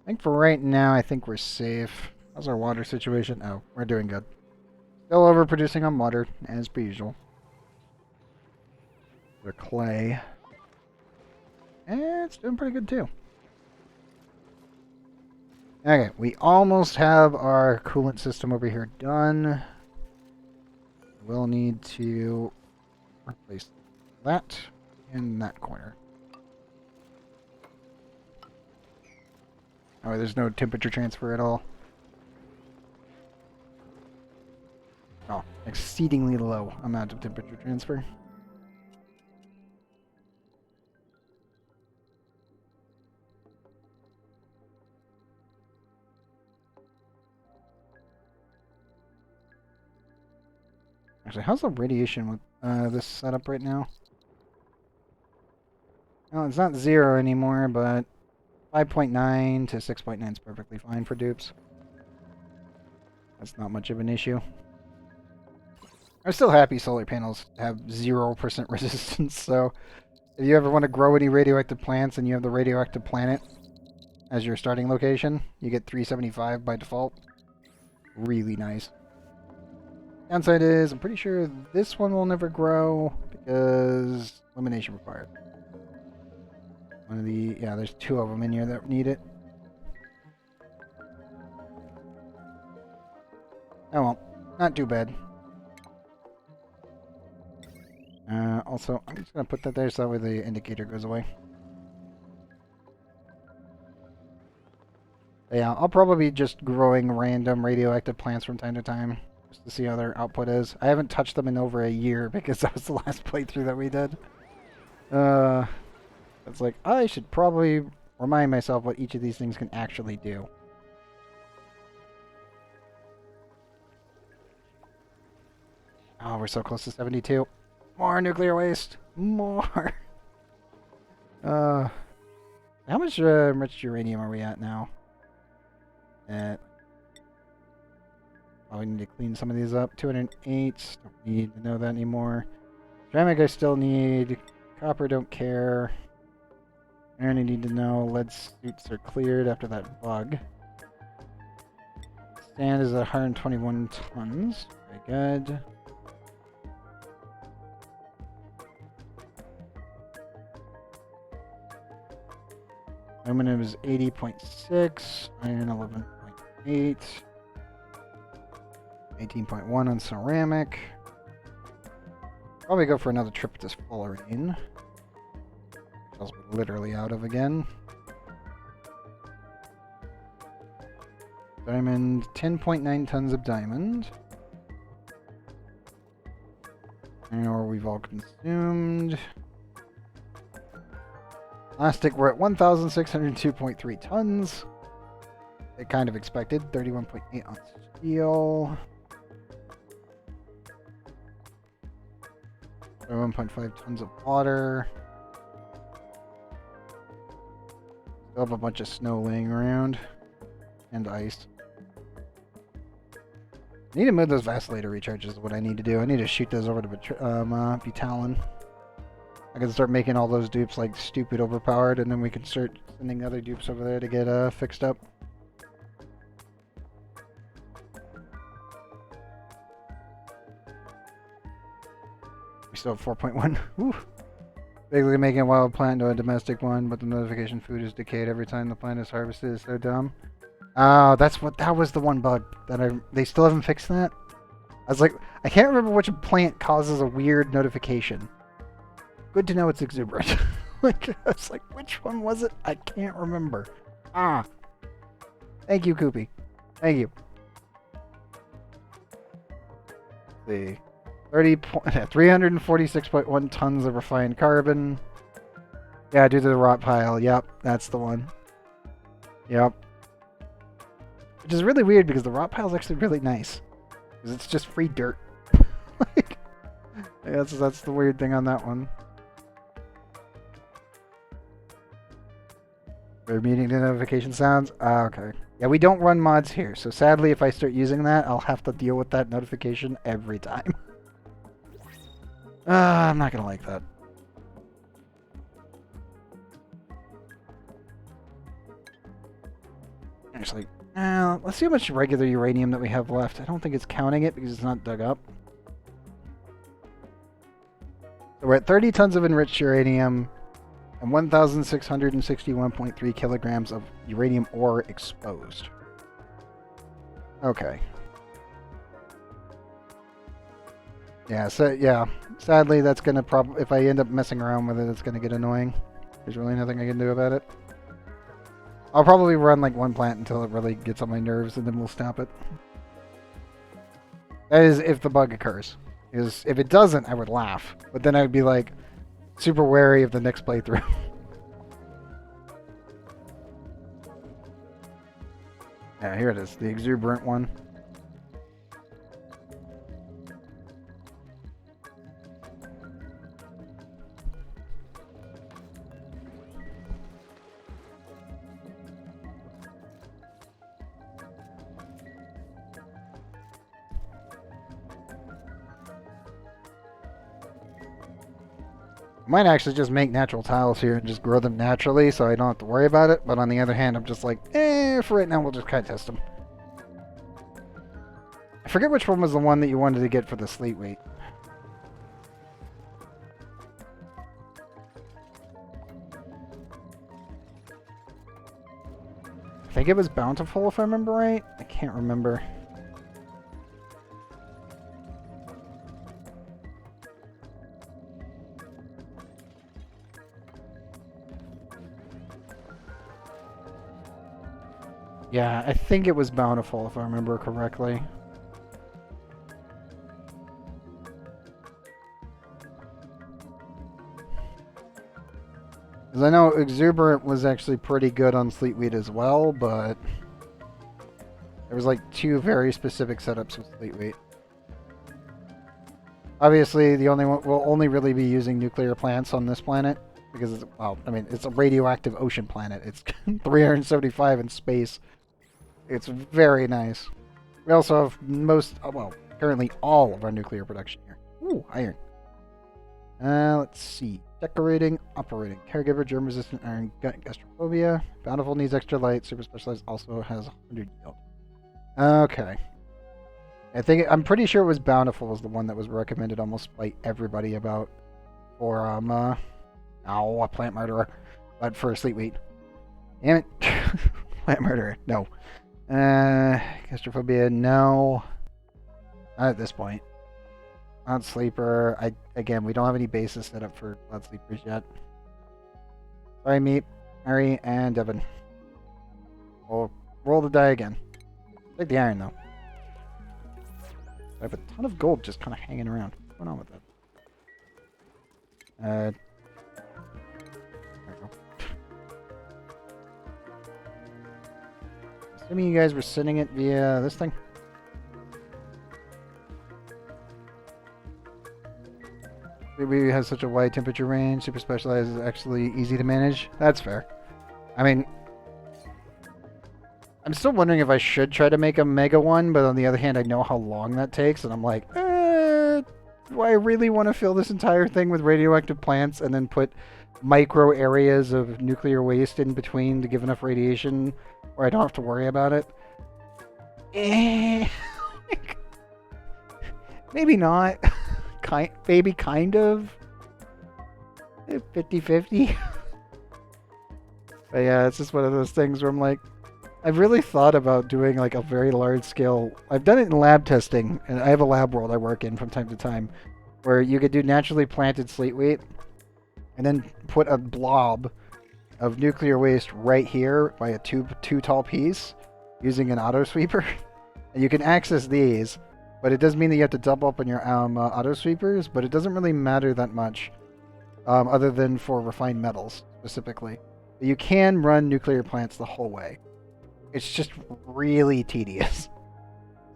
think for right now, I think we're safe. How's our water situation? Oh, we're doing good. Still overproducing on water, as per usual. The clay. And it's doing pretty good too. Okay, we almost have our coolant system over here done. We'll need to replace that in that corner. Oh, there's no temperature transfer at all. Oh, exceedingly low amount of temperature transfer. Actually, how's the radiation with this setup right now? Well, it's not 0 anymore, but 5.9 to 6.9 is perfectly fine for dupes. That's not much of an issue. I'm still happy solar panels have 0% resistance, so if you ever want to grow any radioactive plants and you have the radioactive planet as your starting location, you get 375 by default. Really nice. Downside is, I'm pretty sure this one will never grow because elimination required. One of the, yeah, there's 2 of them in here that need it. Oh well, not too bad. Also, I'm just going to put that there so that way the indicator goes away. But yeah, I'll probably be just growing random radioactive plants from time to time, just to see how their output is. I haven't touched them in over a year because that was the last playthrough that we did. It's like, I should probably remind myself what each of these things can actually do. Oh, we're so close to 72. More nuclear waste. More. How much enriched uranium are we at now? We need to clean some of these up. 208. Don't need to know that anymore. Ceramic I still need. Copper don't care. I only need to know lead suits are cleared after that bug. Sand is at 121 tons. Very good. Aluminum is 80.6. Iron 11.8. 18.1 on ceramic. Probably go for another trip with this fullerene. Else we're literally out of again. Diamond, 10.9 tons of diamond. Iron ore we've all consumed. Plastic, we're at 1,602.3 tons. I kind of expected. 31.8 on steel. 1.5 tons of water. Still have a bunch of snow laying around. And ice. I need to move those vacillator recharges is what I need to do. I need to shoot those over to Butalin. I can start making all those dupes like stupid overpowered, and then we can start sending other dupes over there to get fixed up. We still have 4.1. Woo! Basically making a wild plant into a domestic one, but the notification food is decayed every time the plant is harvested. Is so dumb. Oh, that was the one bug that they still haven't fixed that. I was like, I can't remember which plant causes a weird notification. Good to know it's exuberant. Like, I was like, which one was it? I can't remember. Ah. Thank you, Koopy. Thank you. Let's see. 346.1 tons of refined carbon. Yeah, due to the rot pile. Yep, that's the one. Yep. Which is really weird because the rot pile is actually really nice. Because it's just free dirt. Like, that's the weird thing on that one. We're meeting the notification sounds? Ah, okay. Yeah, we don't run mods here, so sadly if I start using that, I'll have to deal with that notification every time. I'm not gonna like that. Actually, let's see how much regular uranium that we have left. I don't think it's counting it because it's not dug up. So we're at 30 tons of enriched uranium and 1,661.3 kilograms of uranium ore exposed. Okay. Yeah, so yeah, sadly that's gonna if I end up messing around with it, it's gonna get annoying. There's really nothing I can do about it. I'll probably run like one plant until it really gets on my nerves, and then we'll stop it. That is if the bug occurs. Because if it doesn't, I would laugh. But then I would be like super wary of the next playthrough. Yeah, here it is, the exuberant one. Might actually just make natural tiles here and just grow them naturally so I don't have to worry about it. But on the other hand, I'm just like, for right now we'll just kind of test them. I forget which one was the one that you wanted to get for the slate weight. I think it was Bountiful if I remember right. I can't remember. Yeah, I think it was Bountiful, if I remember correctly. Because I know Exuberant was actually pretty good on Sleetweed as well, but there was like two very specific setups with Sleetweed. Obviously, the only one we'll only really be using nuclear plants on this planet because it's, well, I mean, it's a radioactive ocean planet. It's 375 in space. It's very nice. We also have currently all of our nuclear production here. Ooh, iron. Let's see. Decorating, operating. Caregiver, germ-resistant iron, gut, gastrophobia. Bountiful needs extra light. Super specialized also has 100 yield. Okay. I'm pretty sure it was Bountiful was the one that was recommended almost by everybody about for a plant murderer, but for sleep wheat. Damn it, plant murderer. No. Gastrophobia. No. Not at this point. Cloud sleeper. Again, we don't have any bases set up for cloud sleepers yet. Sorry, Meat, Mary, and Devin. We'll roll the die again. Take the iron though. I have a ton of gold just kind of hanging around. What's going on with that? There we go. Assuming you guys were sending it via this thing. We have such a wide temperature range. Super specialized is actually easy to manage. That's fair. I mean, I'm still wondering if I should try to make a mega one, but on the other hand, I know how long that takes, and I'm like, do I really want to fill this entire thing with radioactive plants and then put micro areas of nuclear waste in between to give enough radiation where I don't have to worry about it? Maybe not. Maybe kind of. 50-50. But yeah, it's just one of those things where I'm like, I've really thought about doing like a very large scale. I've done it in lab testing, and I have a lab world I work in from time to time, where you could do naturally planted slate wheat, and then put a blob of nuclear waste right here by a two tall piece using an auto sweeper, and you can access these. But it does mean that you have to double up on your auto sweepers, but it doesn't really matter that much, other than for refined metals specifically. You can run nuclear plants the whole way. It's just really tedious.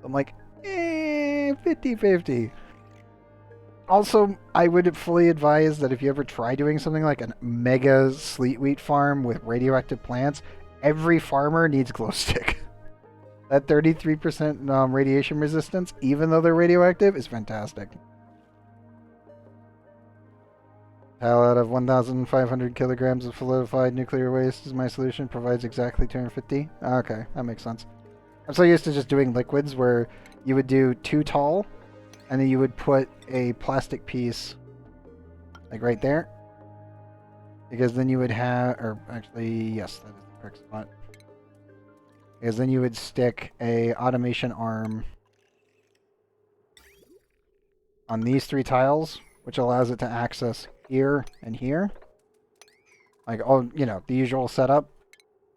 I'm like, 50-50. Also, I would fully advise that if you ever try doing something like a mega sleet wheat farm with radioactive plants, every farmer needs glow stick. That 33% radiation resistance, even though they're radioactive, is fantastic. Tile out of 1,500 kilograms of solidified nuclear waste is my solution. Provides exactly 250. Okay, that makes sense. I'm so used to just doing liquids where you would do 2 tall, and then you would put a plastic piece, like right there. Because then you would have, or actually, yes, that is the correct spot. Because then you would stick a automation arm on these 3 tiles, which allows it to access here and here. Like, all, you know, the usual setup.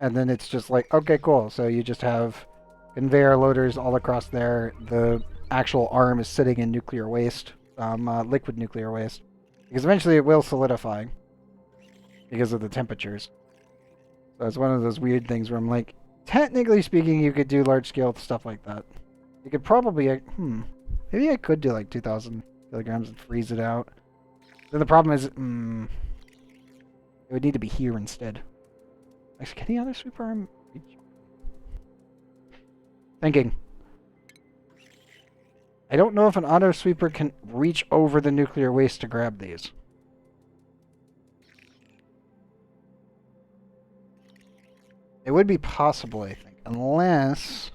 And then it's just like, okay, cool. So you just have conveyor loaders all across there. The actual arm is sitting in nuclear waste, liquid nuclear waste. Because eventually it will solidify because of the temperatures. So it's one of those weird things where I'm like, technically speaking, you could do large-scale stuff like that. You could probably, maybe I could do like 2,000 kilograms and freeze it out. Then the problem is, it would need to be here instead. Actually, can the other sweeper arm reach? Thinking. I don't know if an auto sweeper can reach over the nuclear waste to grab these. It would be possible, I think, unless...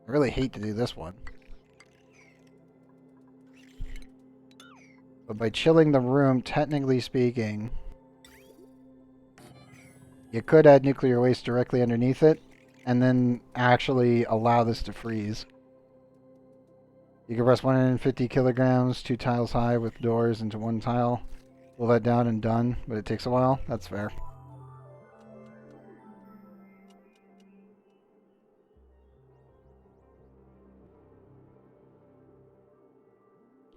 I really hate to do this one. But by chilling the room, technically speaking, you could add nuclear waste directly underneath it, and then actually allow this to freeze. You can press 150 kilograms, 2 tiles high with doors into 1 tile. Pull that down and done, but it takes a while. That's fair.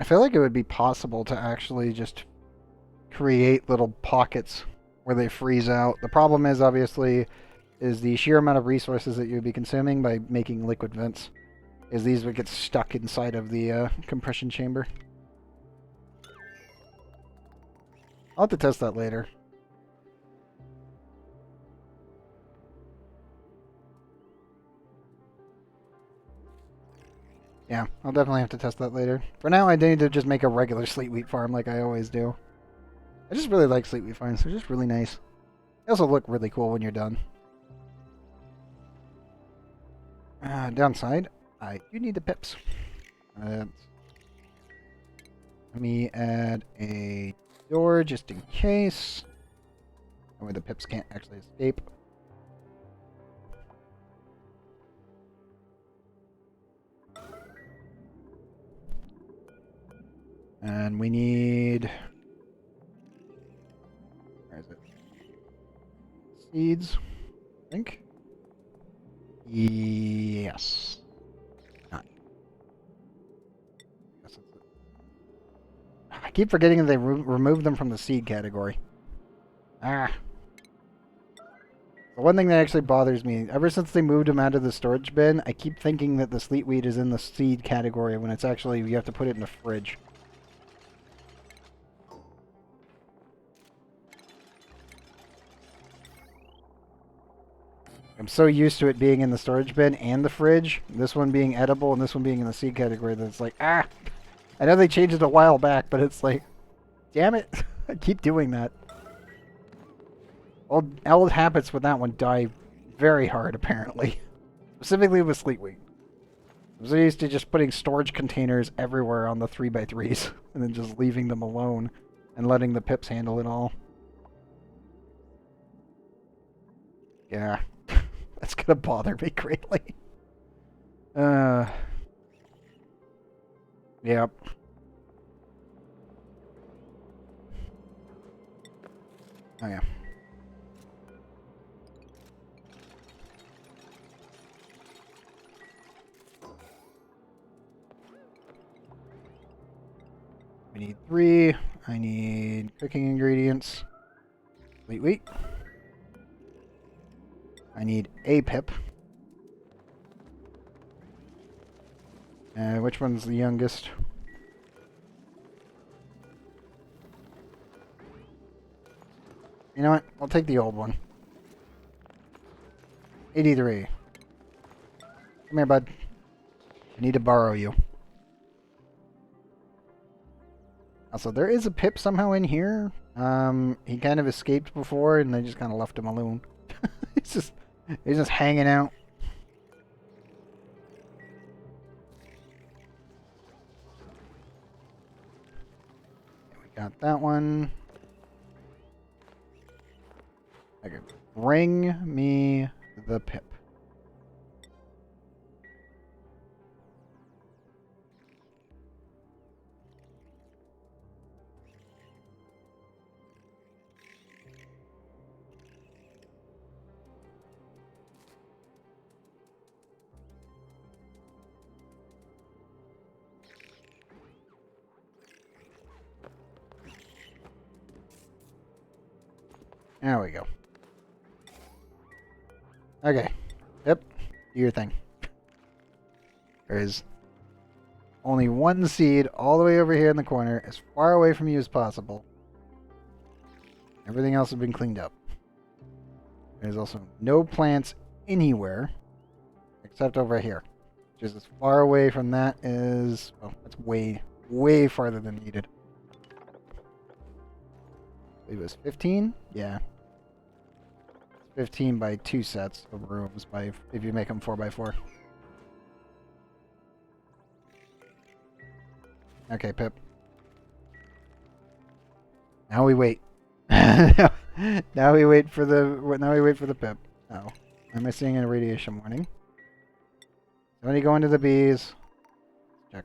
I feel like it would be possible to actually just create little pockets where they freeze out. The problem is, obviously, is the sheer amount of resources that you'd be consuming by making liquid vents. Is these would get stuck inside of the compression chamber. I'll have to test that later. Yeah, I'll definitely have to test that later. For now, I need to just make a regular sleet wheat farm like I always do. I just really like sleet wheat farms. They're just really nice. They also look really cool when you're done. Downside, I do need the pips. Let me add a door just in case. That way the pips can't actually escape. And we need... Where is it? Seeds, I think. Yes. Not. Yes, that's it. I keep forgetting that they removed them from the seed category. Ah. The one thing that actually bothers me, ever since they moved them out of the storage bin, I keep thinking that the sleetweed is in the seed category when it's actually, you have to put it in the fridge. I'm so used to it being in the storage bin and the fridge, this one being edible and this one being in the seed category, that it's like, ah! I know they changed it a while back, but it's like, damn it! I keep doing that. Old habits with that one die very hard, apparently. Specifically with sleetweed. I was used to just putting storage containers everywhere on the 3x3s, and then just leaving them alone, and letting the pips handle it all. Yeah. That's gonna bother me greatly. Yep. Oh yeah. We need 3. I need cooking ingredients. Wait. I need a pip. Which one's the youngest? You know what? I'll take the old one. 83. Come here, bud. I need to borrow you. Also, there is a pip somehow in here. He kind of escaped before, and they just kind of left him alone. he's just hanging out. We got that one. Okay, bring me the pip. There we go. Okay. Yep. Do your thing. There is only one seed all the way over here in the corner, as far away from you as possible. Everything else has been cleaned up. There's also no plants anywhere except over here. Which is as far away from that as... well, that's way, way farther than needed. It was 15? Yeah. 15 by 2 sets of rooms by if you make them 4x4. Okay, Pip. Now we wait. now we wait for the Pip. Oh. Am I seeing a radiation warning? Somebody go into the bees. Check.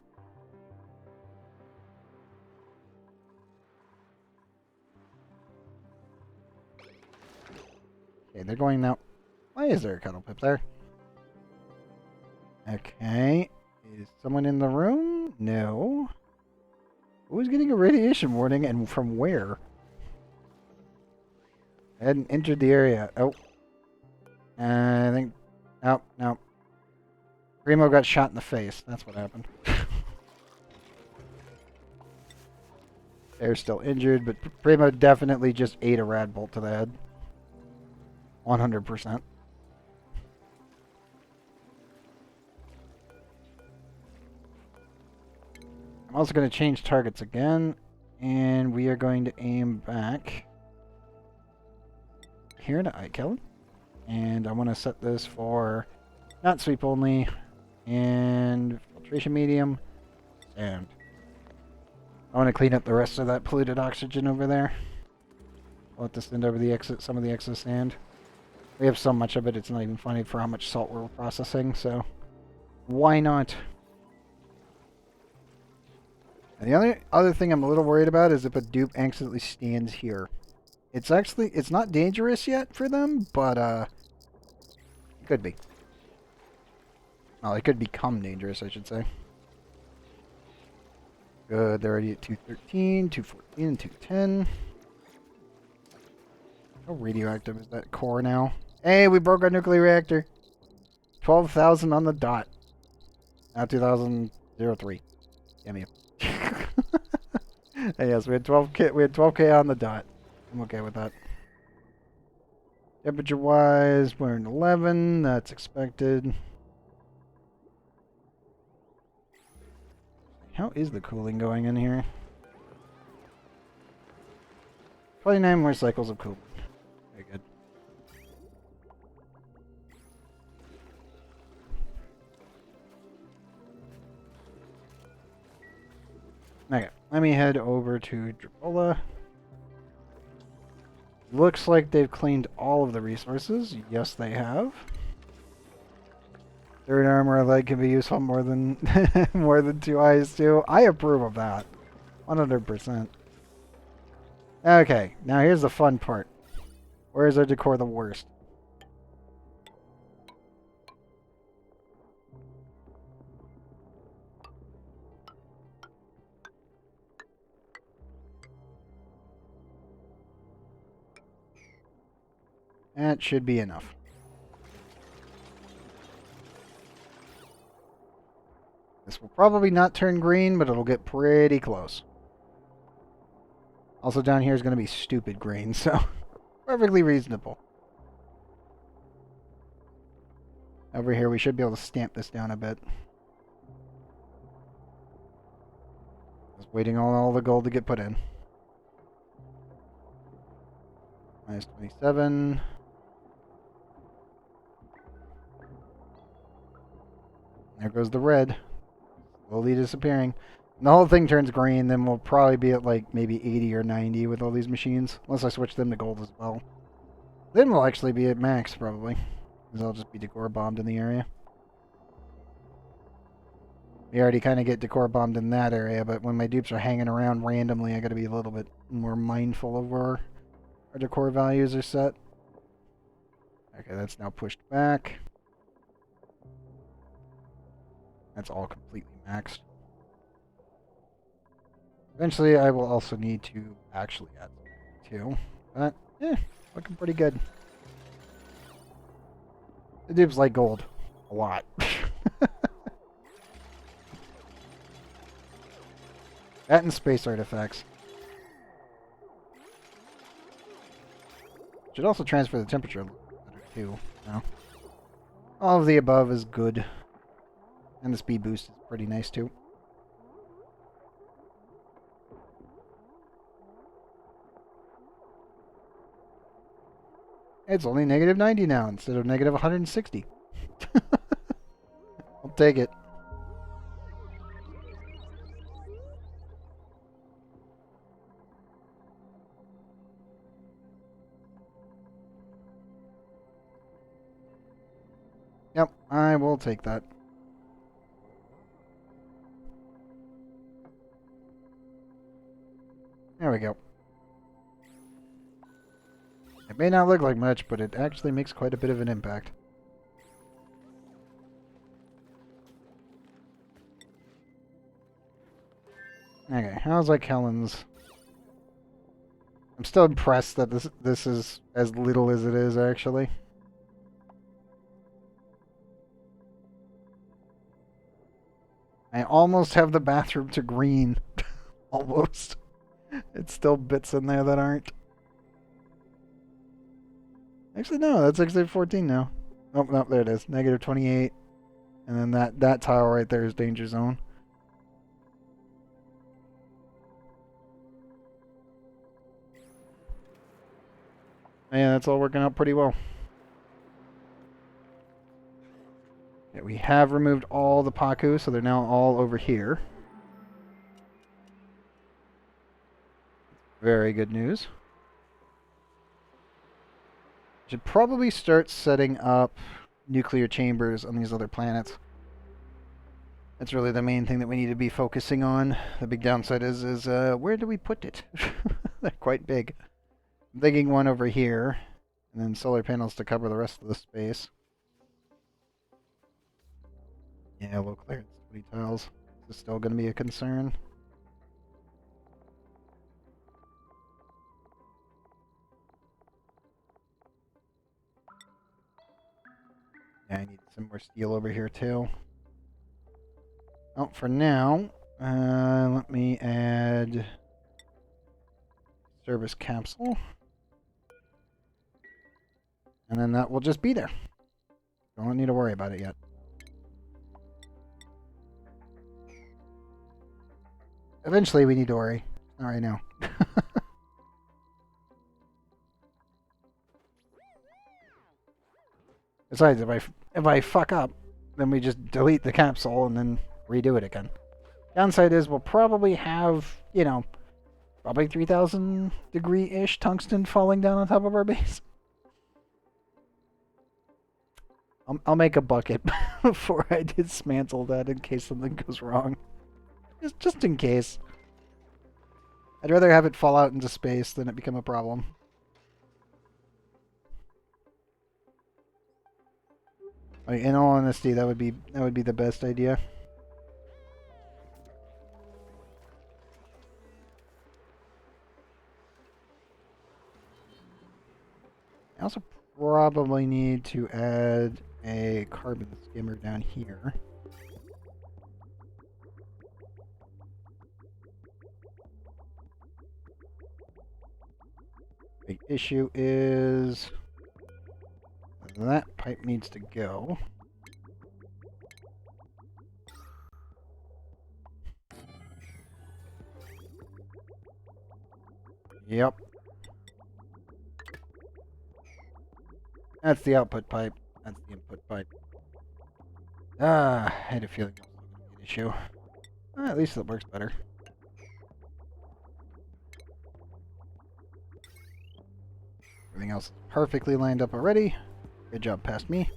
Okay, they're going now. Why is there a cuddle Pip there? Okay. Is someone in the room? No. Who's getting a radiation warning and from where? I hadn't entered the area. Oh. I think... Nope, nope. Primo got shot in the face. That's what happened. They're still injured, but Primo definitely just ate a rad bolt to the head. 100%. I'm also going to change targets again, and we are going to aim back here to iKellan. And I want to set this for not sweep only and filtration medium. And I want to clean up the rest of that polluted oxygen over there. I'll let this send over the some of the excess sand. We have so much of it, it's not even funny for how much salt we're processing, so why not? And the other thing I'm a little worried about is if a dupe accidentally stands here. It's not dangerous yet for them, but it could be. Well, it could become dangerous, I should say. Good, they're already at 213, 214, and 210. How radioactive is that core now? Hey, we broke our nuclear reactor. 12,000 on the dot. Now 2003. Damn you. Yes, we had 12K. We had 12K on the dot. I'm okay with that. Temperature-wise, we're in 11. That's expected. How is the cooling going in here? 29 more cycles of cooling. Very good. Okay, let me head over to Drabola. Looks like they've cleaned all of the resources. Yes, they have. Third armor leg can be useful more than more than 2 eyes too. I approve of that. 100%. Okay, now here's the fun part. Where is our decor the worst? That should be enough. This will probably not turn green, but it'll get pretty close. Also down here is going to be stupid green, so perfectly reasonable. Over here we should be able to stamp this down a bit. Just waiting on all the gold to get put in. Minus 27. There goes the red. Slowly disappearing. When the whole thing turns green, then we'll probably be at like maybe 80 or 90 with all these machines. Unless I switch them to gold as well. Then we'll actually be at max, probably. Because I'll just be decor bombed in the area. We already kind of get decor bombed in that area, but when my dupes are hanging around randomly, I gotta be a little bit more mindful of where our decor values are set. Okay, that's now pushed back. That's all completely maxed. Eventually, I will also need to actually add two. But, looking pretty good. The dupes like gold. A lot. That and space artifacts. Should also transfer the temperature a little better too. No. All of the above is good. And the speed boost is pretty nice too. It's only negative 90 now instead of negative 160. I'll take it. Yep, I will take that. There we go. It may not look like much, but it actually makes quite a bit of an impact. Okay, how's like Helen's? I'm still impressed that this is as little as it is, actually. I almost have the bathroom to green. Almost. It's still bits in there that aren't. Actually, no, that's exit 14 now. Oh, no, there it is. Negative 28. And then that tile right there is danger zone. Yeah, that's all working out pretty well. Yeah, we have removed all the Paku, so they're now all over here. Very good news. Should probably start setting up nuclear chambers on these other planets. That's really the main thing that we need to be focusing on. The big downside is where do we put it? They're quite big. I'm thinking one over here, and then solar panels to cover the rest of the space. Yeah, low clearance 20 tiles. Is this still going to be a concern? Yeah, I need some more steel over here too. Oh, for now, let me add service capsule. And then that will just be there. Don't need to worry about it yet. Eventually we need to worry. Not right now. Besides, if I fuck up, then we just delete the capsule and then redo it again. Downside is we'll probably have, you know, probably 3,000 degree-ish tungsten falling down on top of our base. I'll make a bucket before I dismantle that in case something goes wrong. Just in case. I'd rather have it fall out into space than it become a problem. Like, in all honesty, that would be the best idea. I also probably need to add a carbon skimmer down here. Big issue is that pipe needs to go. Yep. That's the output pipe. That's the input pipe. Ah, I had a feeling that was going to be an issue. At least it works better. Everything else is perfectly lined up already. Good job past me.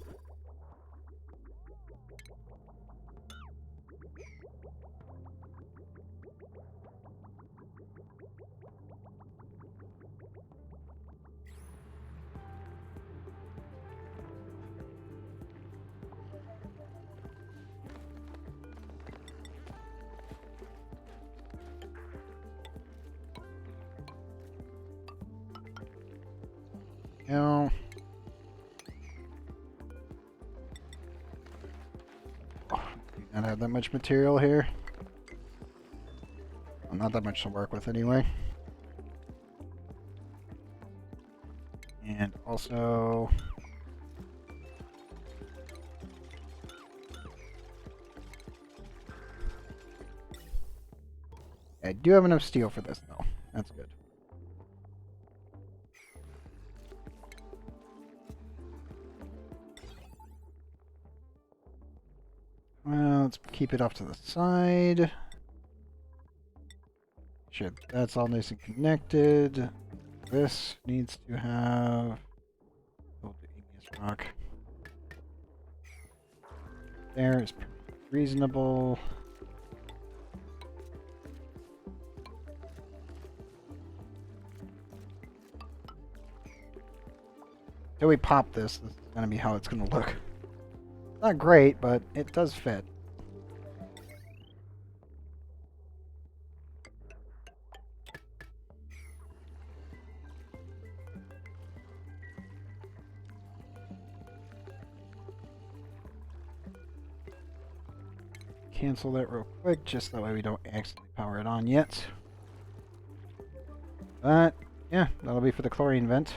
Now, do not have that much material here. Well, not that much to work with anyway. And also, I do have enough steel for this though. That's good. Well, let's keep it off to the side. Sure, that's all nice and connected. This needs to have the igneous rock. There is reasonable. Till we pop this is going to be how it's going to look. Not great, but it does fit. Cancel that real quick, just that way we don't accidentally power it on yet. But, yeah, that'll be for the chlorine vent.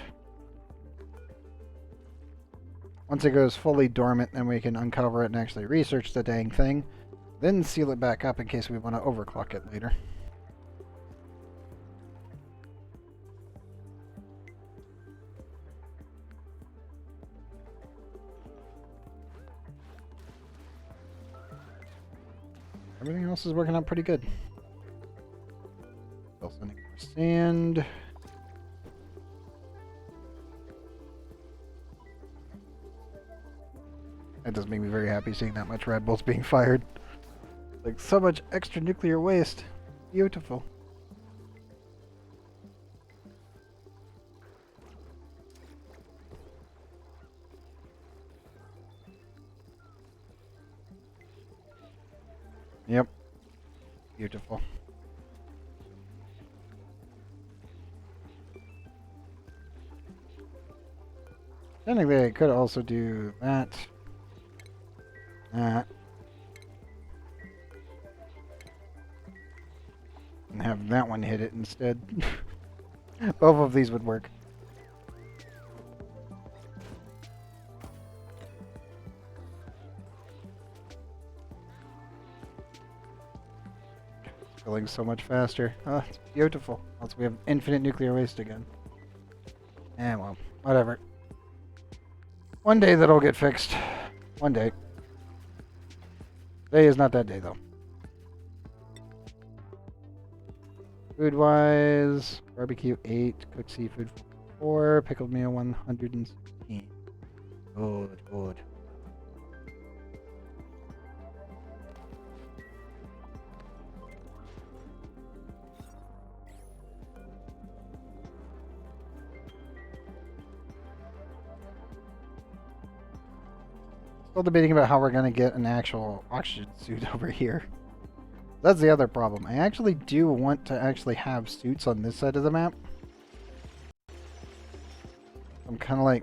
Once it goes fully dormant, then we can uncover it and actually research the dang thing. Then seal it back up in case we want to overclock it later. everything else is working out pretty good. Still sending more sand. That does make me very happy seeing that much Red Bulls being fired. Like, so much extra nuclear waste. Beautiful. Yep. Beautiful. Technically, I could also do that. That. And have that one hit it instead. Both of these would work. It's filling so much faster. Oh, it's beautiful. Also, we have infinite nuclear waste again. Eh, well, whatever. One day that'll get fixed. One day. Today is not that day, though. Food-wise, barbecue 8, cooked seafood 4, pickled meal 116. Good, good. Still debating about how we're going to get an actual oxygen suit over here. That's the other problem. I actually do want to actually have suits on this side of the map. I'm kind of like,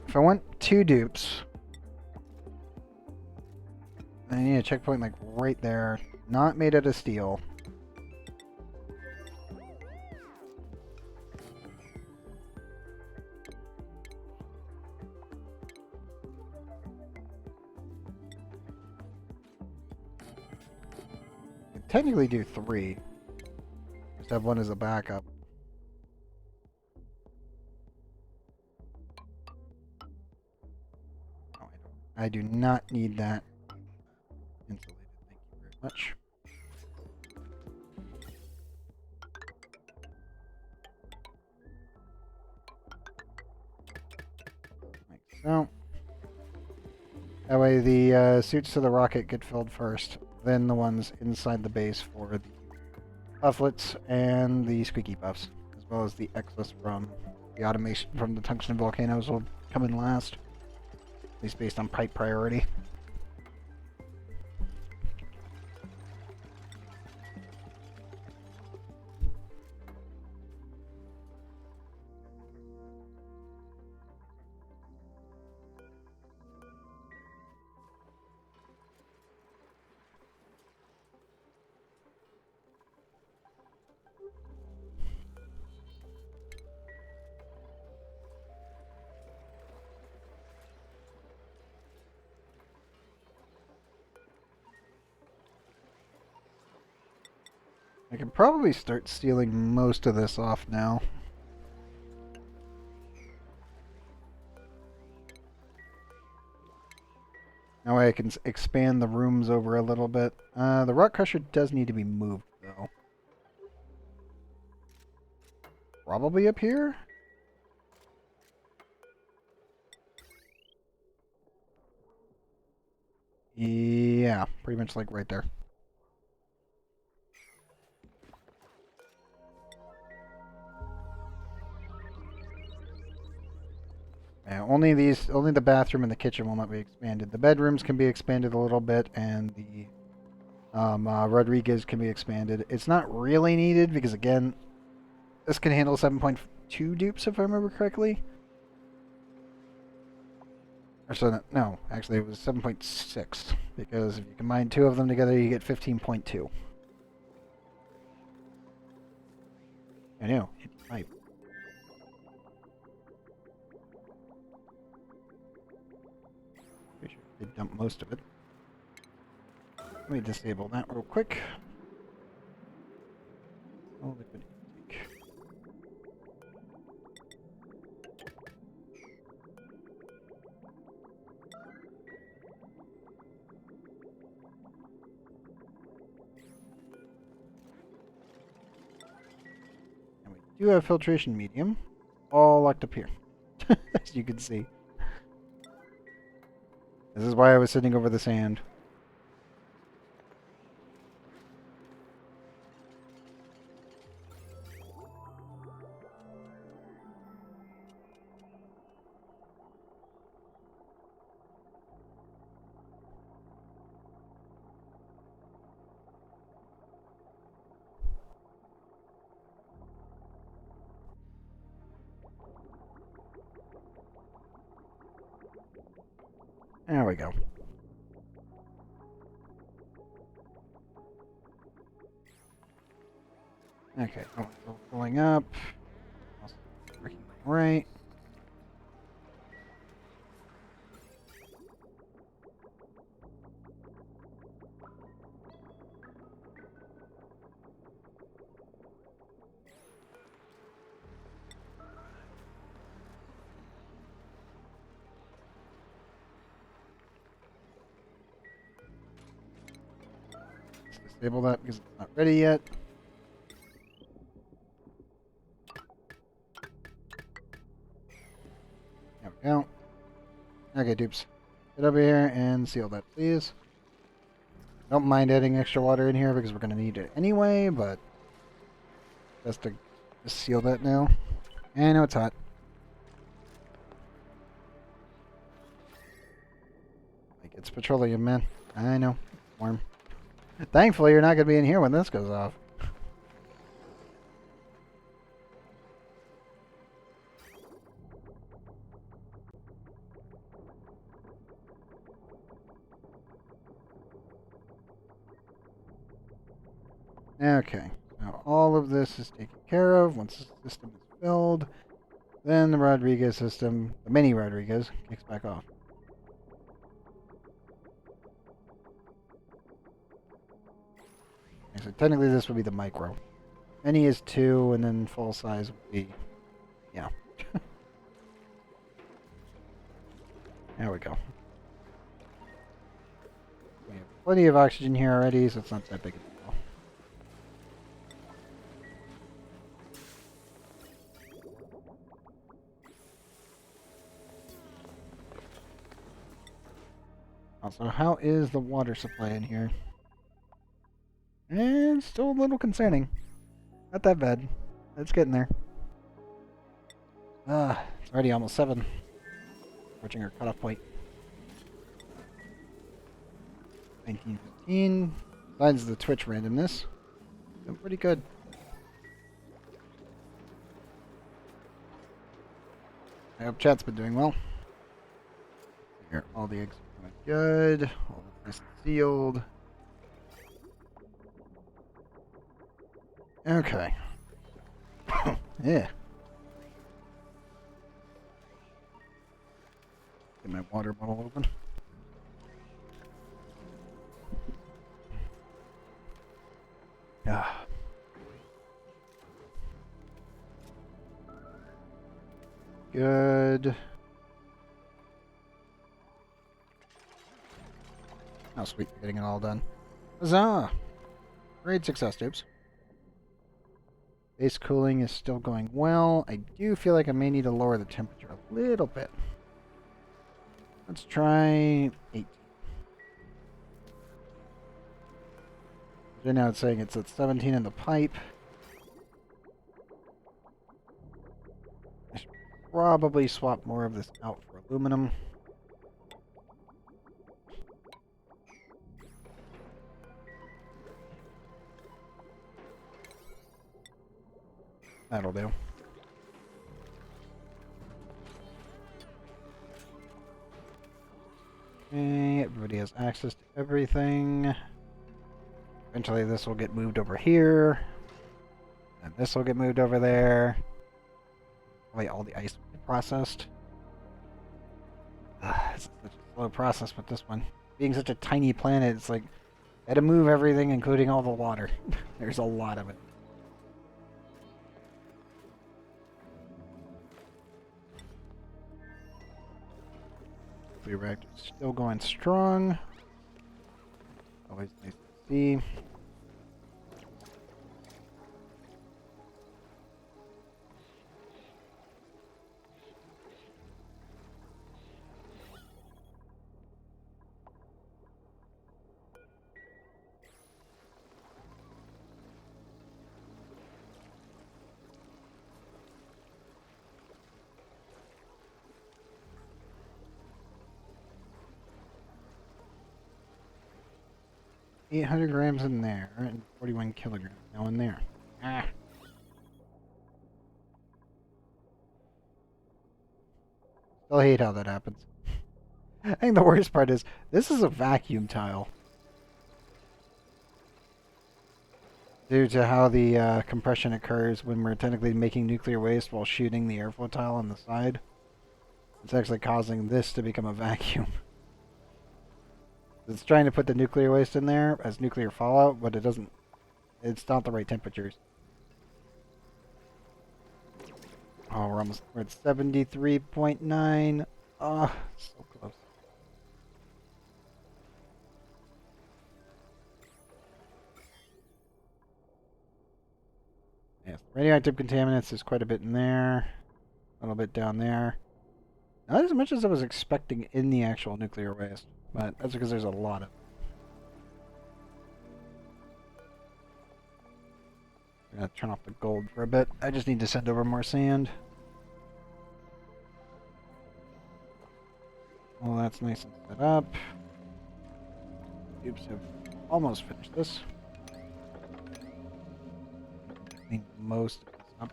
If I want 2 dupes, I need a checkpoint like right there. Not made out of steel. Technically do 3. Just have one as a backup. No, I do not need that insulated. Thank you very much. Like so. That way the suits to the rocket get filled first, then the ones inside the base for the pufflets and the squeaky puffs, as well as the exos from the automation from the tungsten volcanoes will come in last, at least based on pipe priority. I can probably start stealing most of this off now. That way I can expand the rooms over a little bit. The rock crusher does need to be moved, though. Probably up here? Yeah, pretty much like right there. Yeah, only the bathroom and the kitchen will not be expanded. The bedrooms can be expanded a little bit, and the Rodriguez can be expanded. It's not really needed because, again, this can handle 7.2 dupes if I remember correctly. Or so, no, actually it was 7.6 because if you combine 2 of them together, you get 15.2. I know, it's pipe. Pretty sure they dumped most of it. Let me disable that real quick. Oh, liquid intake. do have filtration medium all locked up here, as you can see. This is why I was sitting over the sand. There we go. Okay, pulling up. Also working right. Let's disable that because it's not ready yet. There we go. Okay, dupes. Get over here and seal that, please. Don't mind adding extra water in here because we're going to need it anyway, but best to just seal that now. And I know it's hot. Like, it's petroleum, man. I know. Warm. Thankfully, you're not going to be in here when this goes off. Okay, now all of this is taken care of. Once the system is filled, then the Rodriguez system, the mini Rodriguez, kicks back off. Okay, so technically this would be the micro. Mini is 2, and then full size would be, yeah. There we go. We have plenty of oxygen here already, so it's not that big of a deal. Also, how is the water supply in here? And still a little concerning. Not that bad. It's getting there. It's already almost 7. Approaching our cutoff point. 1915. Besides the Twitch randomness, doing pretty good. I hope chat's been doing well. Here, all the eggs are good. All nice and sealed. Okay. Yeah. Get my water bottle open. Ah. Good. Oh, sweet. We're getting it all done. Huzzah! Great success, dupes. Base cooling is still going well. I do feel like I may need to lower the temperature a little bit. Let's try 8. So now it's saying it's at 17 in the pipe. I should probably swap more of this out for aluminum. That'll do. Okay, everybody has access to everything. Eventually this will get moved over here. And this will get moved over there. Wait, all the ice will be processed. It's such a slow process with this one. Being such a tiny planet, it's like, I had to move everything, including all the water. There's a lot of it. The reactor's still going strong. Always nice to see. 800 grams in there and 41 kilograms now in there. Ah. Still hate how that happens. I think the worst part is this is a vacuum tile. Due to how the compression occurs when we're technically making nuclear waste while shooting the airflow tile on the side. It's actually causing this to become a vacuum. It's trying to put the nuclear waste in there as nuclear fallout, but it doesn't. It's not the right temperatures. Oh, we're at 73.9. Ah, so close. Yes, radioactive contaminants, there's quite a bit in there. A little bit down there. Not as much as I was expecting in the actual nuclear waste, but that's because there's a lot of. I'm gonna turn off the gold for a bit. I just need to send over more sand. Well, that's nice and set up. Oops, I've almost finished this. Clean most of this up.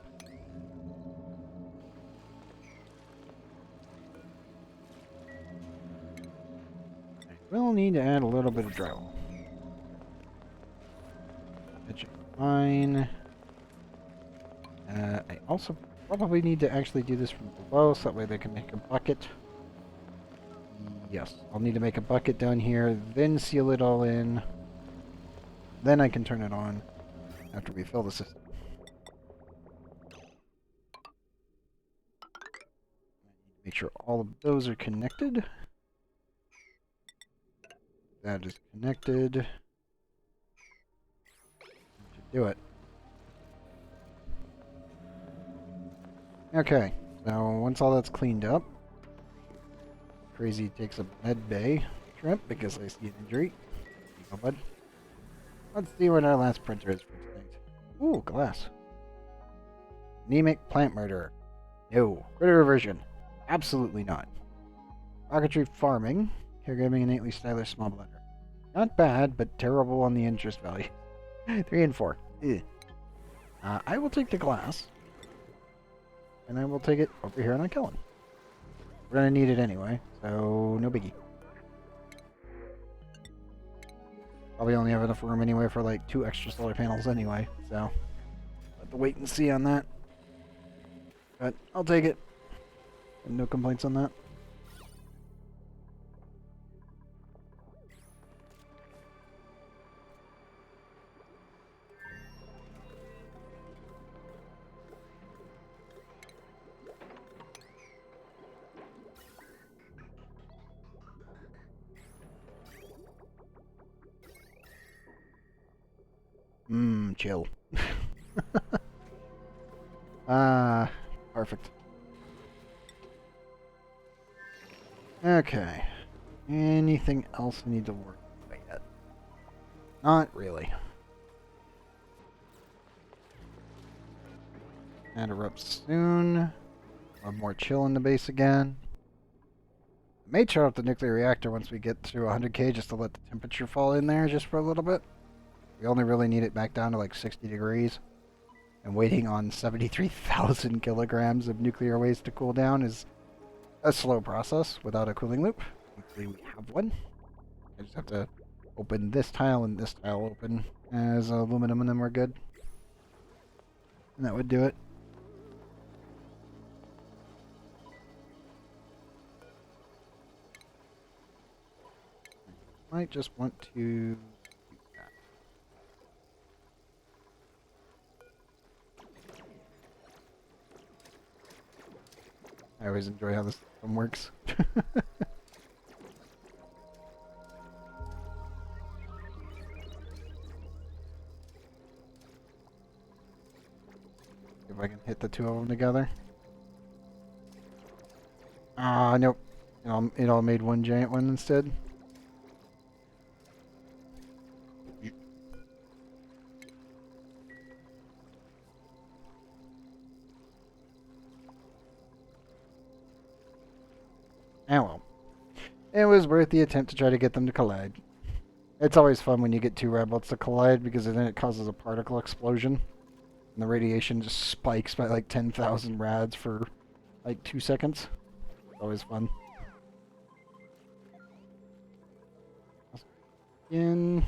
I will need to add a little bit of drywall. That should be fine. I also probably need to actually do this from below, so that way they can make a bucket. Yes, I'll need to make a bucket down here, then seal it all in. Then I can turn it on after we fill the system. Make sure all of those are connected. That is connected. That should do it. Okay, so once all that's cleaned up, Crazy takes a med bay trip because I see an injury. There you go, bud. Let's see what our last printer is for tonight. Ooh, glass. Anemic plant murderer. No. Critter reversion. Absolutely not. Rocketry farming. Caregiving innately stylish small blender. Not bad, but terrible on the interest value. 3 and 4. Ugh. I will take the glass. And I will take it over here and I'll kill him. We're gonna need it anyway, so no biggie. Probably only have enough room anyway for like 2 extra solar panels anyway, so have to wait and see on that. But I'll take it. No complaints on that. Chill. Perfect. Okay. Anything else I need to work with yet? Not really. And erupt soon. We'll have more chill in the base again. I may turn off the nuclear reactor once we get to 100K just to let the temperature fall in there just for a little bit. We only really need it back down to like 60 degrees. And waiting on 73,000 kilograms of nuclear waste to cool down is a slow process without a cooling loop. Hopefully we have one. I just have to open this tile and this tile open as aluminum and then we're good. And that would do it. Might just want to I always enjoy how this system works. If I can hit the 2 of them together. Ah, nope. It all made one giant one instead. Ah well. It was worth the attempt to try to get them to collide. It's always fun when you get two red bolts to collide because then it causes a particle explosion. And the radiation just spikes by like 10,000 rads for like 2 seconds. It's always fun. In.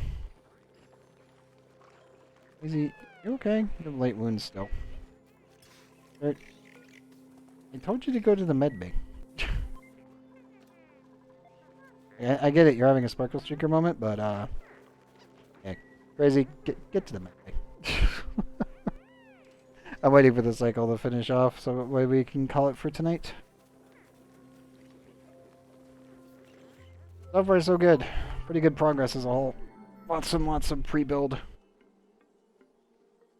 Easy. You okay? You have light wounds still. I told you to go to the med bay. I get it, you're having a sparkle streaker moment, but yeah, crazy, get to the med bay. I'm waiting for the cycle to finish off so that way we can call it for tonight. So far so good. Pretty good progress as a whole. Lots and lots of pre-build.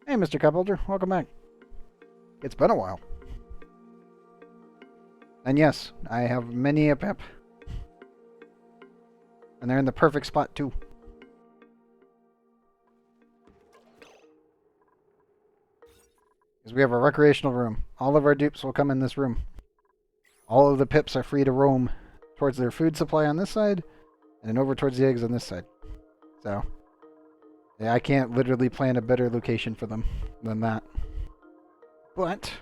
Hey Mr. Cupholder, welcome back. It's been a while. And yes, I have many a pep. And they're in the perfect spot too. Because we have a recreational room. All of our dupes will come in this room. All of the pips are free to roam towards their food supply on this side, and then over towards the eggs on this side. So, yeah, I can't literally plan a better location for them than that. But,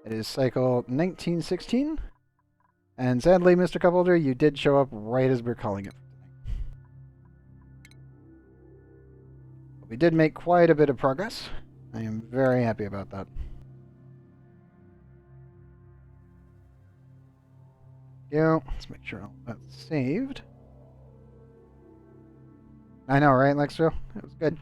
it is cycle 1916. And sadly, Mr. Cupholder, you did show up right as we're calling it. We did make quite a bit of progress. I am very happy about that. Yeah, let's make sure all that's saved. I know, right, Lextro? It was good.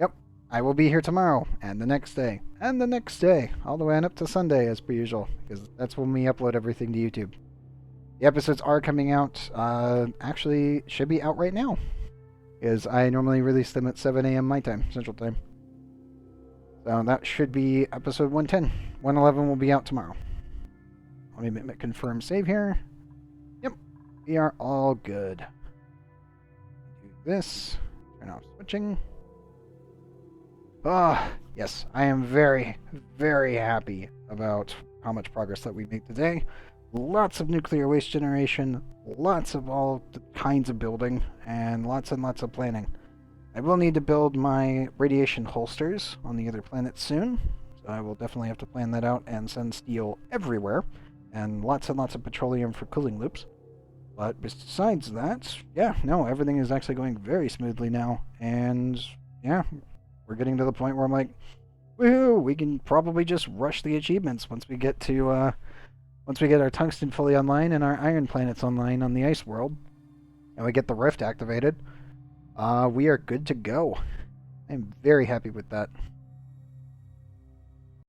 Yep, I will be here tomorrow, and the next day, and the next day, all the way on up to Sunday as per usual, because that's when we upload everything to YouTube. The episodes are coming out, actually, should be out right now. Is I normally release them at 7 a.m. my time, Central Time. So that should be episode 110. 111 will be out tomorrow. Let me confirm save here. Yep, we are all good. Do this. Turn off switching. Ah, yes, I am very, very happy about how much progress that we made today. Lots of nuclear waste generation, lots of all kinds of building, and lots of planning. I will need to build my radiation holsters on the other planets soon, so I will definitely have to plan that out and send steel everywhere, and lots of petroleum for cooling loops. But besides that, yeah, no, everything is actually going very smoothly now, and yeah, we're getting to the point where I'm like, woohoo, we can probably just rush the achievements once we get to, once we get our tungsten fully online and our iron planets online on the ice world, and we get the rift activated, we are good to go. I'm very happy with that.